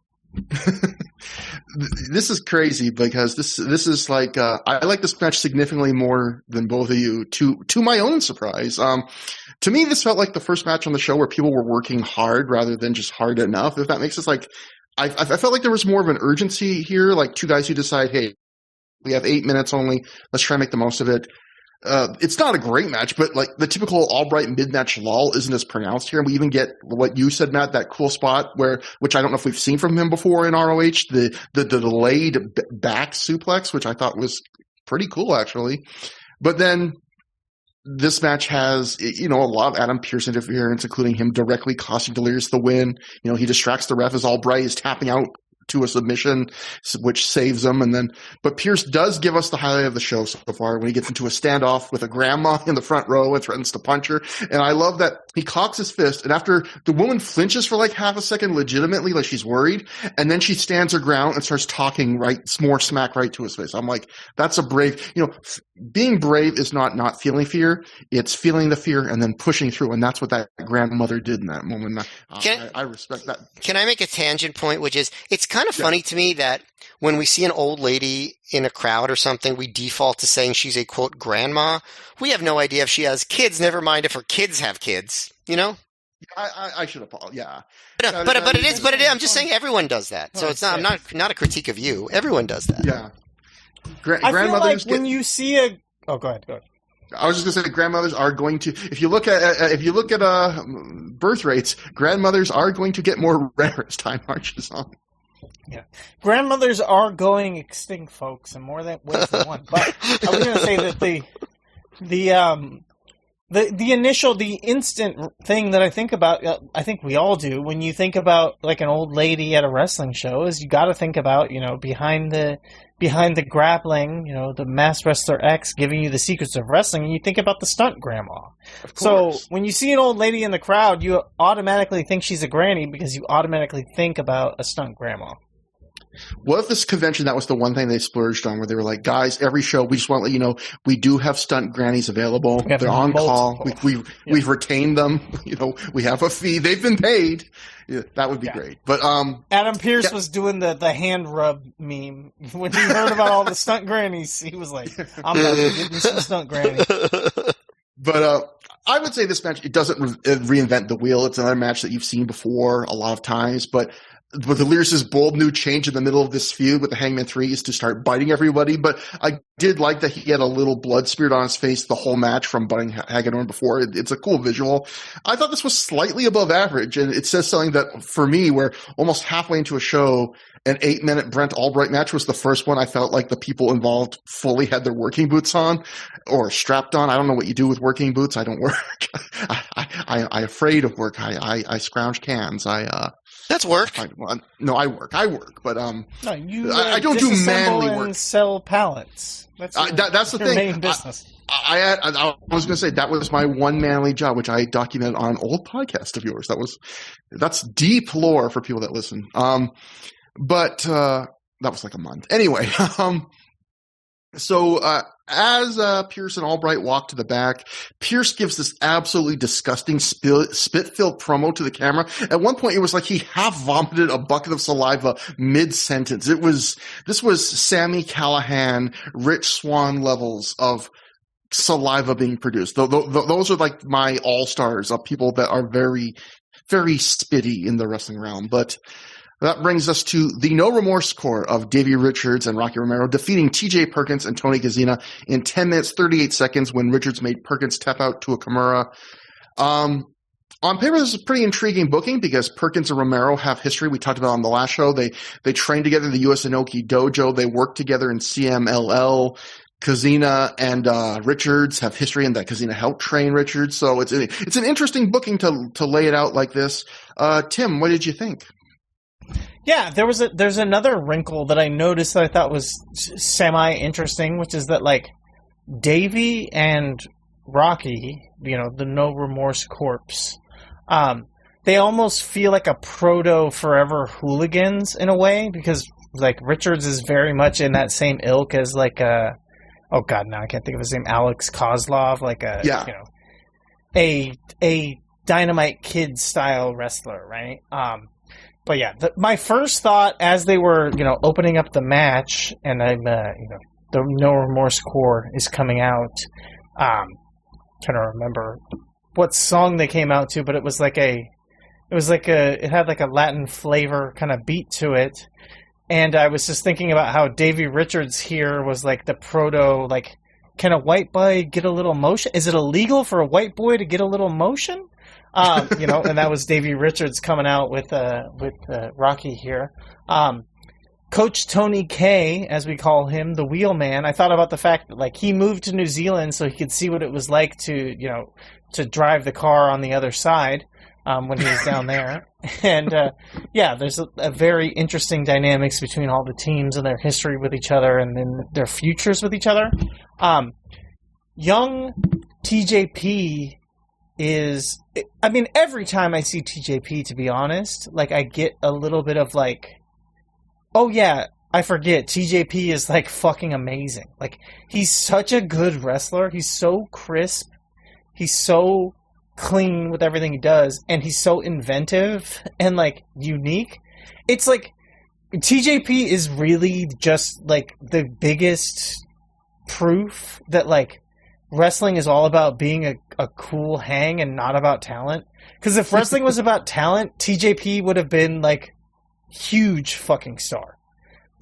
This is crazy because this is like I like this match significantly more than both of you to my own surprise. To me, this felt like the first match on the show where people were working hard rather than just hard enough. If that makes sense, like I felt like there was more of an urgency here. Like two guys who decide, hey, we have 8 minutes only. Let's try and make the most of it. It's not a great match, but like the typical Albright mid-match lull isn't as pronounced here. And we even get what you said, Matt, that cool spot which I don't know if we've seen from him before in ROH, the delayed back suplex, which I thought was pretty cool actually. But then this match has, a lot of Adam Pearce interference, including him directly costing Delirious the win. He distracts the ref as Albright is tapping out to a submission, which saves him. But Pierce does give us the highlight of the show so far when he gets into a standoff with a grandma in the front row and threatens to punch her. And I love that he cocks his fist, and after the woman flinches for like half a second legitimately, like she's worried, and then she stands her ground and starts talking more smack right to his face. I'm like, that's a brave, being brave is not feeling fear. It's feeling the fear and then pushing through. And that's what that grandmother did in that moment. I respect that. Can I make a tangent point, which is, it's kind of funny to me that when we see an old lady in a crowd or something, we default to saying she's a, quote, grandma. We have no idea if she has kids, never mind if her kids have kids, I should apologize. Yeah. But it is, I'm just saying everyone does that. So it's not a critique of you. Everyone does that. Yeah. I feel like when you see a... Oh, go ahead. I was just going to say grandmothers are going to, if you look at birth rates, grandmothers are going to get more rare as time marches on. Yeah, grandmothers are going extinct, folks, in more ways than one. But I was going to say that the instant thing that I think about, I think we all do when you think about like an old lady at a wrestling show, is you got to think about behind the grappling, the Masked Wrestler X giving you the secrets of wrestling, and you think about the stunt grandma. So when you see an old lady in the crowd, you automatically think she's a granny because you automatically think about a stunt grandma. What if this convention, that was the one thing they splurged on, where they were like, guys, every show, we just want to let you know, we do have stunt grannies available. They're on call. We've retained them. We have a fee. They've been paid. Yeah, that would be great. But Adam Pearce was doing the hand rub meme. When he heard about all the stunt grannies, he was like, I'm about to get me some stunt grannies. But I would say this match, it doesn't reinvent the wheel. It's another match that you've seen before a lot of times, but Delirious' bold new change in the middle of this feud with the Hangman 3 is to start biting everybody. But I did like that he had a little blood spirit on his face the whole match from biting Hagedorn before. It's a cool visual. I thought this was slightly above average, and it says something that for me, where almost halfway into a show, an 8-minute Brent Albright match was the first one I felt like the people involved fully had their working boots on or strapped on. I don't know what you do with working boots. I don't work. I'm afraid of work. I scrounge cans. That's work. No, I work, but No, you I don't do manly work. And sell pallets. That's the your thing. main business. I was going to say that was my one manly job, which I documented on an old podcast of yours. That's deep lore for people that listen. But that was like a month. Anyway, so as Pierce and Albright walk to the back, Pierce gives this absolutely disgusting spit-filled promo to the camera. At one point, it was like he half vomited a bucket of saliva mid-sentence. This was Sami Callihan, Rich Swann levels of saliva being produced. Those are like my all-stars of people that are very, very spitty in the wrestling realm. But that brings us to the No Remorse Corps of Davey Richards and Rocky Romero defeating TJ Perkins and Tony Kozina in 10 minutes, 38 seconds when Richards made Perkins tap out to a Kimura. On paper, this is a pretty intriguing booking because Perkins and Romero have history. We talked about on the last show. They trained together in the US Inoki Dojo. They worked together in CMLL. Kozina and Richards have history in that Kozina helped train Richards. So it's an interesting booking to lay it out like this. Tim, what did you think? Yeah, there's another wrinkle that I noticed that I thought was semi-interesting, which is that, like, Davey and Rocky, the No Remorse Corpse, they almost feel like a proto-Forever Hooligans in a way, because, like, Richards is very much in that same ilk as, like, oh god, now I can't think of his name, Alex Kozlov, like a Dynamite Kid style wrestler, right? But yeah, my first thought as they were, opening up the match, and I'm, the No Remorse Corps is coming out. Trying to remember what song they came out to, but it had like a Latin flavor kind of beat to it. And I was just thinking about how Davey Richards here was like the proto, like, can a white boy get a little motion? Is it illegal for a white boy to get a little motion? And that was Davey Richards coming out with Rocky here. Coach Tony K, as we call him, the wheelman, I thought about the fact that, like, he moved to New Zealand so he could see what it was like to drive the car on the other side, when he was down there. And, there's a very interesting dynamics between all the teams and their history with each other and then their futures with each other. Young TJP is, I mean, every time I see TJP, to be honest, like, I get a little bit of, like, oh yeah, I forget, TJP is, like, fucking amazing. Like, he's such a good wrestler. He's so crisp. He's so clean with everything he does, and he's so inventive and, like, unique. It's like TJP is really just, like, the biggest proof that, like, wrestling is all about being a cool hang and not about talent. Because if wrestling was about talent, TJP would have been, like, huge fucking star.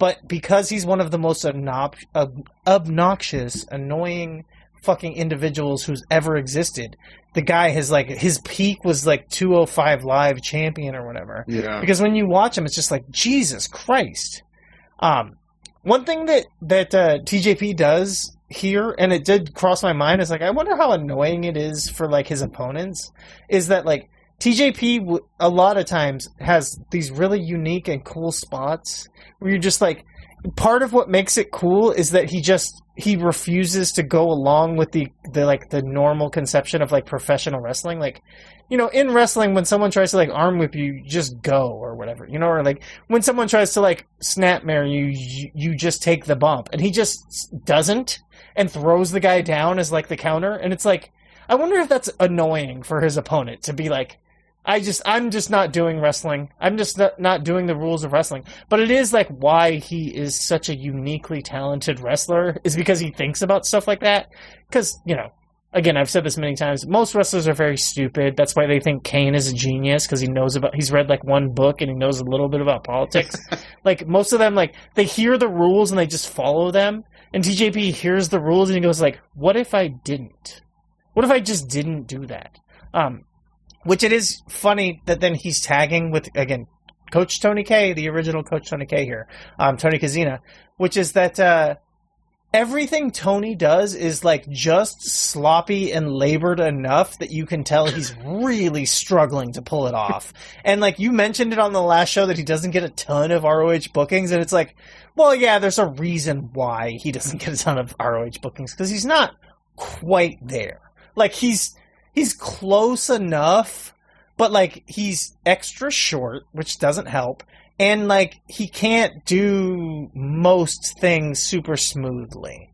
But because he's one of the most obnoxious, annoying fucking individuals who's ever existed, the guy has, like, his peak was like 205 Live champion or whatever. Yeah. Because when you watch him, it's just like, Jesus Christ. One thing that TJP does here, and it did cross my mind, is like, I wonder how annoying it is for, like, his opponents, is that, like, TJP a lot of times has these really unique and cool spots where you're just like, part of what makes it cool is that he refuses to go along with the normal conception of, like, professional wrestling. Like, in wrestling, when someone tries to, like, arm whip you, you just go or whatever, or, like, when someone tries to, like, snap mare you, you just take the bump, and he just doesn't and throws the guy down as, like, the counter. And it's like, I wonder if that's annoying for his opponent to be like, I'm just not doing wrestling. I'm just not doing the rules of wrestling. But it is, like, why he is such a uniquely talented wrestler is because he thinks about stuff like that. Because, again, I've said this many times, most wrestlers are very stupid. That's why they think Kane is a genius, because he's read, like, one book and he knows a little bit about politics. Like, most of them, like, they hear the rules and they just follow them. And TJP hears the rules and he goes, like, what if I didn't? What if I just didn't do that? Which it is funny that then he's tagging with, again, Coach Tony K, the original Coach Tony K here, Tony Kozina, which is that everything Tony does is like just sloppy and labored enough that you can tell he's really struggling to pull it off. And like you mentioned it on the last show that he doesn't get a ton of ROH bookings, and it's like, well, yeah, there's a reason why he doesn't get a ton of ROH bookings, because he's not quite there. Like he's close enough, but like he's extra short, which doesn't help. And, like, he can't do most things super smoothly.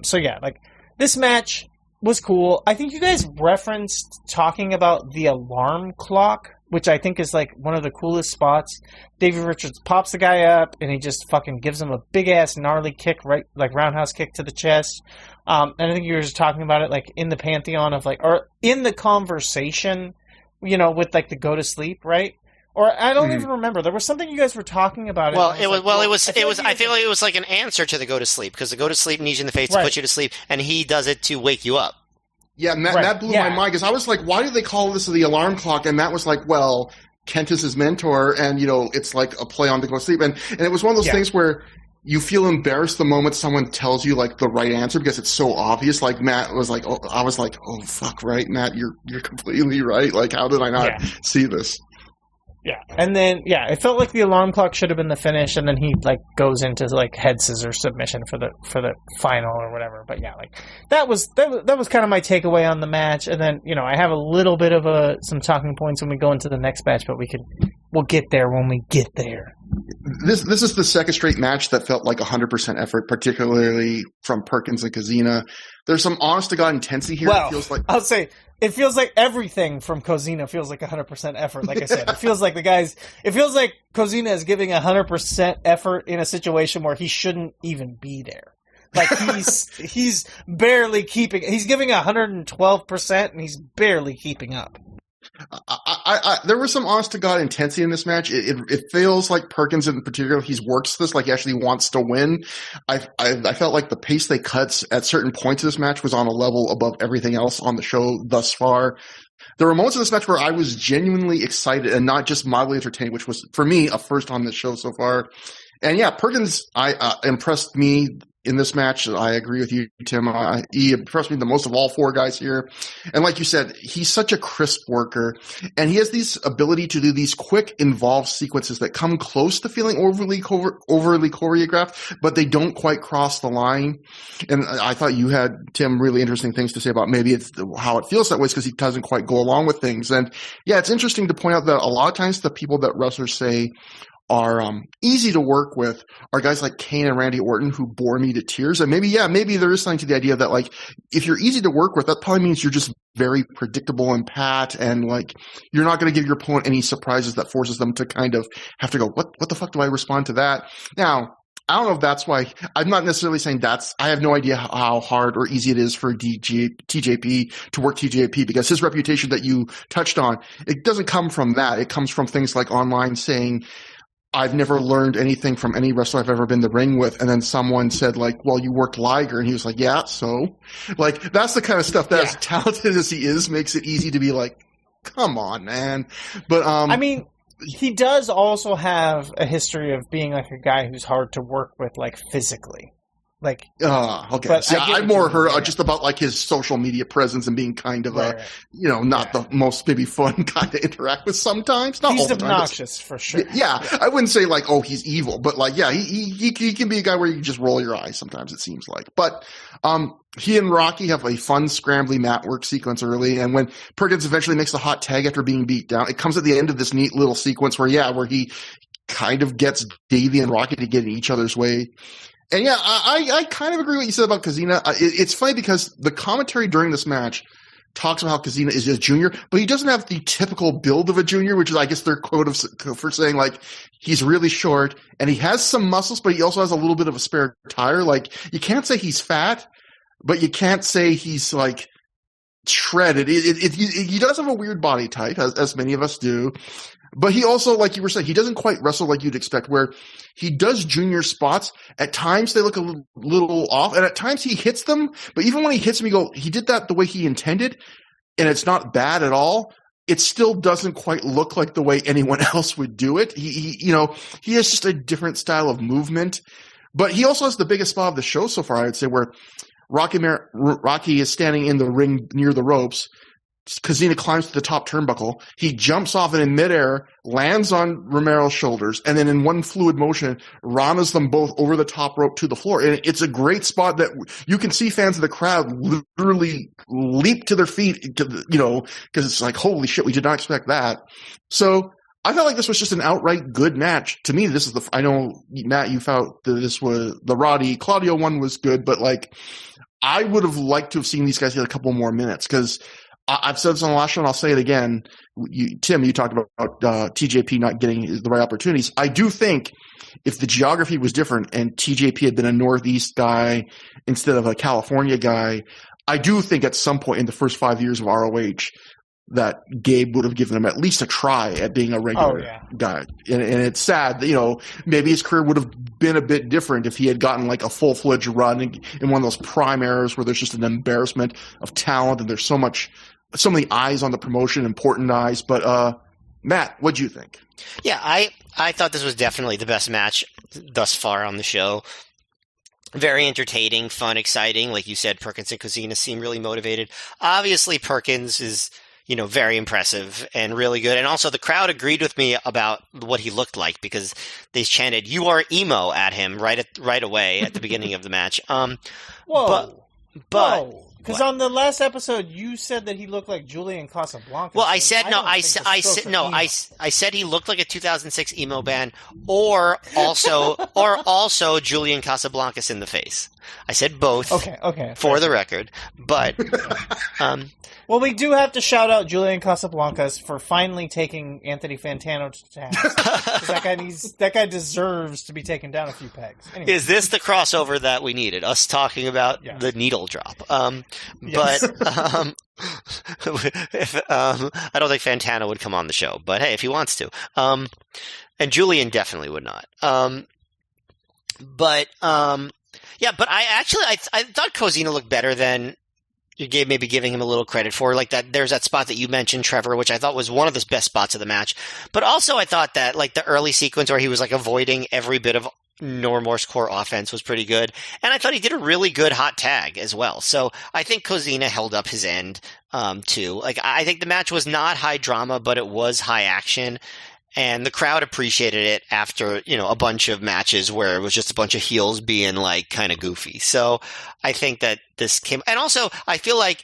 So, yeah, like, this match was cool. I think you guys referenced talking about the alarm clock, which I think is, like, one of the coolest spots. Davey Richards pops the guy up, and he just fucking gives him a big-ass gnarly kick, right, like, roundhouse kick to the chest. And I think you were just talking about it, like, in the pantheon of, like, or in the conversation, you know, with, like, the go to sleep, right? Or I don't even remember. There was something you guys were talking about. Well, it was. I feel like it was like an answer to the go to sleep, because the go to sleep knees you in the face to put you to sleep, and he does it to wake you up. Yeah, that blew my mind, because I was like, why do they call this the alarm clock? And Matt was like, well, Kent is his mentor, and you know, it's like a play on the go to sleep, and it was one of those things where you feel embarrassed the moment someone tells you like the right answer, because it's so obvious. Like Matt was like, oh, I was like, oh fuck, right, Matt, you're completely right. Like, how did I not see this? Yeah, and then it felt like the alarm clock should have been the finish, and then he like goes into like head scissor submission for the final or whatever. But yeah, like that was kind of my takeaway on the match. And then I have a little bit of some talking points when we go into the next match, but we'll get there when we get there. This is the second straight match that felt like 100% effort, particularly from Perkins and Kozina. There's some honest to God intensity here. Well, it feels like I'll say it feels like everything from Kozina feels like 100% effort. Like I said, it feels like Kozina is giving 100% effort in a situation where he shouldn't even be there. Like he's barely keeping. He's giving 112%, and he's barely keeping up. There was some honest to God intensity in this match. It feels like Perkins in particular, he works this like he actually wants to win. I felt like the pace they cut at certain points of this match was on a level above everything else on the show thus far. There were moments in this match where I was genuinely excited and not just mildly entertained, which was for me a first on this show so far. And yeah, Perkins impressed me in this match. I agree with you, Tim. He impressed me the most of all four guys here. And like you said, he's such a crisp worker, and he has this ability to do these quick, involved sequences that come close to feeling overly choreographed, but they don't quite cross the line. And I thought you had, Tim, really interesting things to say about maybe it's how it feels that way, because he doesn't quite go along with things. And yeah, it's interesting to point out that a lot of times the people that wrestlers say are easy to work with are guys like Kane and Randy Orton, who bore me to tears. And maybe there is something to the idea that like if you're easy to work with, that probably means you're just very predictable and pat, and like you're not going to give your opponent any surprises that forces them to kind of have to go, what the fuck do I respond to that? Now, I don't know if that's why. I'm not necessarily saying I have no idea how hard or easy it is for TJP to work TJP, because his reputation that you touched on, it doesn't come from that. It comes from things like online saying, I've never learned anything from any wrestler I've ever been in the ring with. And then someone said like, well, you worked Liger. And he was like, yeah, so like, that's the kind of stuff that as talented as he is, makes it easy to be like, come on, man. But, I mean, he does also have a history of being like a guy who's hard to work with, like physically. Like, okay. See, I've more heard just about like his social media presence and being kind of not the most maybe fun guy to interact with sometimes. Not he's all the time, obnoxious for sure. Yeah, I wouldn't say like, oh, he's evil, but like, yeah, he can be a guy where you can just roll your eyes sometimes, it seems like. But he and Rocky have a fun, scrambly mat work sequence early, and when Perkins eventually makes the hot tag after being beat down, it comes at the end of this neat little sequence where he kind of gets Davey and Rocky to get in each other's way. And yeah, I kind of agree with what you said about Kozina. It's funny because the commentary during this match talks about how Kozina is a junior, but he doesn't have the typical build of a junior, which is, I guess, their quote for saying, like, he's really short and he has some muscles, but he also has a little bit of a spare tire. Like, you can't say he's fat, but you can't say he's, like, shredded. He does have a weird body type, as many of us do. But he also, like you were saying, he doesn't quite wrestle like you'd expect, where he does junior spots. At times they look a little off, and at times he hits them. But even when he hits them, you go, he did that the way he intended, and it's not bad at all. It still doesn't quite look like the way anyone else would do it. He has just a different style of movement. But he also has the biggest spot of the show so far, I'd say, where Rocky is standing in the ring near the ropes. Cosina climbs to the top turnbuckle. He jumps off and in midair, lands on Romero's shoulders, and then in one fluid motion, ranas them both over the top rope to the floor. And it's a great spot that you can see fans of the crowd literally leap to their feet, because it's like, holy shit, we did not expect that. So I felt like this was just an outright good match. To me, this is I know, Matt, you felt that this was the Roddy Claudio one was good, but like, I would have liked to have seen these guys get a couple more minutes, because I've said this on the last show, and I'll say it again. Tim, you talked about TJP not getting the right opportunities. I do think if the geography was different and TJP had been a Northeast guy instead of a California guy, I do think at some point in the first 5 years of ROH that Gabe would have given him at least a try at being a regular guy. And it's sad that, maybe his career would have been a bit different if he had gotten like a full-fledged run in one of those prime eras where there's just an embarrassment of talent and there's so many eyes on the promotion, important eyes. But Matt, what'd you think? Yeah, I thought this was definitely the best match thus far on the show. Very entertaining, fun, exciting. Like you said, Perkins and Cosina seem really motivated. Obviously, Perkins is, very impressive and really good. And also the crowd agreed with me about what he looked like because they chanted, "You are emo" at him right away at the beginning of the match. Whoa. Because on the last episode, you said that he looked like Julian Casablanca. Well, I said he looked like a 2006 emo band, or also Julian Casablancas in the face. I said both. Okay. For the record, but well, we do have to shout out Julian Casablancas for finally taking Anthony Fantano to task. that guy deserves to be taken down a few pegs. Anyway. Is this the crossover that we needed? Us talking about the needle drop. Yes. But I don't think Fantano would come on the show. But hey, if he wants to, and Julian definitely would not. But I thought Cosina looked better than you maybe giving him a little credit for. Like that, there's that spot that you mentioned, Trevor, which I thought was one of the best spots of the match. But also, I thought that like the early sequence where he was like avoiding every bit of No Remorse core offense was pretty good, and I thought he did a really good hot tag as well. So I think Cosina held up his end too. Like I think the match was not high drama, but it was high action. And the crowd appreciated it after, a bunch of matches where it was just a bunch of heels being like kind of goofy. So I think that this came, and also I feel like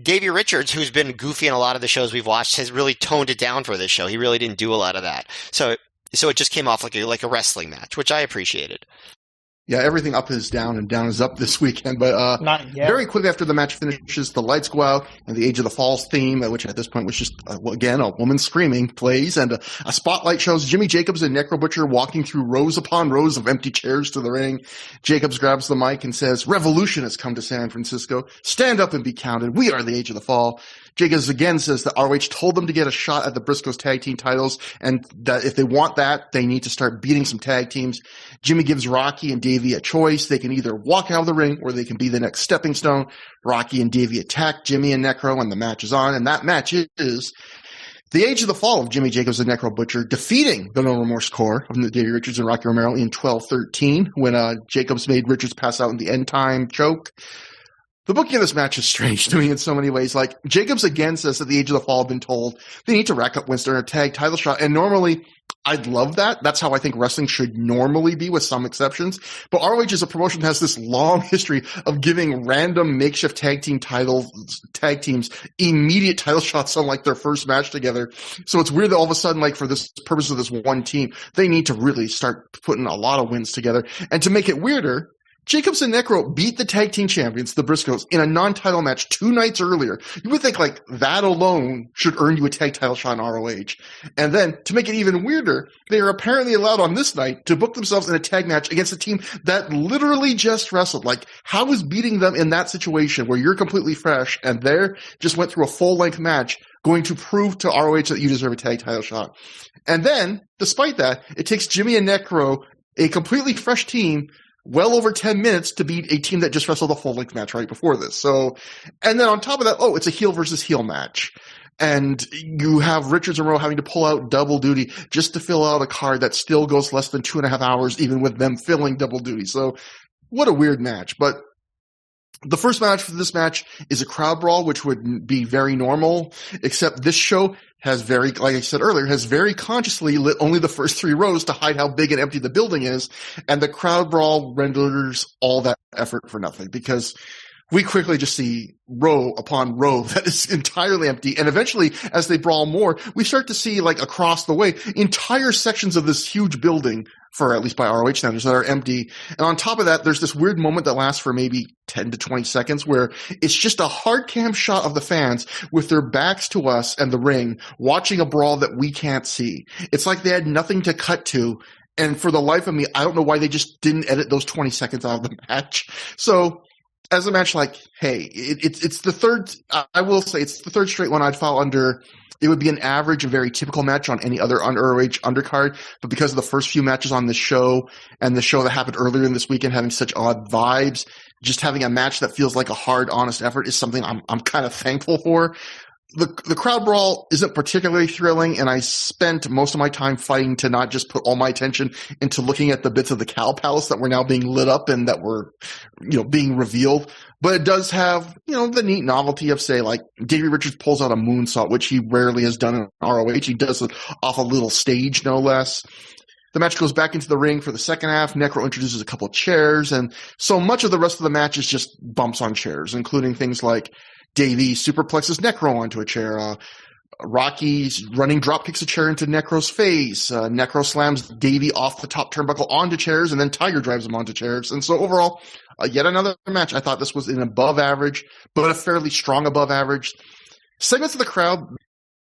Davey Richards, who's been goofy in a lot of the shows we've watched, has really toned it down for this show. He really didn't do a lot of that. So it just came off like a wrestling match, which I appreciated. Yeah, everything up is down and down is up this weekend. But not yet. Very quickly after the match finishes, the lights go out and the Age of the Falls theme, which at this point was just, again, a woman screaming, plays. And a spotlight shows Jimmy Jacobs and Necro Butcher walking through rows upon rows of empty chairs to the ring. Jacobs grabs the mic and says, "Revolution has come to San Francisco. Stand up and be counted. We are the Age of the Fall." Jacobs again says that ROH told them to get a shot at the Briscoes tag team titles, and that if they want that, they need to start beating some tag teams. Jimmy gives Rocky and Davey a choice. They can either walk out of the ring or they can be the next stepping stone. Rocky and Davey attack Jimmy and Necro, and the match is on. And that match is the Age of the Fall of Jimmy Jacobs and Necro Butcher, defeating the No Remorse core of Davey Richards and Rocky Romero in 12-13 when Jacobs made Richards pass out in the end time choke. The booking of this match is strange to me in so many ways. Like, Jacobs again says that the Age of the Fall have been told they need to rack up wins during a tag title shot. And normally, I'd love that. That's how I think wrestling should normally be, with some exceptions. But ROH is a promotion that has this long history of giving random makeshift tag teams immediate title shots on like their first match together. So it's weird that all of a sudden, like for this purpose of this one team, they need to really start putting a lot of wins together. And to make it weirder, Jacobs and Necro beat the tag team champions, the Briscoes, in a non-title match 2 nights earlier. You would think like that alone should earn you a tag title shot in ROH. And then, to make it even weirder, they are apparently allowed on this night to book themselves in a tag match against a team that literally just wrestled. Like, how is beating them in that situation where you're completely fresh and they just went through a full-length match going to prove to ROH that you deserve a tag title shot? And then, despite that, it takes Jimmy and Necro, a completely fresh team, well over 10 minutes to beat a team that just wrestled a full-length match right before this. So, and then on top of that, it's a heel versus heel match. And you have Richards and Rowe having to pull out double duty just to fill out a card that still goes less than 2.5 hours, even with them filling double duty. So what a weird match. But the first match for this match is a crowd brawl, which would be very normal, except this show has like I said earlier, has very consciously lit only the first 3 rows to hide how big and empty the building is. And the crowd brawl renders all that effort for nothing, because we quickly just see row upon row that is entirely empty. And eventually, as they brawl more, we start to see, like, across the way, entire sections of this huge building, for at least by ROH standards, that are empty. And on top of that, there's this weird moment that lasts for maybe 10 to 20 seconds where it's just a hard cam shot of the fans with their backs to us and the ring, watching a brawl that we can't see. It's like they had nothing to cut to. And for the life of me, I don't know why they just didn't edit those 20 seconds out of the match. So, as a match, like, hey, it's the third, I will say, it's the third straight one I'd fall under. It would be an average, a very typical match on any other ROH undercard, but because of the first few matches on this show and the show that happened earlier in this weekend having such odd vibes, just having a match that feels like a hard, honest effort is something I'm kind of thankful for. The crowd brawl isn't particularly thrilling, and I spent most of my time fighting to not just put all my attention into looking at the bits of the Cow Palace that were now being lit up and that were, being revealed. But it does have, the neat novelty of, say, like, Davey Richards pulls out a moonsault, which he rarely has done in ROH. He does it off a little stage, no less. The match goes back into the ring for the second half. Necro introduces a couple chairs, and so much of the rest of the match is just bumps on chairs, including things like Davey superplexes Necro onto a chair. Rocky's running drop kicks a chair into Necro's face. Necro slams Davey off the top turnbuckle onto chairs, and then Tiger drives him onto chairs. And so overall, yet another match. I thought this was an above average, but a fairly strong above average. Segments of the crowd,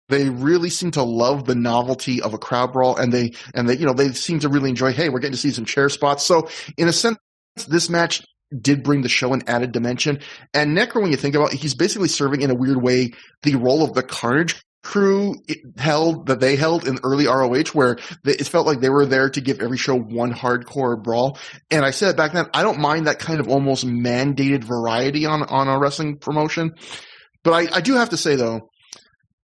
they really seem to love the novelty of a crowd brawl, and they seem to really enjoy, hey, we're getting to see some chair spots. So in a sense, this match did bring the show an added dimension. And Necro, when you think about it, he's basically serving in a weird way the role of the Carnage crew they held in early ROH, where it felt like they were there to give every show one hardcore brawl. And I said back then, I don't mind that kind of almost mandated variety on a wrestling promotion. But I do have to say, though,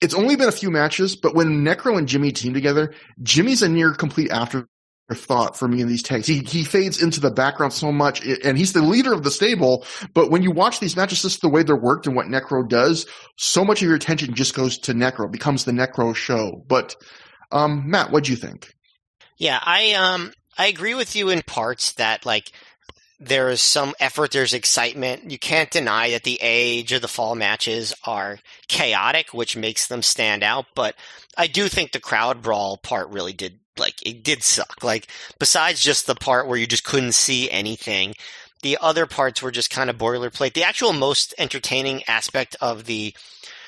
it's only been a few matches, but when Necro and Jimmy team together, Jimmy's a near complete afterthought for me in these tags. He fades into the background so much, and he's the leader of the stable, but when you watch these matches, just the way they're worked and what Necro does, so much of your attention just goes to Necro, becomes the Necro show. But Matt, what'd you think? Yeah, I agree with you in parts that, like, there is some effort, there's excitement. You can't deny that the age of the fall matches are chaotic, which makes them stand out, but I do think the crowd brawl part really did, like, it did suck. Like, besides just the part where you just couldn't see anything, the other parts were just kind of boilerplate. The actual most entertaining aspect of the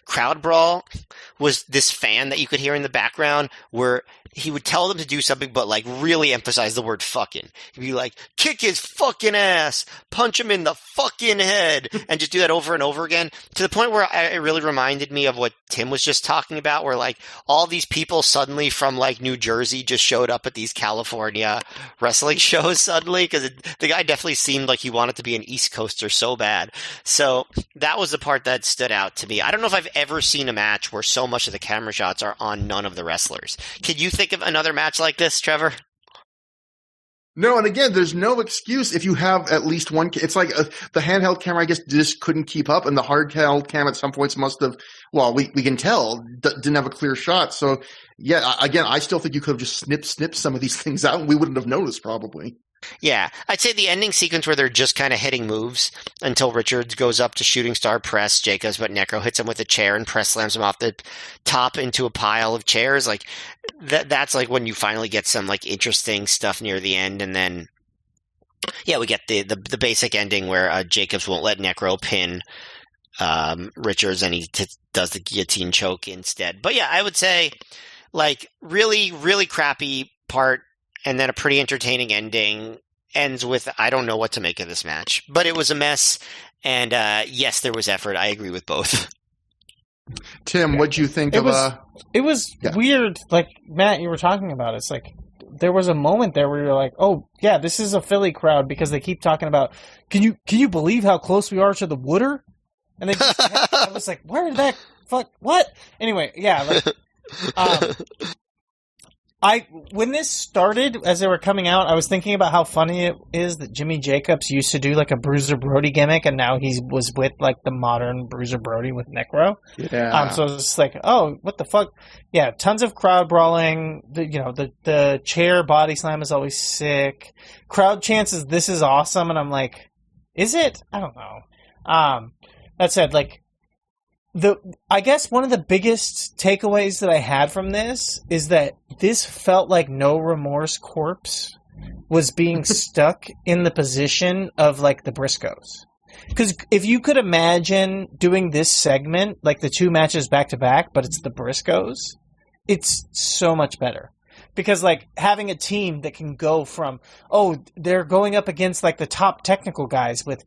crowd brawl was this fan that you could hear in the background where he would tell them to do something, but, like, really emphasize the word fucking. He'd be like, kick his fucking ass, punch him in the fucking head, and just do that over and over again, to the point where it really reminded me of what Tim was just talking about, where, like, all these people suddenly from, like, New Jersey just showed up at these California wrestling shows suddenly, because the guy definitely seemed like he wanted to be an East Coaster so bad. So that was the part that stood out to me. I don't know if I've ever seen a match where so much of the camera shots are on none of the wrestlers. Can you think of another match like this, Trevor? No, and again, there's no excuse if you have at least one. It's like the handheld camera, I guess, just couldn't keep up, and the hard-held cam at some points must have, well, we can tell, didn't have a clear shot. So, yeah, again, I still think you could have just snipped some of these things out, and we wouldn't have noticed, probably. Yeah, I'd say the ending sequence where they're just kind of hitting moves until Richards goes up to shooting star press Jacobs, but Necro hits him with a chair and press slams him off the top into a pile of chairs. Like that's like when you finally get some, like, interesting stuff near the end, and then yeah, we get the basic ending where Jacobs won't let Necro pin Richards, and he does the guillotine choke instead. But yeah, I would say, like, really, really crappy part. And then a pretty entertaining ending, ends with, I don't know what to make of this match. But it was a mess, and yes, there was effort. I agree with both. Tim, what'd you think of... It was weird, like, Matt, you were talking about. It's like, there was a moment there where you're like, oh, yeah, this is a Philly crowd, because they keep talking about, can you believe how close we are to the Wooder? And they just I was like, where did that fuck, what? Anyway, yeah, like, when this started, as they were coming out, I was thinking about how funny it is that Jimmy Jacobs used to do like a Bruiser Brody gimmick, and now he was with like the modern Bruiser Brody with Necro. Yeah. So it's like, oh, what the fuck? Yeah, tons of crowd brawling. The chair body slam is always sick. Crowd chances, "This is awesome," and I'm like, is it? I don't know. That said, like, I guess one of the biggest takeaways that I had from this is that this felt like No Remorse Corpse was being stuck in the position of like the Briscoes. Because if you could imagine doing this segment, like the 2 matches back to back, but it's the Briscoes, it's so much better. Because, like, having a team that can go from, they're going up against, like, the top technical guys with,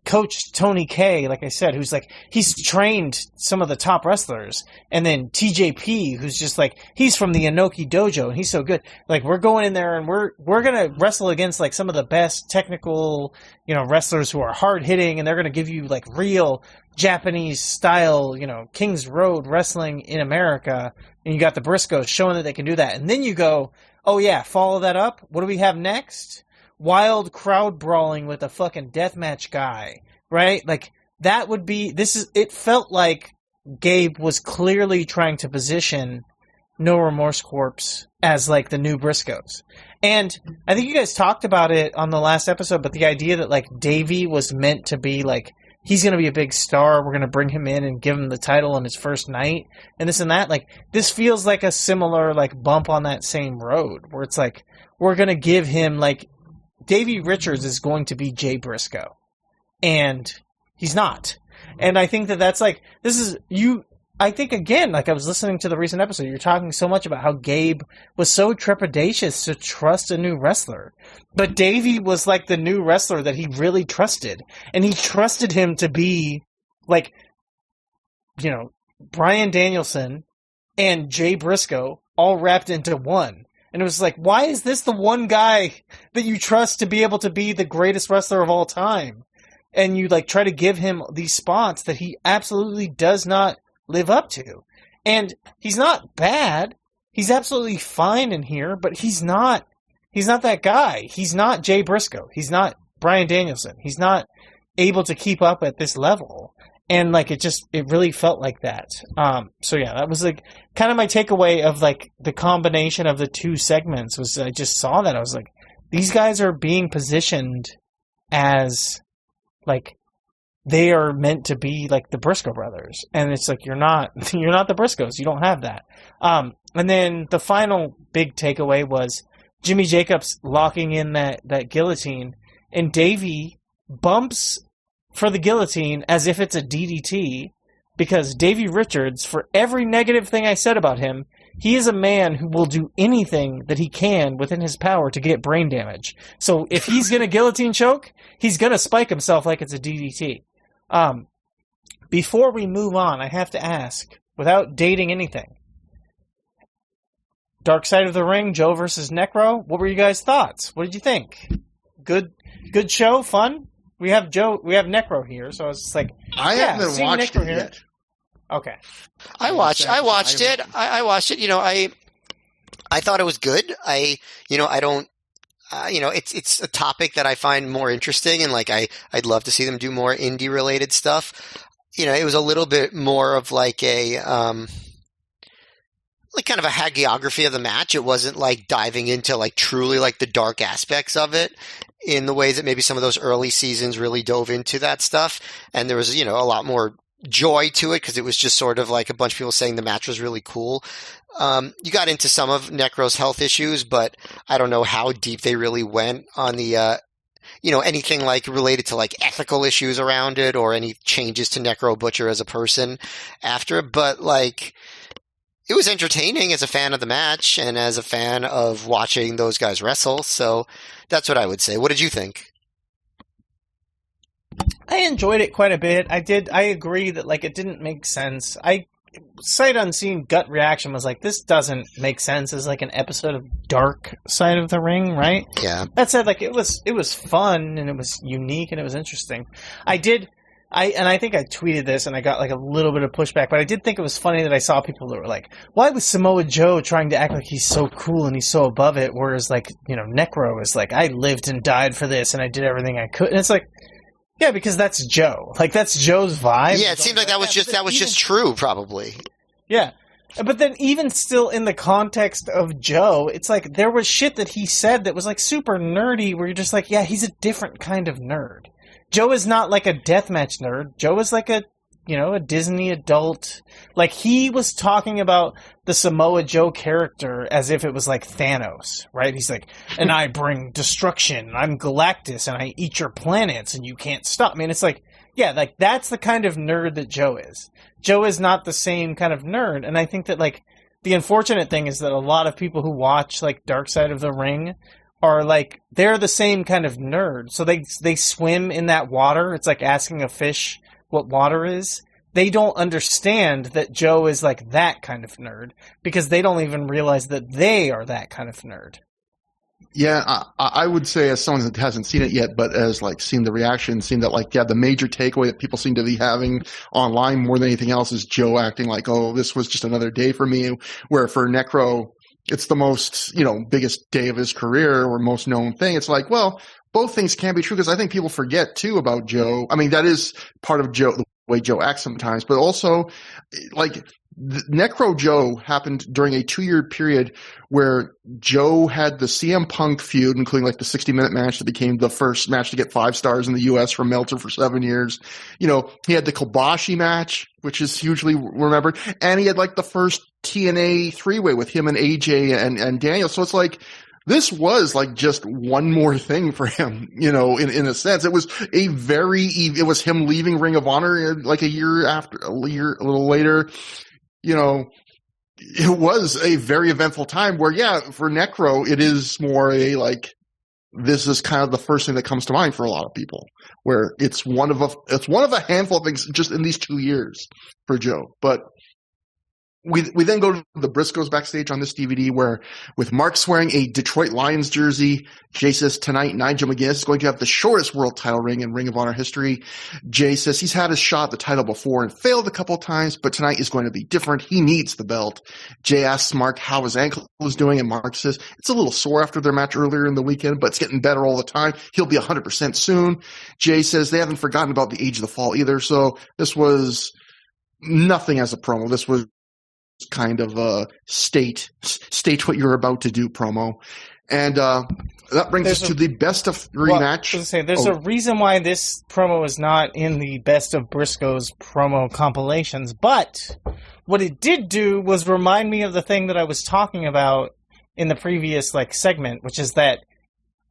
Coach Tony K, like I said, who's, like, he's trained some of the top wrestlers. And then TJP, who's just, like, he's from the Inoki Dojo, and he's so good. Like, we're going in there, and we're going to wrestle against, like, some of the best technical, wrestlers who are hard-hitting, and they're going to give you, like, real Japanese-style, King's Road wrestling in America. And you got the Briscoes showing that they can do that. And then you go, oh yeah, follow that up. What do we have next? Wild crowd brawling with a fucking deathmatch guy, right? Like, that would be, it felt like Gabe was clearly trying to position No Remorse Corpse as like the new Briscoes. And I think you guys talked about it on the last episode, but the idea that like Davey was meant to be like, he's going to be a big star. We're going to bring him in and give him the title on his first night and this and that. Like, this feels like a similar, like, bump on that same road where it's like, we're going to give him, like, Davey Richards is going to be Jay Briscoe. And he's not. And I think that's like, I think, again, like I was listening to the recent episode, you're talking so much about how Gabe was so trepidatious to trust a new wrestler. But Davey was like the new wrestler that he really trusted. And he trusted him to be like, Bryan Danielson and Jay Briscoe all wrapped into one. And it was like, why is this the one guy that you trust to be able to be the greatest wrestler of all time? And you like try to give him these spots that he absolutely does not live up to. And he's not bad. He's absolutely fine in here, but he's not that guy. He's not Jay Briscoe. He's not Bryan Danielson. He's not able to keep up at this level. And like, it really felt like that. So yeah, that was like kind of my takeaway of like the combination of the 2 segments was I just saw that. I was like, these guys are being positioned as like, they are meant to be like the Briscoe brothers. And it's like, you're not the Briscoes. You don't have that. And then the final big takeaway was Jimmy Jacobs locking in that guillotine, and Davey bumps for the guillotine as if it's a DDT, because Davey Richards, for every negative thing I said about him, he is a man who will do anything that he can within his power to get brain damage. So if he's going to guillotine choke, he's going to spike himself like it's a DDT. Before we move on, I have to ask, without dating anything, Dark Side of the Ring, Joe versus Necro, what were you guys' thoughts? What did you think? Good show? Fun? We have Necro here, so I was just like, I haven't watched it yet. Okay. I watched it. I watched it. I thought it was good. It's a topic that I find more interesting, and like I'd love to see them do more indie related stuff. It was a little bit more of like a like kind of a hagiography of the match. It wasn't like diving into like truly like the dark aspects of it in the ways that maybe some of those early seasons really dove into that stuff. And there was, a lot more joy to it because it was just sort of like a bunch of people saying the match was really cool. You got into some of Necro's health issues, but I don't know how deep they really went on the, anything like related to like ethical issues around it or any changes to Necro Butcher as a person after. But like, it was entertaining as a fan of the match and as a fan of watching those guys wrestle. So that's what I would say. What did you think? I enjoyed it quite a bit. I agree that like it didn't make sense. Sight unseen gut reaction was like, this doesn't make sense as like an episode of Dark Side of the Ring, right? Yeah. That said, like it was fun and it was unique and it was interesting. I think I tweeted this and I got like a little bit of pushback, but I did think it was funny that I saw people that were like, why was Samoa Joe trying to act like he's so cool and he's so above it, whereas like, Necro is like, I lived and died for this and I did everything I could. And it's like, yeah, because that's Joe. Like, that's Joe's vibe. Yeah, it seems like that was just true, probably. Yeah. But then even still in the context of Joe, it's like there was shit that he said that was like super nerdy where you're just like, yeah, he's a different kind of nerd. Joe is not like a deathmatch nerd. Joe is like a Disney adult. Like, he was talking about the Samoa Joe character as if it was like Thanos, right? He's like, and I bring destruction. I'm Galactus and I eat your planets and you can't stop me. And it's like, yeah, like that's the kind of nerd that Joe is. Joe is not the same kind of nerd. And I think that like the unfortunate thing is that a lot of people who watch like Dark Side of the Ring are like, they're the same kind of nerd. So they swim in that water. It's like asking a fish what water is. They don't understand that Joe is like that kind of nerd because they don't even realize that they are that kind of nerd. Yeah, I would say, as someone that hasn't seen it yet, but as like seen the reaction, seen that like, yeah, the major takeaway that people seem to be having online more than anything else is Joe acting like, oh, this was just another day for me. Where for Necro, it's the most, biggest day of his career or most known thing. It's like, well, both things can be true because I think people forget too about Joe. I mean, that is part of Joe, the way Joe acts sometimes, but also like Necro Joe happened during a 2-year period where Joe had the CM Punk feud, including like the 60-minute match that became the first match to get 5 stars in the U.S. from Meltzer for 7 years. He had the Kobashi match, which is hugely remembered, and he had like the first TNA 3-way with him and AJ and Daniel. So it's like, this was like just one more thing for him, in a sense. It was it was him leaving Ring of Honor like a little later. It was a very eventful time where, yeah, for Necro, it is more this is kind of the first thing that comes to mind for a lot of people, where it's one of a handful of things just in these 2 years for Joe. But we then go to the Briscoes backstage on this DVD where, with Mark wearing a Detroit Lions jersey, Jay says tonight Nigel McGuinness is going to have the shortest world title ring in Ring of Honor history. Jay says he's had his shot at the title before and failed a couple of times, but tonight is going to be different. He needs the belt. Jay asks Mark how his ankle is doing, and Mark says it's a little sore after their match earlier in the weekend, but it's getting better all the time. He'll be 100% soon. Jay says they haven't forgotten about the Age of the Fall either, so this was nothing as a promo. This was kind of a state what you're about to do promo. And that brings us to the best of 3 match. There's a reason why this promo is not in the best of Briscoe's promo compilations, but what it did do was remind me of the thing that I was talking about in the previous segment, which is that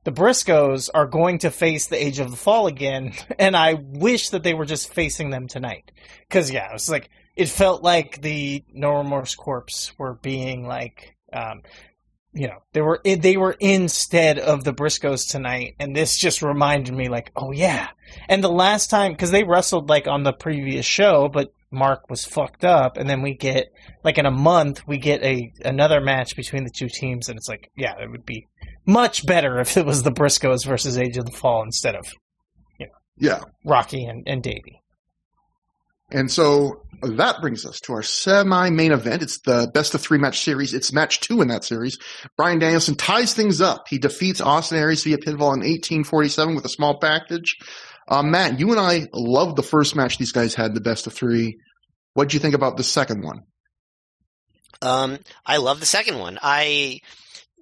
the Briscoes are going to face the Age of the Fall again, and I wish that they were just facing them tonight. Because, yeah, it was like, it felt like the No Remorse Corps were being they were instead of the Briscoes tonight, and this just reminded me oh yeah. And the last time, because they wrestled on the previous show, but Mark was fucked up, and then we get in a month we get another match between the two teams, and it's yeah, it would be much better if it was the Briscoes versus Age of the Fall instead of Rocky and Davey. And so that brings us to our semi-main event. It's the best of 3 match series. It's match 2 in that series. Bryan Danielson ties things up. He defeats Austin Aries via pinfall in 1847 with a small package. Matt, you and I loved the first match these guys had, the best of 3. What did you think about the second one? I love the second one. I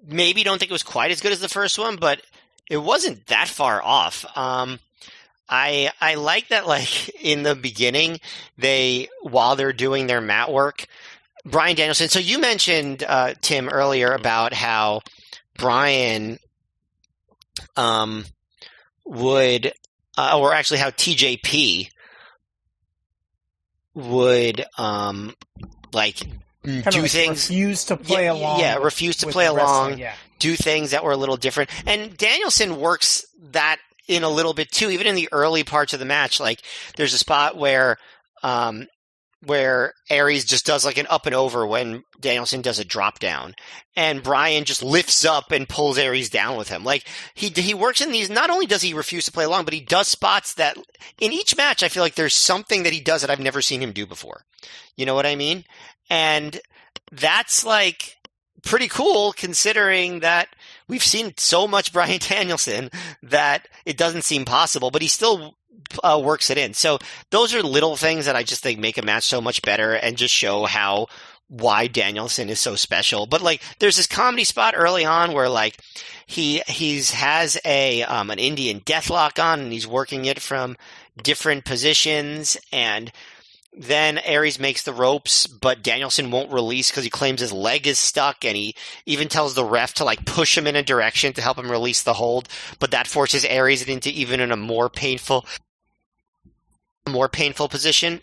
maybe don't think it was quite as good as the first one, but it wasn't that far off. I like that, in the beginning, while they're doing their mat work, Bryan Danielson. So you mentioned, Tim, earlier about how Bryan would, or actually how TJP would, do things. Refuse to play along. Yeah, refuse to play along. Do things that were a little different. And Danielson works that in a little bit too, even in the early parts of the match. There's a spot where where Aries just does like an up and over when Danielson does a drop down, and Bryan just lifts up and pulls Aries down with him. Like he works in these. Not only does he refuse to play along, but he does spots that in each match I feel like there's something that he does that I've never seen him do before. You know what I mean? And that's like pretty cool considering that we've seen so much Bryan Danielson that it doesn't seem possible, but he still works it in. So those are little things that I just think make a match so much better and just show why Danielson is so special. But like, there's this comedy spot early on where like he has an Indian deathlock on and he's working it from different positions, and then Aries makes the ropes, but Danielson won't release because he claims his leg is stuck, and he even tells the ref to like push him in a direction to help him release the hold, but that forces Aries into even in a more painful position.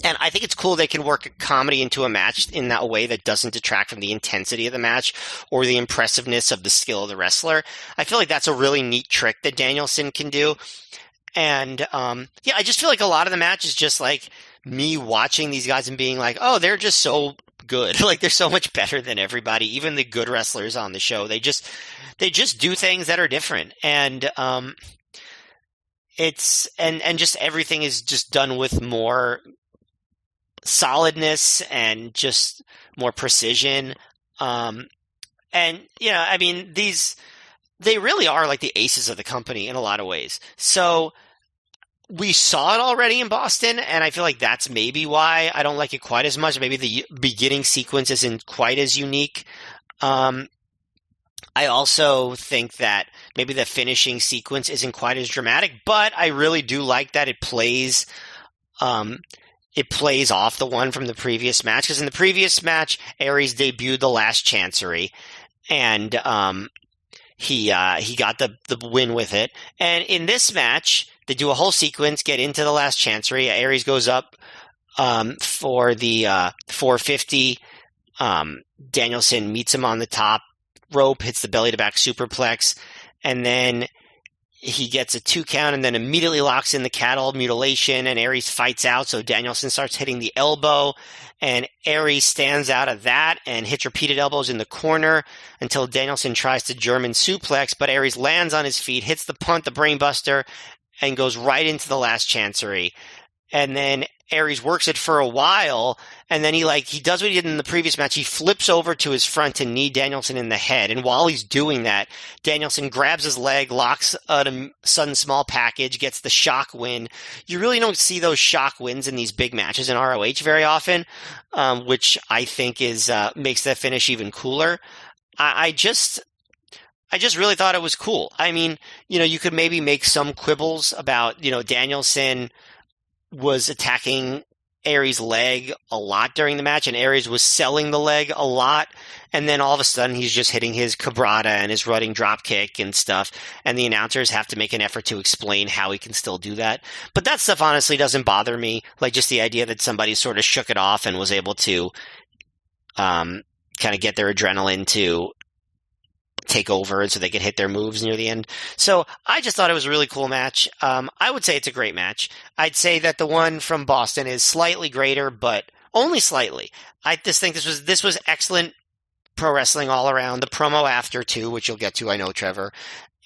And I think it's cool they can work a comedy into a match in that way that doesn't detract from the intensity of the match or the impressiveness of the skill of the wrestler. I feel like that's a really neat trick that Danielson can do. And I just feel like a lot of the match is just like me watching these guys and being like, oh, they're just so good. Like, they're so much better than everybody, even the good wrestlers on the show. They just do things that are different. And it's just everything is just done with more solidness and just more precision. And I mean, they really are like the aces of the company in a lot of ways. So we saw it already in Boston, and I feel like that's maybe why I don't like it quite as much. Maybe the beginning sequence isn't quite as unique. I also think that maybe the finishing sequence isn't quite as dramatic, but I really do like that it plays off the one from the previous match, because in the previous match, Aries debuted the Last Chancery, and he got the win with it. And in this match, they do a whole sequence, get into the Last Chancery. Aries goes up for the 450. Danielson meets him on the top rope, hits the belly to back superplex, and then he gets a 2 count and then immediately locks in the cattle mutilation, and Aries fights out. So Danielson starts hitting the elbow, and Aries stands out of that and hits repeated elbows in the corner until Danielson tries to German suplex, but Aries lands on his feet, hits the punt, the brainbuster, and goes right into the Last Chancery. And then Aries works it for a while, and then he does what he did in the previous match. He flips over to his front to knee Danielson in the head, and while he's doing that, Danielson grabs his leg, locks a sudden small package, gets the shock win. You really don't see those shock wins in these big matches in ROH very often, which I think makes that finish even cooler. I just really thought it was cool. I mean, you could maybe make some quibbles about, Danielson was attacking Aries' leg a lot during the match, and Aries was selling the leg a lot, and then all of a sudden he's just hitting his cabrata and his running drop kick and stuff, and the announcers have to make an effort to explain how he can still do that. But that stuff honestly doesn't bother me, like just the idea that somebody sort of shook it off and was able to kind of get their adrenaline to take over and so they could hit their moves near the end. So I just thought it was a really cool match. I would say it's a great match. I'd say that the one from Boston is slightly greater, but only slightly. I just think this was excellent pro wrestling all around. The promo after too, which you'll get to, I know, Trevor.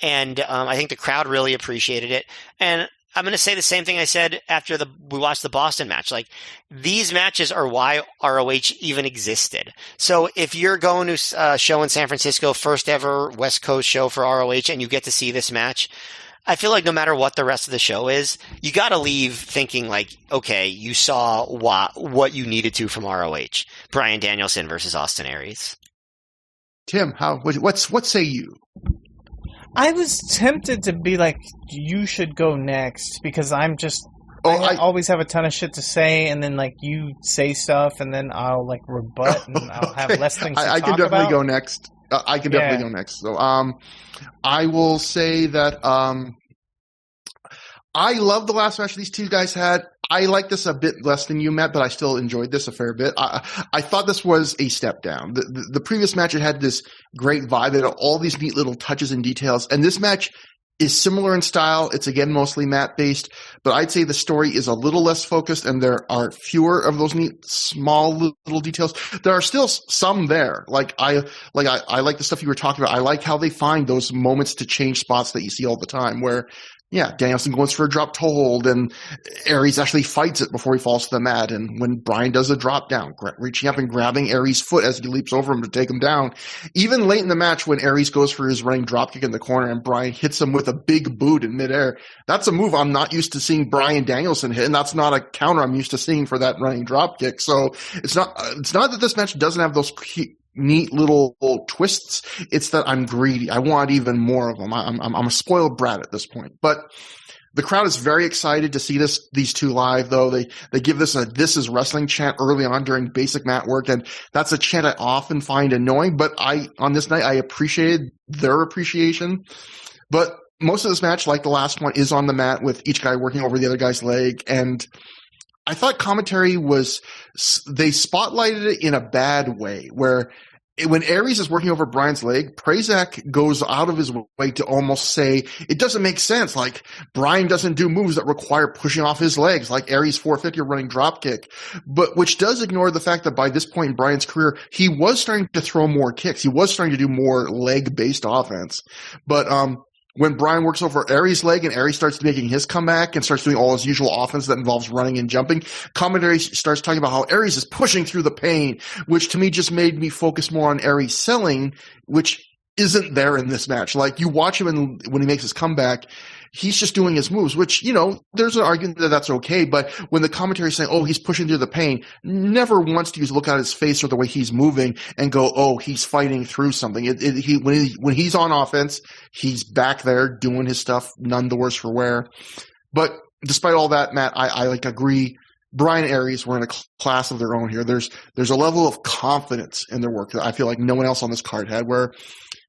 And I think the crowd really appreciated it. And I'm going to say the same thing I said after we watched the Boston match. Like, these matches are why ROH even existed. So if you're going to a show in San Francisco, first ever West Coast show for ROH, and you get to see this match, I feel like no matter what the rest of the show is, you got to leave thinking like, okay, you saw what you needed to from ROH. Bryan Danielson versus Austin Aries. Tim, what say you? I was tempted to be like, you should go next, because I always have a ton of shit to say, and then like you say stuff, and then I'll like rebut, and I'll have less things to talk about. I can definitely go next. I can definitely go next. So I will say that I love the last match these two guys had. I like this a bit less than you, Matt, but I still enjoyed this a fair bit. I thought this was a step down. The previous match, it had this great vibe. It had all these neat little touches and details. And this match is similar in style. It's again mostly mat based, but I'd say the story is a little less focused and there are fewer of those neat small little details. There are still some there. I like the stuff you were talking about. I like how they find those moments to change spots that you see all the time where Danielson goes for a drop toe hold and Aries actually fights it before he falls to the mat. And when Bryan does a drop down, reaching up and grabbing Aries' foot as he leaps over him to take him down. Even late in the match when Aries goes for his running dropkick in the corner and Bryan hits him with a big boot in midair. That's a move I'm not used to seeing Bryan Danielson hit, and that's not a counter I'm used to seeing for that running dropkick. So it's not that this match doesn't have those neat little twists. It's that I'm greedy. I want even more of them. I'm a spoiled brat at this point. But the crowd is very excited to see these two live, though. They give this a "This is wrestling" chant early on during basic mat work, and that's a chant I often find annoying. But on this night, I appreciated their appreciation. But most of this match, like the last one, is on the mat with each guy working over the other guy's leg, and I thought commentary they spotlighted it in a bad way, where when Aries is working over Bryan's leg, Prazak goes out of his way to almost say, it doesn't make sense. Like, Bryan doesn't do moves that require pushing off his legs, like Aries 450 or running dropkick. But which does ignore the fact that by this point in Bryan's career, he was starting to throw more kicks. He was starting to do more leg-based offense. But when Bryan works over Aries' leg and Aries starts making his comeback and starts doing all his usual offense that involves running and jumping, commentary starts talking about how Aries is pushing through the pain, which to me just made me focus more on Aries selling, which isn't there in this match. Like, you watch him when he makes his comeback, he's just doing his moves, which, there's an argument that that's okay. But when the commentary is saying, oh, he's pushing through the pain, never once do you look at his face or the way he's moving and go, oh, he's fighting through something. When he's on offense, he's back there doing his stuff, none the worse for wear. But despite all that, Matt, I agree. Bryan and Aries were in a class of their own here. There's a level of confidence in their work that I feel like no one else on this card had, where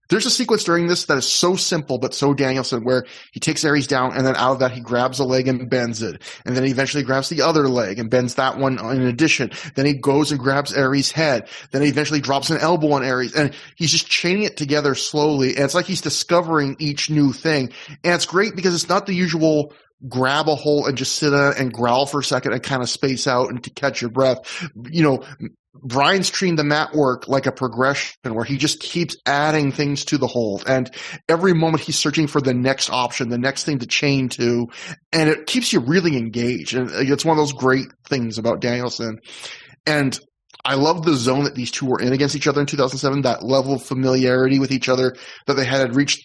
there's a sequence during this that is so simple but so Danielson, where he takes Aries down and then out of that he grabs a leg and bends it. And then he eventually grabs the other leg and bends that one in addition. Then he goes and grabs Aries' head. Then he eventually drops an elbow on Aries. And he's just chaining it together slowly. And it's like he's discovering each new thing. And it's great because it's not the usual grab a hole and just sit on it and growl for a second and kind of space out and to catch your breath. Bryan's treating the mat work like a progression where he just keeps adding things to the hold. And every moment he's searching for the next option, the next thing to chain to. And it keeps you really engaged. And it's one of those great things about Danielson. And I love the zone that these two were in against each other in 2007, that level of familiarity with each other that they had reached.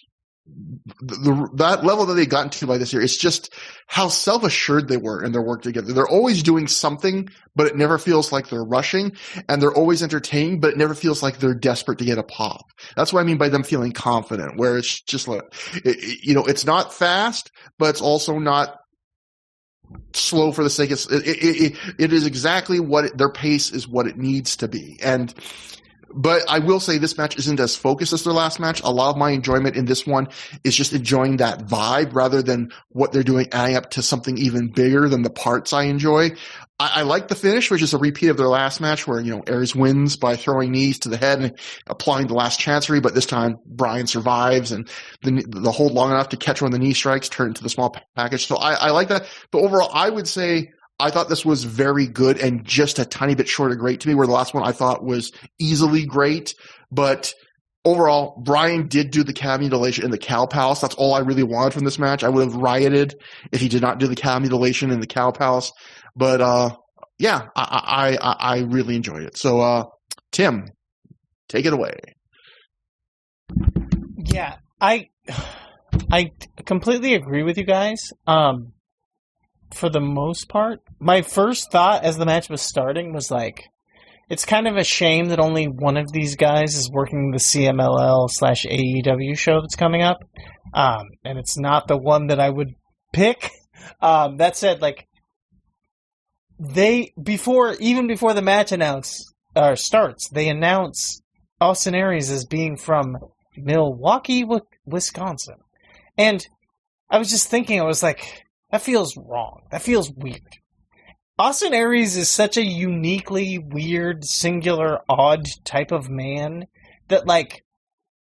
That level that they got into by this year, it's just how self-assured they were in their work together. They're always doing something, but it never feels like they're rushing, and they're always entertaining, but it never feels like they're desperate to get a pop. That's what I mean by them feeling confident, where it's just like, it's not fast, but it's also not slow for the sake of it is exactly what their pace is what it needs to be. But I will say this match isn't as focused as their last match. A lot of my enjoyment in this one is just enjoying that vibe rather than what they're doing adding up to something even bigger than the parts I enjoy. I like the finish, which is a repeat of their last match where, Aries wins by throwing knees to the head and applying the last chancery, but this time Bryan survives and the hold long enough to catch one of the knee strikes, turn into the small package. So I like that. But overall, I would say I thought this was very good and just a tiny bit short of great to me, where the last one I thought was easily great. But overall, Bryan did do the calf mutilation in the Cow Palace. That's all I really wanted from this match. I would have rioted if he did not do the calf mutilation in the Cow Palace. But I really enjoyed it. So Tim, take it away. Yeah, I completely agree with you guys. For the most part, my first thought as the match was starting was like, it's kind of a shame that only one of these guys is working the CMLL/AEW show that's coming up. And it's not the one that I would pick. That said, like, before the match starts, they announce Austin Aries as being from Milwaukee, Wisconsin. And I was just thinking, I was like, that feels wrong. That feels weird. Austin Aries is such a uniquely weird, singular, odd type of man that, like,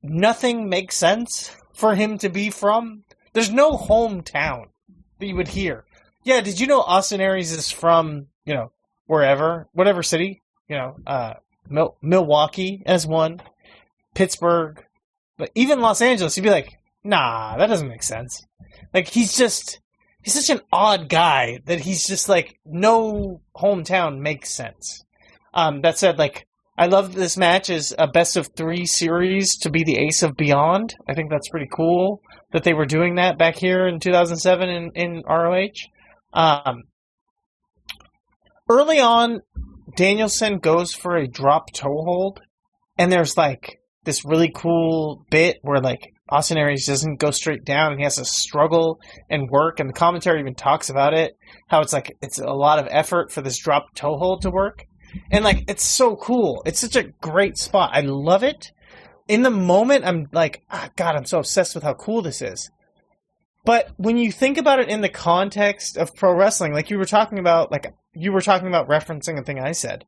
nothing makes sense for him to be from There's no hometown that you would hear. Yeah, did you know Austin Aries is from, wherever, whatever city, Milwaukee as one, Pittsburgh, but even Los Angeles, you'd be like, nah, that doesn't make sense. Like, he's such an odd guy that he's just like, no hometown makes sense. That said, like, I love this match as a best of 3 series to be the Ace of Beyond. I think that's pretty cool that they were doing that back here in 2007 in ROH. Early on, Danielson goes for a drop toe hold, and there's like this really cool bit where like Austin Aries doesn't go straight down and he has to struggle and work, and the commentary even talks about it, how it's like it's a lot of effort for this drop toe hold to work. And like it's so cool. It's such a great spot. I love it. In the moment I'm like, God, I'm so obsessed with how cool this is. But when you think about it in the context of pro wrestling, like you were talking about referencing a thing I said.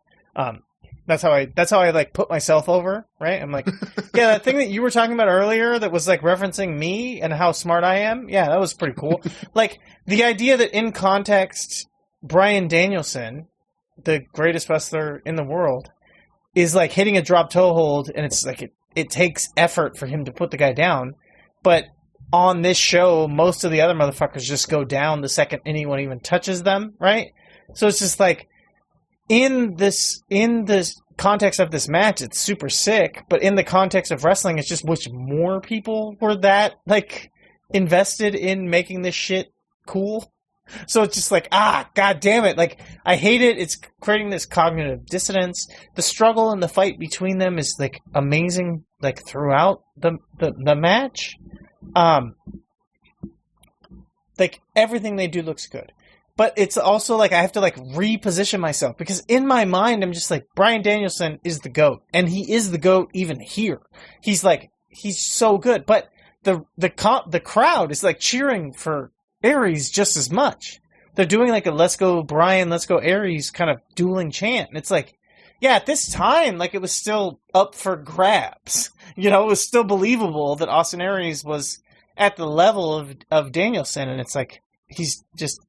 That's how I like put myself over, right? I'm like, yeah, that thing that you were talking about earlier that was like referencing me and how smart I am. Yeah, that was pretty cool. Like the idea that in context, Bryan Danielson, the greatest wrestler in the world, is like hitting a drop toe hold, and it's like it takes effort for him to put the guy down. But on this show, most of the other motherfuckers just go down the second anyone even touches them, right? So it's just like, in this context of this match, it's super sick, but in the context of wrestling, it's just wish more people were that, like, invested in making this shit cool. So it's just like, God damn it. Like, I hate it. It's creating this cognitive dissonance. The struggle and the fight between them is, like, amazing, like, throughout the match. Like, everything they do looks good. But it's also like I have to like reposition myself, because in my mind I'm just like, Bryan Danielson is the GOAT, and he is the GOAT even here. He's so good, but the crowd is like cheering for Aries just as much. They're doing like a "Let's go Bryan, let's go Aries" kind of dueling chant. And it's like, yeah, at this time, like it was still up for grabs. It was still believable that Austin Aries was at the level of Danielson, and it's like, he's just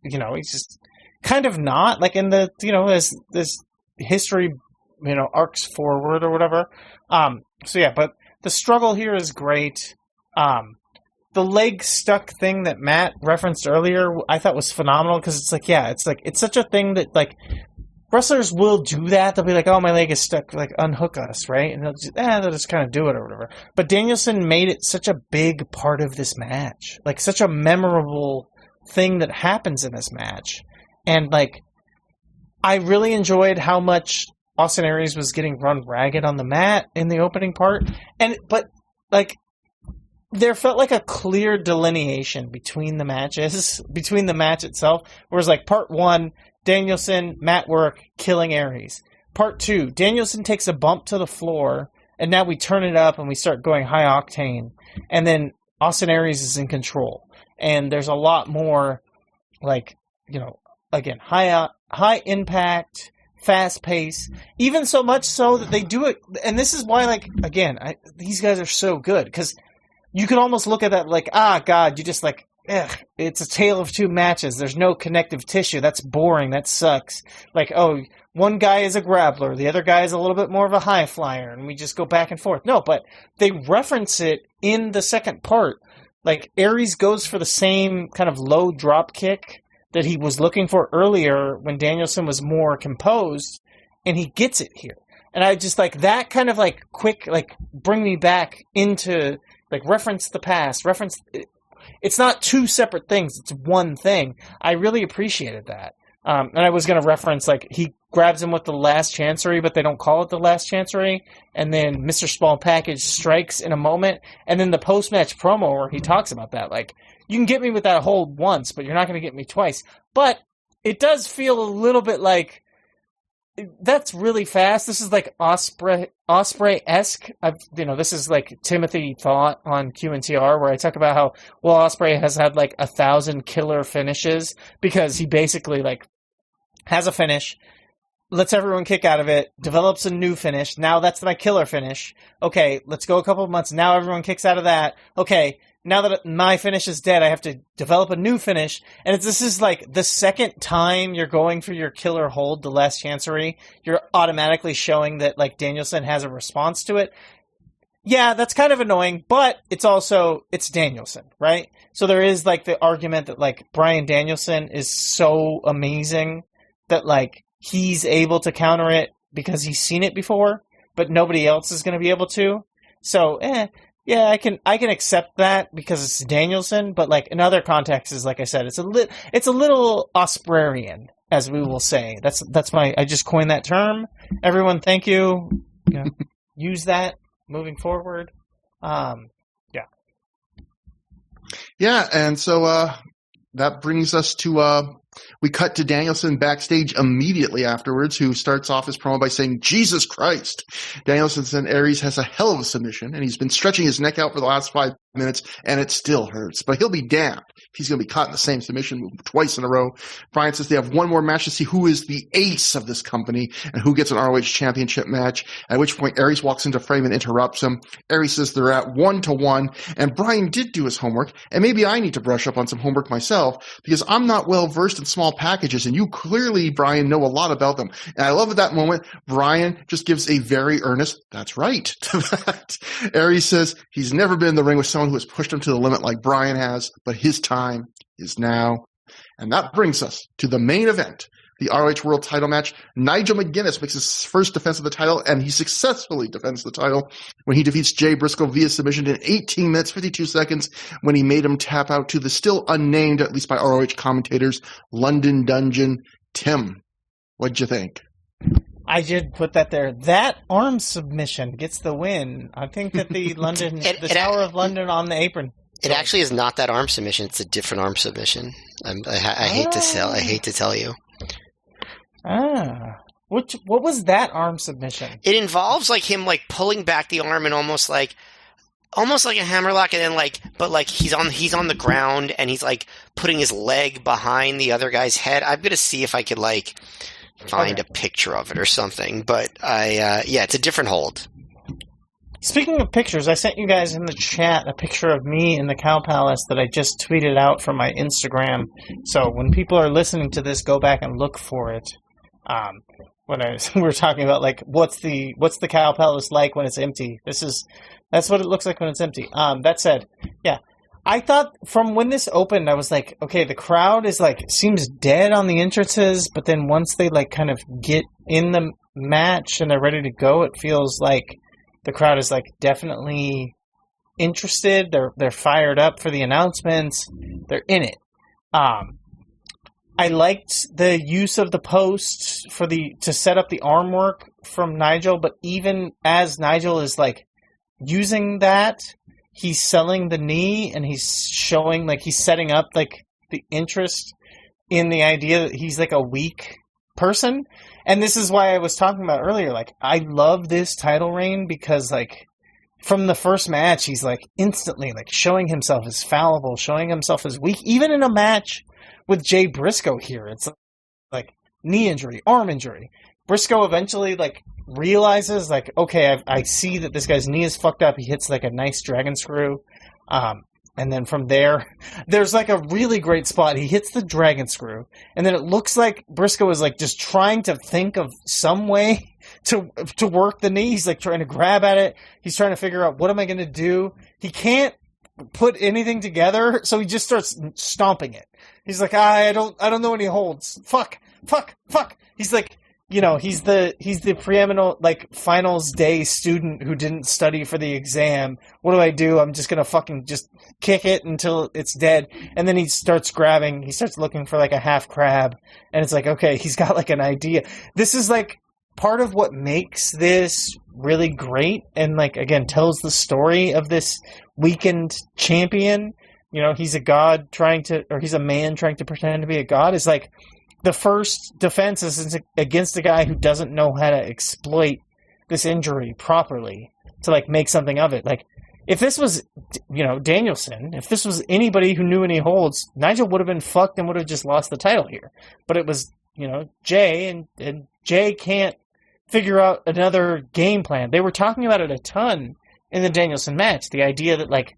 kind of not, like, in the, as this history, arcs forward or whatever. So yeah, but the struggle here is great. The leg stuck thing that Matt referenced earlier, I thought was phenomenal, because it's like, yeah, it's such a thing that, like, wrestlers will do that. They'll be like, oh, my leg is stuck, like, unhook us, right? And they'll just kind of do it or whatever. But Danielson made it such a big part of this match, like, such a memorable thing that happens in this match. And like, I really enjoyed how much Austin Aries was getting run ragged on the mat in the opening part, but like there felt like a clear delineation between the matches, between the match itself, whereas like part 1, Danielson mat work killing Aries. Part 2, Danielson takes a bump to the floor, and now we turn it up and we start going high octane, and then Austin Aries is in control. And there's a lot more, like, again, high impact, fast pace, even so much so that they do it. And this is why, like, again, these guys are so good, because you could almost look at that like, God, you just like, it's a tale of two matches. There's no connective tissue. That's boring. That sucks. Like, oh, one guy is a grappler, the other guy is a little bit more of a high flyer, and we just go back and forth. No, but they reference it in the second part. Like, Aries goes for the same kind of low drop kick that he was looking for earlier when Danielson was more composed, and he gets it here. And I just, like, that kind of, like, quick, like, bring me back into, like, reference the past, it's not two separate things, it's one thing. I really appreciated that. And I was going to reference, like, he grabs him with the last chancery, but they don't call it the last chancery. And then Mr. Small Package strikes in a moment. And then the post-match promo where he talks about that. Like, you can get me with that hold once, but you're not going to get me twice. But it does feel a little bit like, that's really fast. This is like Ospreay-esque. This is like Timothy Thought on QNTR, where I talk about how, well, Ospreay has had like 1,000 killer finishes because he basically like has a finish, lets everyone kick out of it, develops a new finish. Now that's my killer finish. Okay, let's go a couple of months. Now everyone kicks out of that. Okay, now that my finish is dead, I have to develop a new finish. And this is like the second time you're going for your killer hold, the Last Chancery, you're automatically showing that like Danielson has a response to it. Yeah, that's kind of annoying, but it's Danielson, right? So there is like the argument that like Bryan Danielson is so amazing that like he's able to counter it because he's seen it before, but nobody else is going to be able to. So, yeah, I can accept that because it's Danielson, but like in other contexts, is like I said, it's a little Ospreyan, as we will say. I just coined that term. Everyone, thank you. Use that moving forward. Yeah, and so that brings us to we cut to Danielson backstage immediately afterwards, who starts off his promo by saying, Jesus Christ. Danielson said Aries has a hell of a submission, and he's been stretching his neck out for the last 5 minutes, and it still hurts. But he'll be damned if he's going to be caught in the same submission move twice in a row. Bryan says they have one more match to see who is the ace of this company and who gets an ROH championship match, at which point Aries walks into frame and interrupts him. Aries says they're at 1-1, and Bryan did do his homework, and maybe I need to brush up on some homework myself, because I'm not well versed in small packages, and you clearly, Bryan, know a lot about them. And I love at that moment, Bryan just gives a very earnest, that's right, to that. Aries says he's never been in the ring with someone who has pushed him to the limit like Bryan has, but his time is now. And that brings us to the main event, the ROH World title match. Nigel McGuinness makes his first defense of the title, and he successfully defends the title when he defeats Jay Briscoe via submission in 18 minutes, 52 seconds, when he made him tap out to the still unnamed, at least by ROH commentators, London Dungeon Tim. What'd you think? I did put that there. That arm submission gets the win. I think that the Tower of London on the apron. It actually is not that arm submission. It's a different arm submission. I hate to tell you. What was that arm submission? It involves like him like pulling back the arm and almost like a hammerlock, and then but he's on the ground and he's like putting his leg behind the other guy's head. I'm gonna see if I could like find a picture of it or something, but it's a different hold. Speaking of pictures, I sent you guys in the chat a picture of me in the Cow Palace that I just tweeted out from my Instagram. So when people are listening to this, go back and look for it. We were talking about like what's the Cow Palace like when it's empty. That's what it looks like when it's empty. That said, yeah. I thought from when this opened, I was like, okay, the crowd is like, seems dead on the entrances, but then once they like kind of get in the match and they're ready to go, it feels like the crowd is like definitely interested. They're fired up for the announcements. They're in it. I liked the use of the post to set up the arm work from Nigel, but even as Nigel is like using that, he's selling the knee and he's showing like he's setting up like the interest in the idea that he's like a weak person. And this is why I was talking about earlier, like I love this title reign because like from the first match, he's like instantly like showing himself as fallible, showing himself as weak, even in a match with Jay Briscoe here. It's like knee injury, arm injury. Briscoe eventually like realizes like, okay, I see that this guy's knee is fucked up. He hits like a nice dragon screw. And then from there, there's like a really great spot. He hits the dragon screw. And then it looks like Briscoe is like just trying to think of some way to work the knee. He's like trying to grab at it. He's trying to figure out, what am I going to do? He can't put anything together. So he just starts stomping it. He's like, I don't know any holds. Fuck. He's like, you know, he's the preeminent like finals day student who didn't study for the exam. What do I do? I'm just gonna fucking just kick it until it's dead. And then he starts looking for like a half crab, and it's like, okay, he's got like an idea. This is like part of what makes this really great, and like again tells the story of this weakened champion. You know, he's a god he's a man trying to pretend to be a god. Is like, the first defense is against a guy who doesn't know how to exploit this injury properly to like make something of it. Like if this was, you know, Danielson, if this was anybody who knew any holds, Nigel would have been fucked and would have just lost the title here. But it was Jay, and Jay can't figure out another game plan. They were talking about it a ton in the Danielson match. The idea that, like,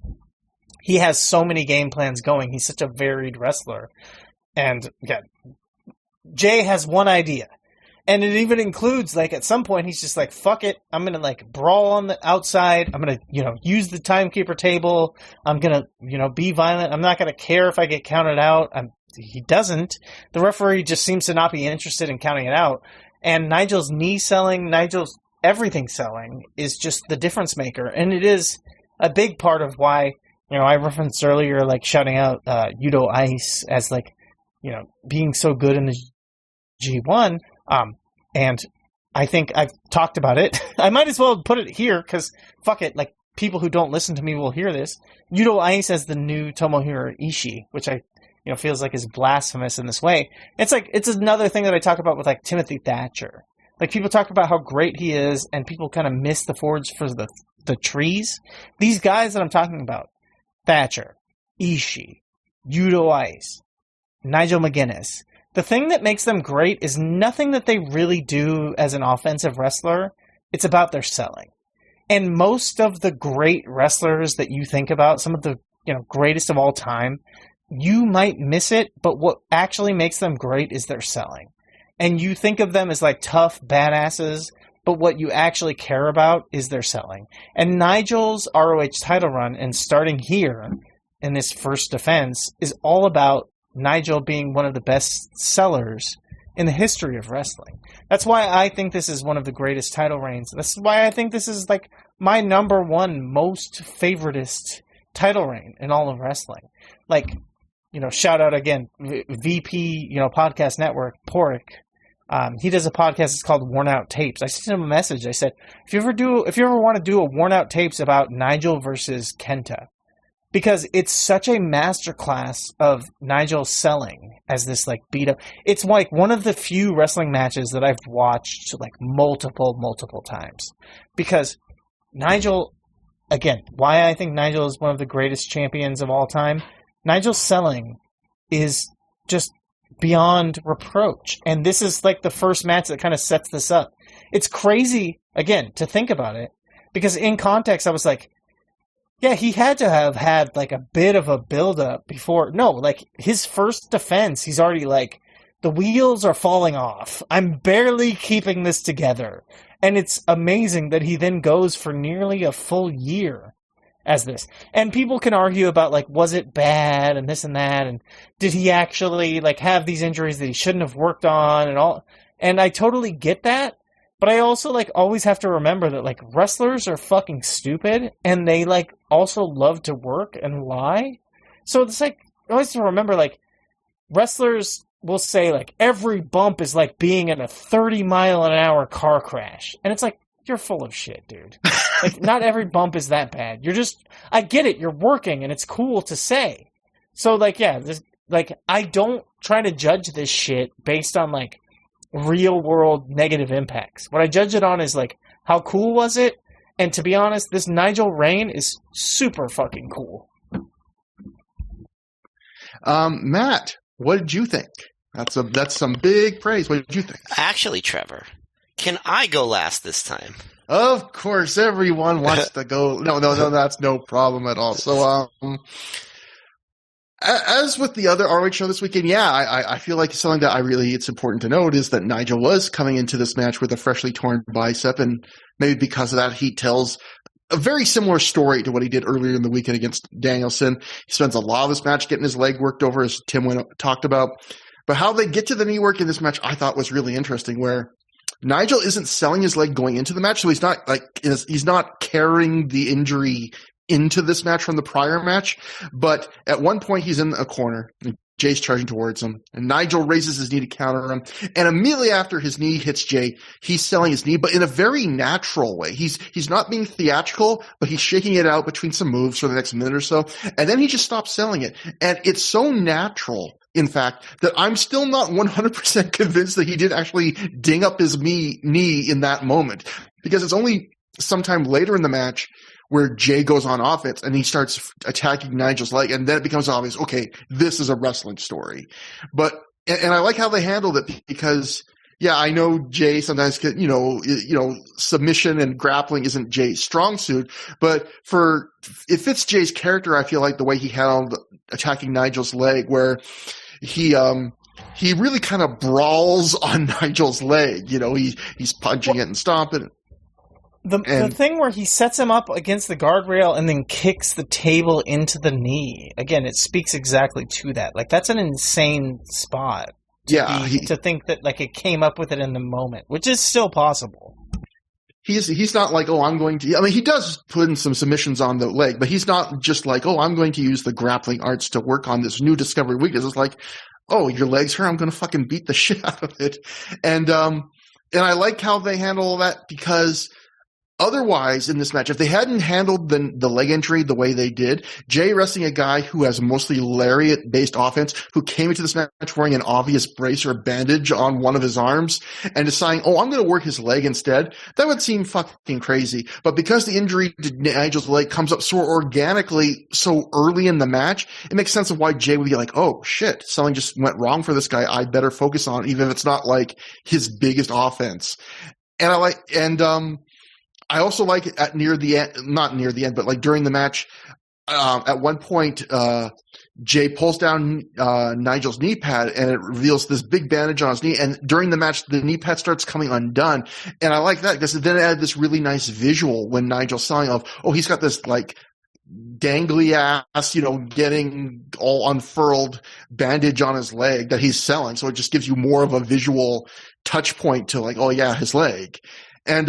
he has so many game plans going. He's such a varied wrestler. And, yeah, Jay has one idea. And it even includes, like, at some point, he's just like, fuck it. I'm going to, like, brawl on the outside. I'm going to, use the timekeeper table. I'm going to, be violent. I'm not going to care if I get counted out. He doesn't. The referee just seems to not be interested in counting it out. And Nigel's knee selling, Nigel's everything selling is just the difference maker. And it is a big part of why, I referenced earlier, like, shouting out Yudo Ice as, like, being so good in the G1. And I think I've talked about it. I might as well put it here because fuck it. Like, people who don't listen to me will hear this. Yudo Ice as the new Tomohiro Ishii, which I, feels like is blasphemous in this way. It's like, it's another thing that I talk about with, like, Timothy Thatcher. Like, people talk about how great he is and people kind of miss the forge for the trees. These guys that I'm talking about, Thatcher, Ishii, Yudo Ice, Nigel McGuinness. The thing that makes them great is nothing that they really do as an offensive wrestler. It's about their selling. And most of the great wrestlers that you think about, some of the greatest of all time, you might miss it, but what actually makes them great is their selling. And you think of them as like tough badasses, but what you actually care about is their selling. And Nigel's ROH title run and starting here in this first defense is all about Nigel being one of the best sellers in the history of wrestling. That's why I think this is one of the greatest title reigns. That's why I think this is like my number one most favoritist title reign in all of wrestling. Like, shout out again, VP, podcast network, Porik. He does a podcast. It's called Worn Out Tapes. I sent him a message. I said, if you ever want to do a Worn Out Tapes about Nigel versus Kenta, because it's such a masterclass of Nigel selling as this, like, beat up. It's like one of the few wrestling matches that I've watched, like, multiple times. Because Nigel, again, why I think Nigel is one of the greatest champions of all time, Nigel's selling is just beyond reproach. And this is, like, the first match that kind of sets this up. It's crazy, again, to think about it. Because in context, I was like, yeah, he had to have had, like, a bit of a build-up before. No, like, his first defense, he's already like, the wheels are falling off. I'm barely keeping this together. And it's amazing that he then goes for nearly a full year as this. And people can argue about, like, was it bad and this and that, and did he actually, like, have these injuries that he shouldn't have worked on and all. And I totally get that. But I also, like, always have to remember that, like, wrestlers are fucking stupid, and they, like, also love to work and lie. So it's, like, I always have to remember, like, wrestlers will say, like, every bump is like being in a 30-mile-an-hour car crash. And it's like, you're full of shit, dude. Like, not every bump is that bad. You're just, I get it, you're working, and it's cool to say. So, like, yeah, this, like, I don't try to judge this shit based on, like, real world negative impacts. What I judge it on is, like, how cool was it? And to be honest, this Nigel reign is super fucking cool. Matt, what did you think? That's some big praise. What did you think? Actually, Trevor, can I go last this time? Of course, everyone wants to go. No, that's no problem at all. So, as with the other ROH show this weekend, yeah, I feel like something that it's important to note is that Nigel was coming into this match with a freshly torn bicep, and maybe because of that, he tells a very similar story to what he did earlier in the weekend against Danielson. He spends a lot of this match getting his leg worked over, as Tim talked about. But how they get to the knee work in this match, I thought was really interesting, where Nigel isn't selling his leg going into the match, so he's not carrying the injury into this match from the prior match. But at one point, he's in a corner, and Jay's charging towards him, and Nigel raises his knee to counter him. And immediately after his knee hits Jay, he's selling his knee, but in a very natural way. He's not being theatrical, but he's shaking it out between some moves for the next minute or so, and then he just stops selling it. And it's so natural, in fact, that I'm still not 100% convinced that he did actually ding up his knee in that moment, because it's only sometime later in the match where Jay goes on offense and he starts attacking Nigel's leg, and then it becomes obvious, okay, this is a wrestling story. But and I like how they handled it because, yeah, I know Jay sometimes can, submission and grappling isn't Jay's strong suit, but it fits Jay's character. I feel like the way he handled attacking Nigel's leg, where he really kind of brawls on Nigel's leg. He's punching it and stomping it. The thing where he sets him up against the guardrail and then kicks the table into the knee. Again, it speaks exactly to that. Like, that's an insane spot. To think that, like, it came up with it in the moment, which is still possible. He's not like, oh, I'm going to... I mean, he does put in some submissions on the leg, but he's not just like, oh, I'm going to use the grappling arts to work on this new discovered weakness. It's like, oh, your leg's hurt, I'm going to fucking beat the shit out of it. And I like how they handle that, because otherwise, in this match, if they hadn't handled the leg injury the way they did, Jay wrestling a guy who has mostly lariat-based offense, who came into this match wearing an obvious brace or bandage on one of his arms, and deciding, oh, I'm going to work his leg instead, that would seem fucking crazy. But because the injury to Nigel's leg comes up so organically so early in the match, it makes sense of why Jay would be like, oh, shit, something just went wrong for this guy. I better focus on it, even if it's not like his biggest offense. And I also like not near the end, but like during the match, at one point, Jay pulls down Nigel's knee pad, and it reveals this big bandage on his knee. And during the match, the knee pad starts coming undone. And I like that because then it added this really nice visual when Nigel's selling of, oh, he's got this like dangly ass, getting all unfurled bandage on his leg that he's selling. So it just gives you more of a visual touch point to like, oh yeah, his leg. And,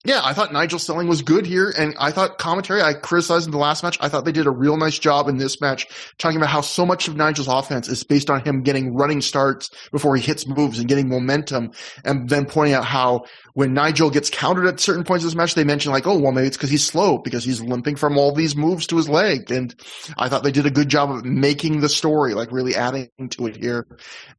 yeah, I thought Nigel's selling was good here, and I thought commentary, I criticized in the last match, I thought they did a real nice job in this match talking about how so much of Nigel's offense is based on him getting running starts before he hits moves and getting momentum, and then pointing out how when Nigel gets countered at certain points of this match, they mention like, oh, well, maybe it's because he's slow, because he's limping from all these moves to his leg, and I thought they did a good job of making the story, like really adding to it here.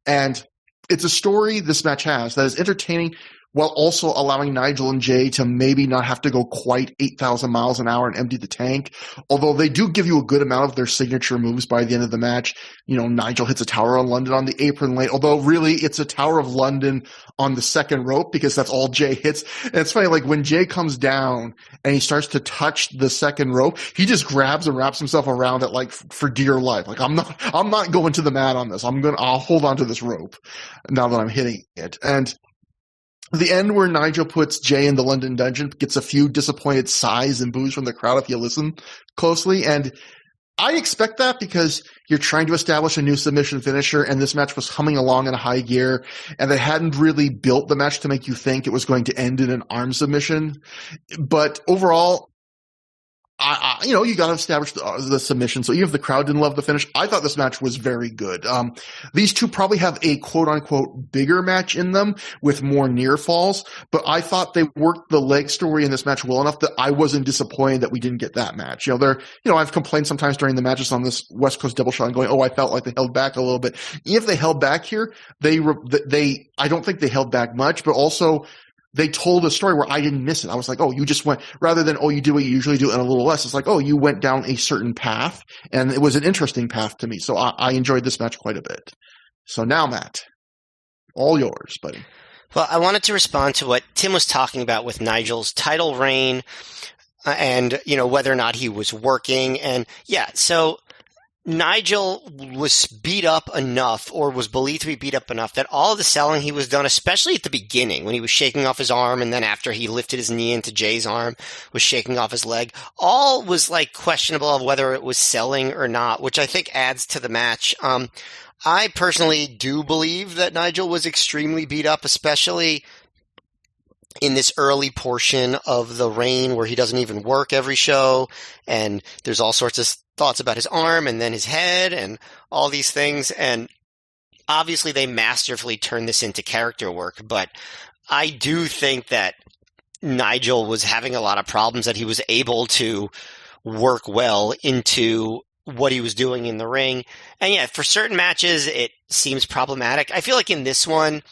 And it's a story this match has that is entertaining, while also allowing Nigel and Jay to maybe not have to go quite 8,000 miles an hour and empty the tank. Although they do give you a good amount of their signature moves by the end of the match. Nigel hits a Tower of London on the apron late, although really it's a Tower of London on the second rope because that's all Jay hits. And it's funny, like when Jay comes down and he starts to touch the second rope, he just grabs and wraps himself around it like for dear life. Like I'm not going to the mat on this. I'll hold on to this rope now that I'm hitting it. And the end where Nigel puts Jay in the London dungeon gets a few disappointed sighs and boos from the crowd if you listen closely. And I expect that because you're trying to establish a new submission finisher, and this match was humming along in a high gear, and they hadn't really built the match to make you think it was going to end in an arm submission. But overall, you got to establish the submission. So even if the crowd didn't love the finish, I thought this match was very good. These two probably have a quote unquote bigger match in them with more near falls, but I thought they worked the leg story in this match well enough that I wasn't disappointed that we didn't get that match. I've complained sometimes during the matches on this West Coast double shot and going, oh, I felt like they held back a little bit. If they held back here, I don't think they held back much, but also they told a story where I didn't miss it. I was like, oh, you just went, rather than, oh, you do what you usually do and a little less. It's like, oh, you went down a certain path, and it was an interesting path to me. So I enjoyed this match quite a bit. So now, Matt, all yours, buddy. Well, I wanted to respond to what Tim was talking about with Nigel's title reign and, whether or not he was working. And yeah, so Nigel was beat up enough, or was believed to be beat up enough, that all of the selling he was done, especially at the beginning when he was shaking off his arm, and then after he lifted his knee into Jay's arm, was shaking off his leg, all was like questionable of whether it was selling or not, which I think adds to the match. I personally do believe that Nigel was extremely beat up, especially in this early portion of the reign where he doesn't even work every show, and there's all sorts of thoughts about his arm and then his head and all these things. And obviously they masterfully turned this into character work, but I do think that Nigel was having a lot of problems that he was able to work well into what he was doing in the ring. And yeah, for certain matches, it seems problematic. I feel like in this one,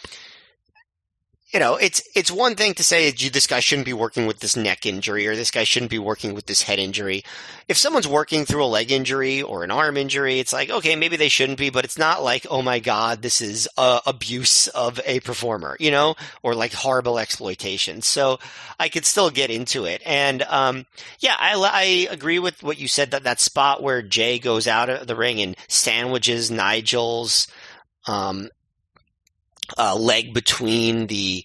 it's one thing to say this guy shouldn't be working with this neck injury or this guy shouldn't be working with this head injury. If someone's working through a leg injury or an arm injury, it's like, okay, maybe they shouldn't be, but it's not like, oh my God, this is abuse of a performer, or like horrible exploitation. So I could still get into it. And I agree with what you said, that spot where Jay goes out of the ring and sandwiches Nigel's leg between the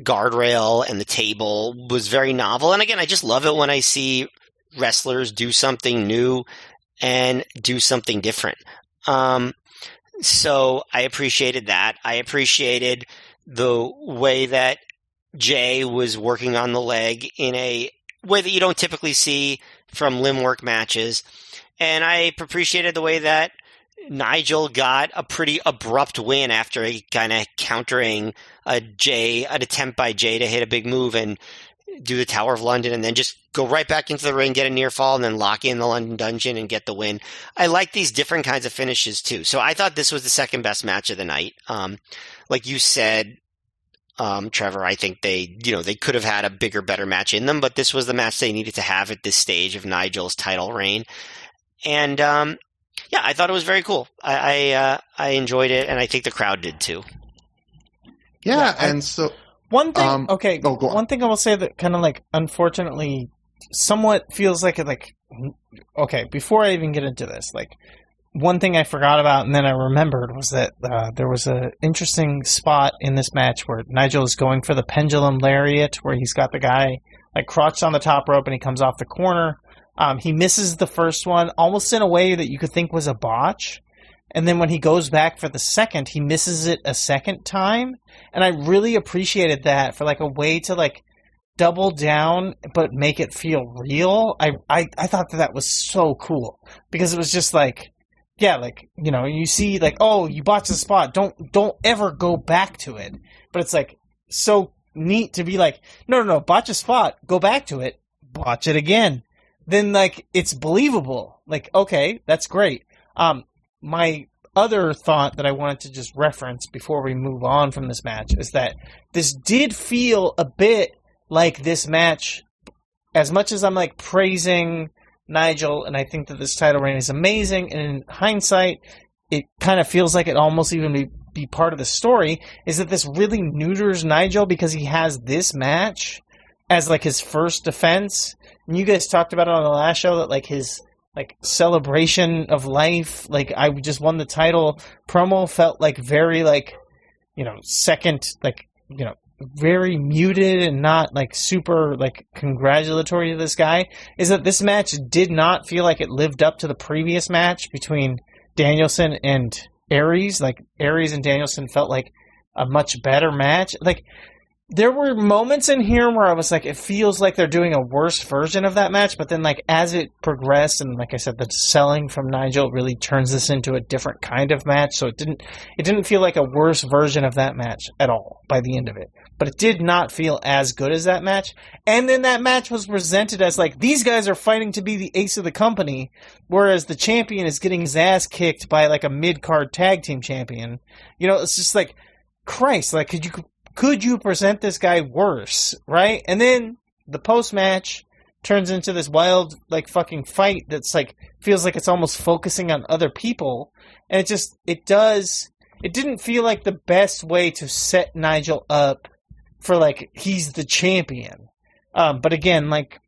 guardrail and the table was very novel. And again, I just love it when I see wrestlers do something new and do something different. So I appreciated that. I appreciated the way that Jay was working on the leg in a way that you don't typically see from limb work matches. And I appreciated the way that Nigel got a pretty abrupt win after he kind of countering an attempt by Jay to hit a big move and do the Tower of London and then just go right back into the ring, get a near fall, and then lock in the London Dungeon and get the win. I like these different kinds of finishes too. So I thought this was the second best match of the night. Like you said, Trevor, I think they could have had a bigger, better match in them, but this was the match they needed to have at this stage of Nigel's title reign. And, I thought it was very cool. I enjoyed it, and I think the crowd did too. And so one thing. One thing I will say that kind of like, unfortunately, somewhat feels like before I even get into this, like one thing I forgot about and then I remembered was that there was an interesting spot in this match where Nigel is going for the pendulum lariat, where he's got the guy like crouched on the top rope and he comes off the corner. He misses the first one almost in a way that you could think was a botch. And then when he goes back for the second, he misses it a second time. And I really appreciated that for like a way to like double down but make it feel real. I thought that was so cool because it was just like, you see like, oh, you botched the spot. Don't ever go back to it. But it's like so neat to be like, no, botch a spot, go back to it, botch it again. Then, like, it's believable. Like, okay, that's great. My other thought that I wanted to just reference before we move on from this match is that this did feel a bit like this match, as much as I'm, like, praising Nigel, and I think that this title reign is amazing, and in hindsight, it kind of feels like it almost even be part of the story, is that this really neuters Nigel because he has this match as, like, his first defense. And you guys talked about it on the last show that, like, his, like, celebration of life, like, I just won the title promo felt, like, very, like, second, like, very muted and not, like, super, like, congratulatory to this guy, is that this match did not feel like it lived up to the previous match between Danielson and Aries. Like, Aries and Danielson felt like a much better match. Like, there were moments in here where I was like, it feels like they're doing a worse version of that match, but then, like, as it progressed, and like I said, the selling from Nigel really turns this into a different kind of match, so it didn't feel like a worse version of that match at all by the end of it. But it did not feel as good as that match. And then that match was presented as, like, these guys are fighting to be the ace of the company, whereas the champion is getting his ass kicked by, like, a mid-card tag team champion. It's just like, Christ, like, could you present this guy worse, right? And then the post-match turns into this wild, like, fucking fight that's, like, feels like it's almost focusing on other people. And it didn't feel like the best way to set Nigel up for, like, he's the champion. But again, like,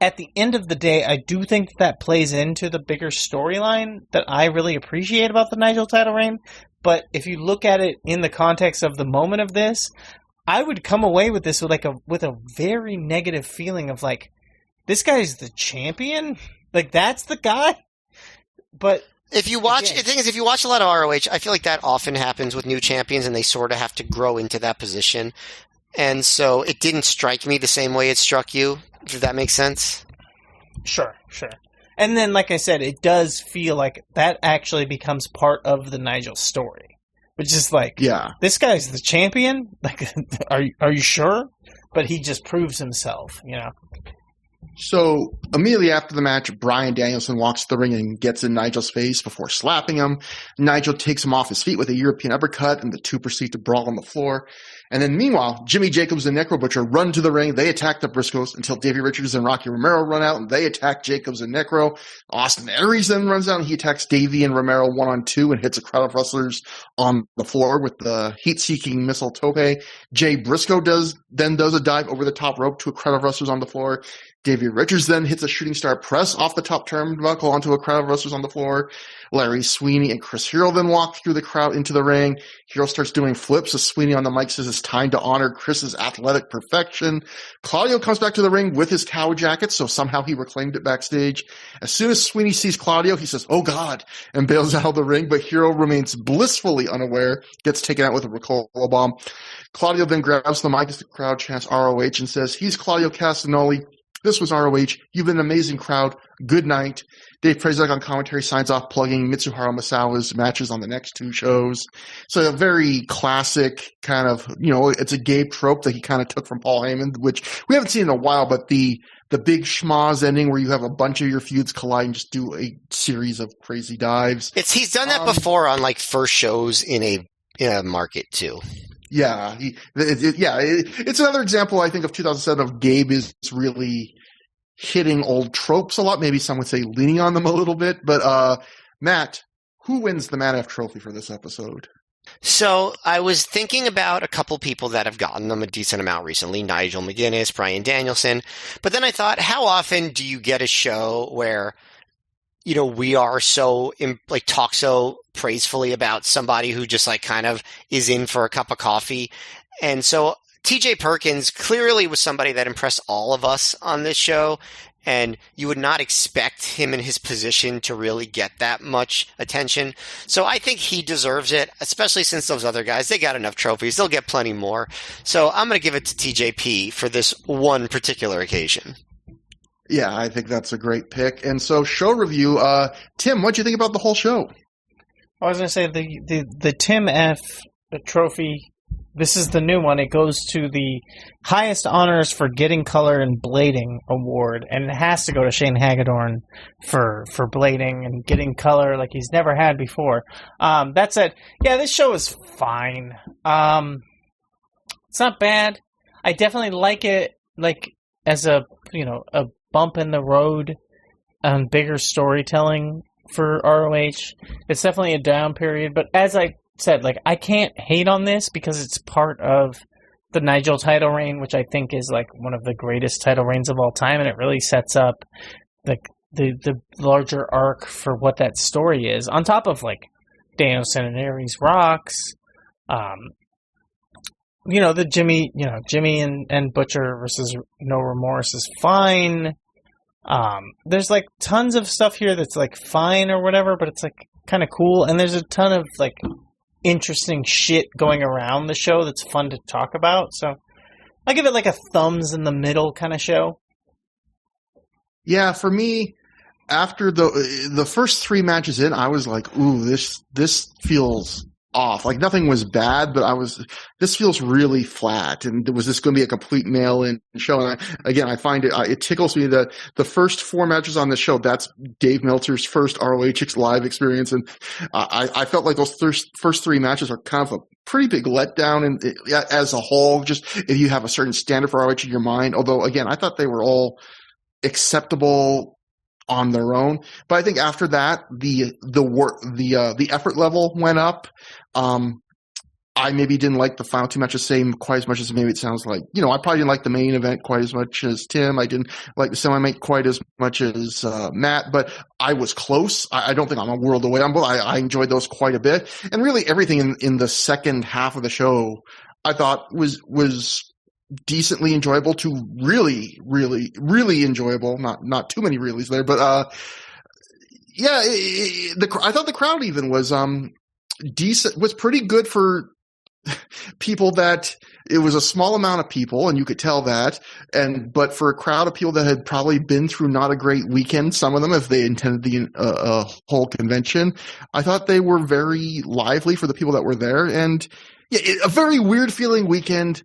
at the end of the day, I do think that plays into the bigger storyline that I really appreciate about the Nigel title reign. But if you look at it in the context of the moment of this, I would come away with this with a very negative feeling of like, this guy's the champion? Like, that's the guy? But if you watch, the thing is, if you watch a lot of ROH, I feel like that often happens with new champions and they sort of have to grow into that position. And so it didn't strike me the same way it struck you, if that makes sense. Sure. And then, like I said, it does feel like that actually becomes part of the Nigel story, which is like, this guy's the champion. Like, are you sure? But he just proves himself, So immediately after the match, Bryan Danielson walks to the ring and gets in Nigel's face before slapping him. Nigel takes him off his feet with a European uppercut, and the two proceed to brawl on the floor. And then meanwhile, Jimmy Jacobs and Necro Butcher run to the ring. They attack the Briscoes until Davey Richards and Rocky Romero run out, and they attack Jacobs and Necro. Austin Aries then runs out, and he attacks Davey and Romero 1-on-2 and hits a crowd of wrestlers on the floor with the heat-seeking missile tope. Jay Briscoe does a dive over the top rope to a crowd of wrestlers on the floor. Davey Richards then hits a shooting star press off the top turnbuckle onto a crowd of wrestlers on the floor. Larry Sweeney and Chris Hero then walk through the crowd into the ring. Hero starts doing flips as Sweeney on the mic says it's time to honor Chris's athletic perfection. Claudio comes back to the ring with his cow jacket, so somehow he reclaimed it backstage. As soon as Sweeney sees Claudio, he says, "Oh God," and bails out of the ring, but Hero remains blissfully unaware, gets taken out with a Ricola bomb. Claudio then grabs the mic as the crowd chants ROH and says, "He's Claudio Castagnoli. This was ROH. You've been an amazing crowd. Good night." Dave Prazak on commentary signs off, plugging Mitsuharu Misawa's matches on the next two shows. So a very classic kind of, it's a Gabe trope that he kind of took from Paul Heyman, which we haven't seen in a while, but the big schmoz ending where you have a bunch of your feuds collide and just do a series of crazy dives. He's done that before on like first shows in a market too. Yeah, it's another example, I think, of 2007 of Gabe is really hitting old tropes a lot. Maybe some would say leaning on them a little bit. But Matt, who wins the Matt F. Trophy for this episode? So I was thinking about a couple people that have gotten them a decent amount recently, Nigel McGuinness, Bryan Danielson. But then I thought, how often do you get a show where we are talk so praisefully about somebody who just kind of is in for a cup of coffee. And so TJ Perkins clearly was somebody that impressed all of us on this show. And you would not expect him in his position to really get that much attention. So I think he deserves it, especially since those other guys, they got enough trophies. They'll get plenty more. So I'm going to give it to TJP for this one particular occasion. Yeah, I think that's a great pick. And so show review, Tim, what'd you think about the whole show? I was going to say the Tim F. Trophy, this is the new one. It goes to the highest honors for getting color and blading award, and it has to go to Shane Hagedorn for blading and getting color like he's never had before. That said, yeah, this show is fine. It's not bad. I definitely like it as a bump in the road on bigger storytelling for ROH. It's definitely a down period, but as I said, I can't hate on this because it's part of the Nigel title reign, which I think is one of the greatest title reigns of all time, and it really sets up the larger arc for what that story is. On top of Danielson and Aries rocks, the Jimmy and Butcher versus No Remorse is fine. There's tons of stuff here that's fine or whatever, but it's kind of cool. And there's a ton of interesting shit going around the show that's fun to talk about. So I give it a thumbs in the middle kind of show. Yeah, for me, after the first three matches in, I was like, ooh, this feels off. Nothing was bad, but this feels really flat. And was this going to be a complete mail-in show? And I find it tickles me that the first four matches on the show, that's Dave Meltzer's first ROH live experience. And I felt like those first three matches are kind of a pretty big letdown as a whole, just if you have a certain standard for ROH in your mind. Although, again, I thought they were all acceptable on their own. But I think after that, the effort level went up. I maybe didn't like the final two matches quite as much as maybe it sounds like. I probably didn't like the main event quite as much as Tim. I didn't like the semi-main quite as much as Matt, but I was close. I don't think I'm a world away on both. I enjoyed those quite a bit. And really everything in the second half of the show I thought was decently enjoyable to really, really, really enjoyable. Not too many reallys there, but I thought the crowd even was decent, was pretty good for people that it was a small amount of people, and you could tell that. But for a crowd of people that had probably been through not a great weekend, some of them, if they attended the whole convention, I thought they were very lively for the people that were there. And yeah, a very weird feeling weekend.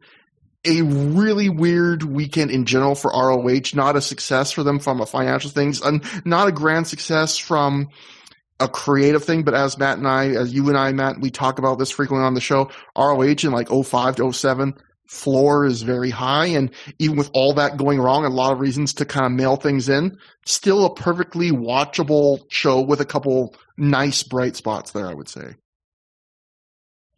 a really weird weekend in general for ROH. Not a success for them from a financial things, and not a grand success from a creative thing. But as you and I, Matt, we talk about this frequently on the show. ROH in like 05 to 07, floor is very high, and even with all that going wrong, a lot of reasons to kind of mail things in, still a perfectly watchable show with a couple nice bright spots there, I would say.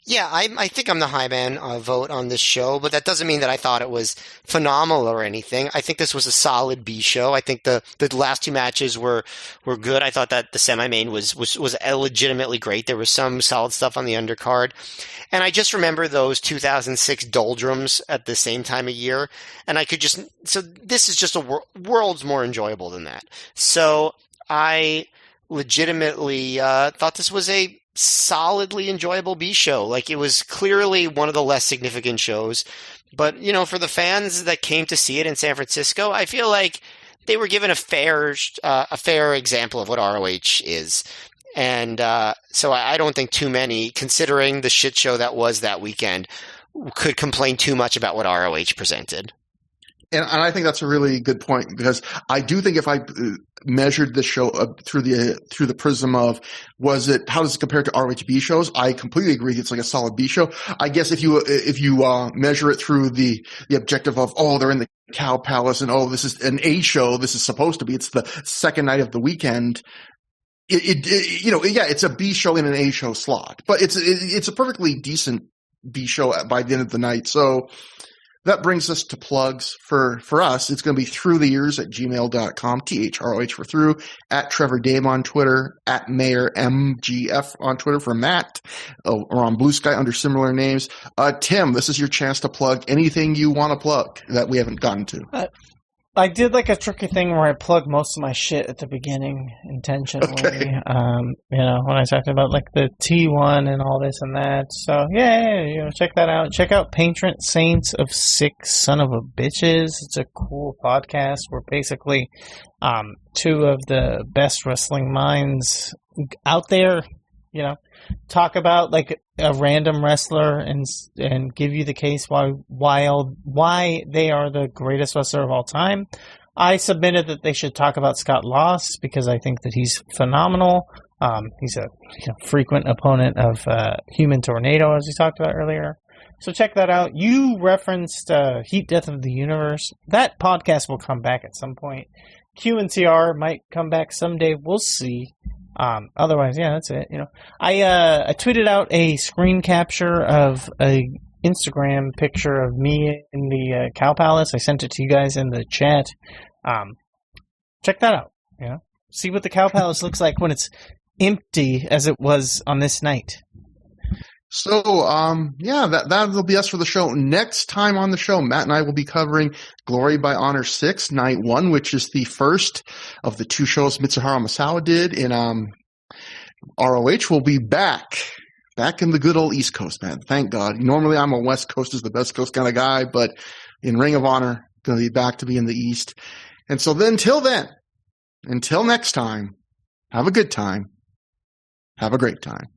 Yeah, I think I'm the high man vote on this show, but that doesn't mean that I thought it was phenomenal or anything. I think this was a solid B show. I think the last two matches were good. I thought that the semi-main was legitimately great. There was some solid stuff on the undercard. And I just remember those 2006 doldrums at the same time of year. And so this is just worlds more enjoyable than that. So I legitimately thought this was a solidly enjoyable B show. Like, it was clearly one of the less significant shows, but for the fans that came to see it in San Francisco, I feel like they were given a fair example of what ROH is. And so I don't think too many, considering the shit show that was that weekend, could complain too much about what ROH presented. And I think that's a really good point, because I do think if I measured the show through the prism of how does it compare to ROHB shows, I completely agree. It's like a solid B show. I guess if you measure it through the objective of, they're in the Cow Palace and this is an A show, this is supposed to be, it's the second night of the weekend. It's a B show in an A show slot, but it's a perfectly decent B show by the end of the night. So that brings us to plugs for us. It's going to be ThROH@gmail.com, THROH for through, at Trevor Dame on Twitter, at Mayor MGF on Twitter for Matt, or on Blue Sky under similar names. Tim, this is your chance to plug anything you want to plug that we haven't gotten to. I did like a tricky thing where I plugged most of my shit at the beginning intentionally. Okay. When I talked about like the T1 and all this and that. So check that out. Check out Patron Saints of Six Son of a Bitches. It's a cool podcast where basically two of the best wrestling minds out there, talk about like a random wrestler and give you the case why they are the greatest wrestler of all time. I submitted that they should talk about Scott Lost because I think that he's phenomenal. He's a frequent opponent of Human Tornado, as we talked about earlier. So check that out. You referenced Heat Death of the Universe. That podcast will come back at some point. Q&TR might come back someday. We'll see. Otherwise, that's it. I tweeted out a screen capture of a Instagram picture of me in the Cow Palace. I sent it to you guys in the chat. Check that out. See what the Cow Palace looks like when it's empty, as it was on this night. So, that'll be us for the show. Next time on the show, Matt and I will be covering Glory by Honor 6, Night 1, which is the first of the two shows Mitsuharu Misawa did in ROH. Will be back in the good old East Coast, man. Thank God. Normally I'm a West Coast is the best coast kind of guy, but in Ring of Honor, going to be back to be in the East. And so until next time, have a good time. Have a great time.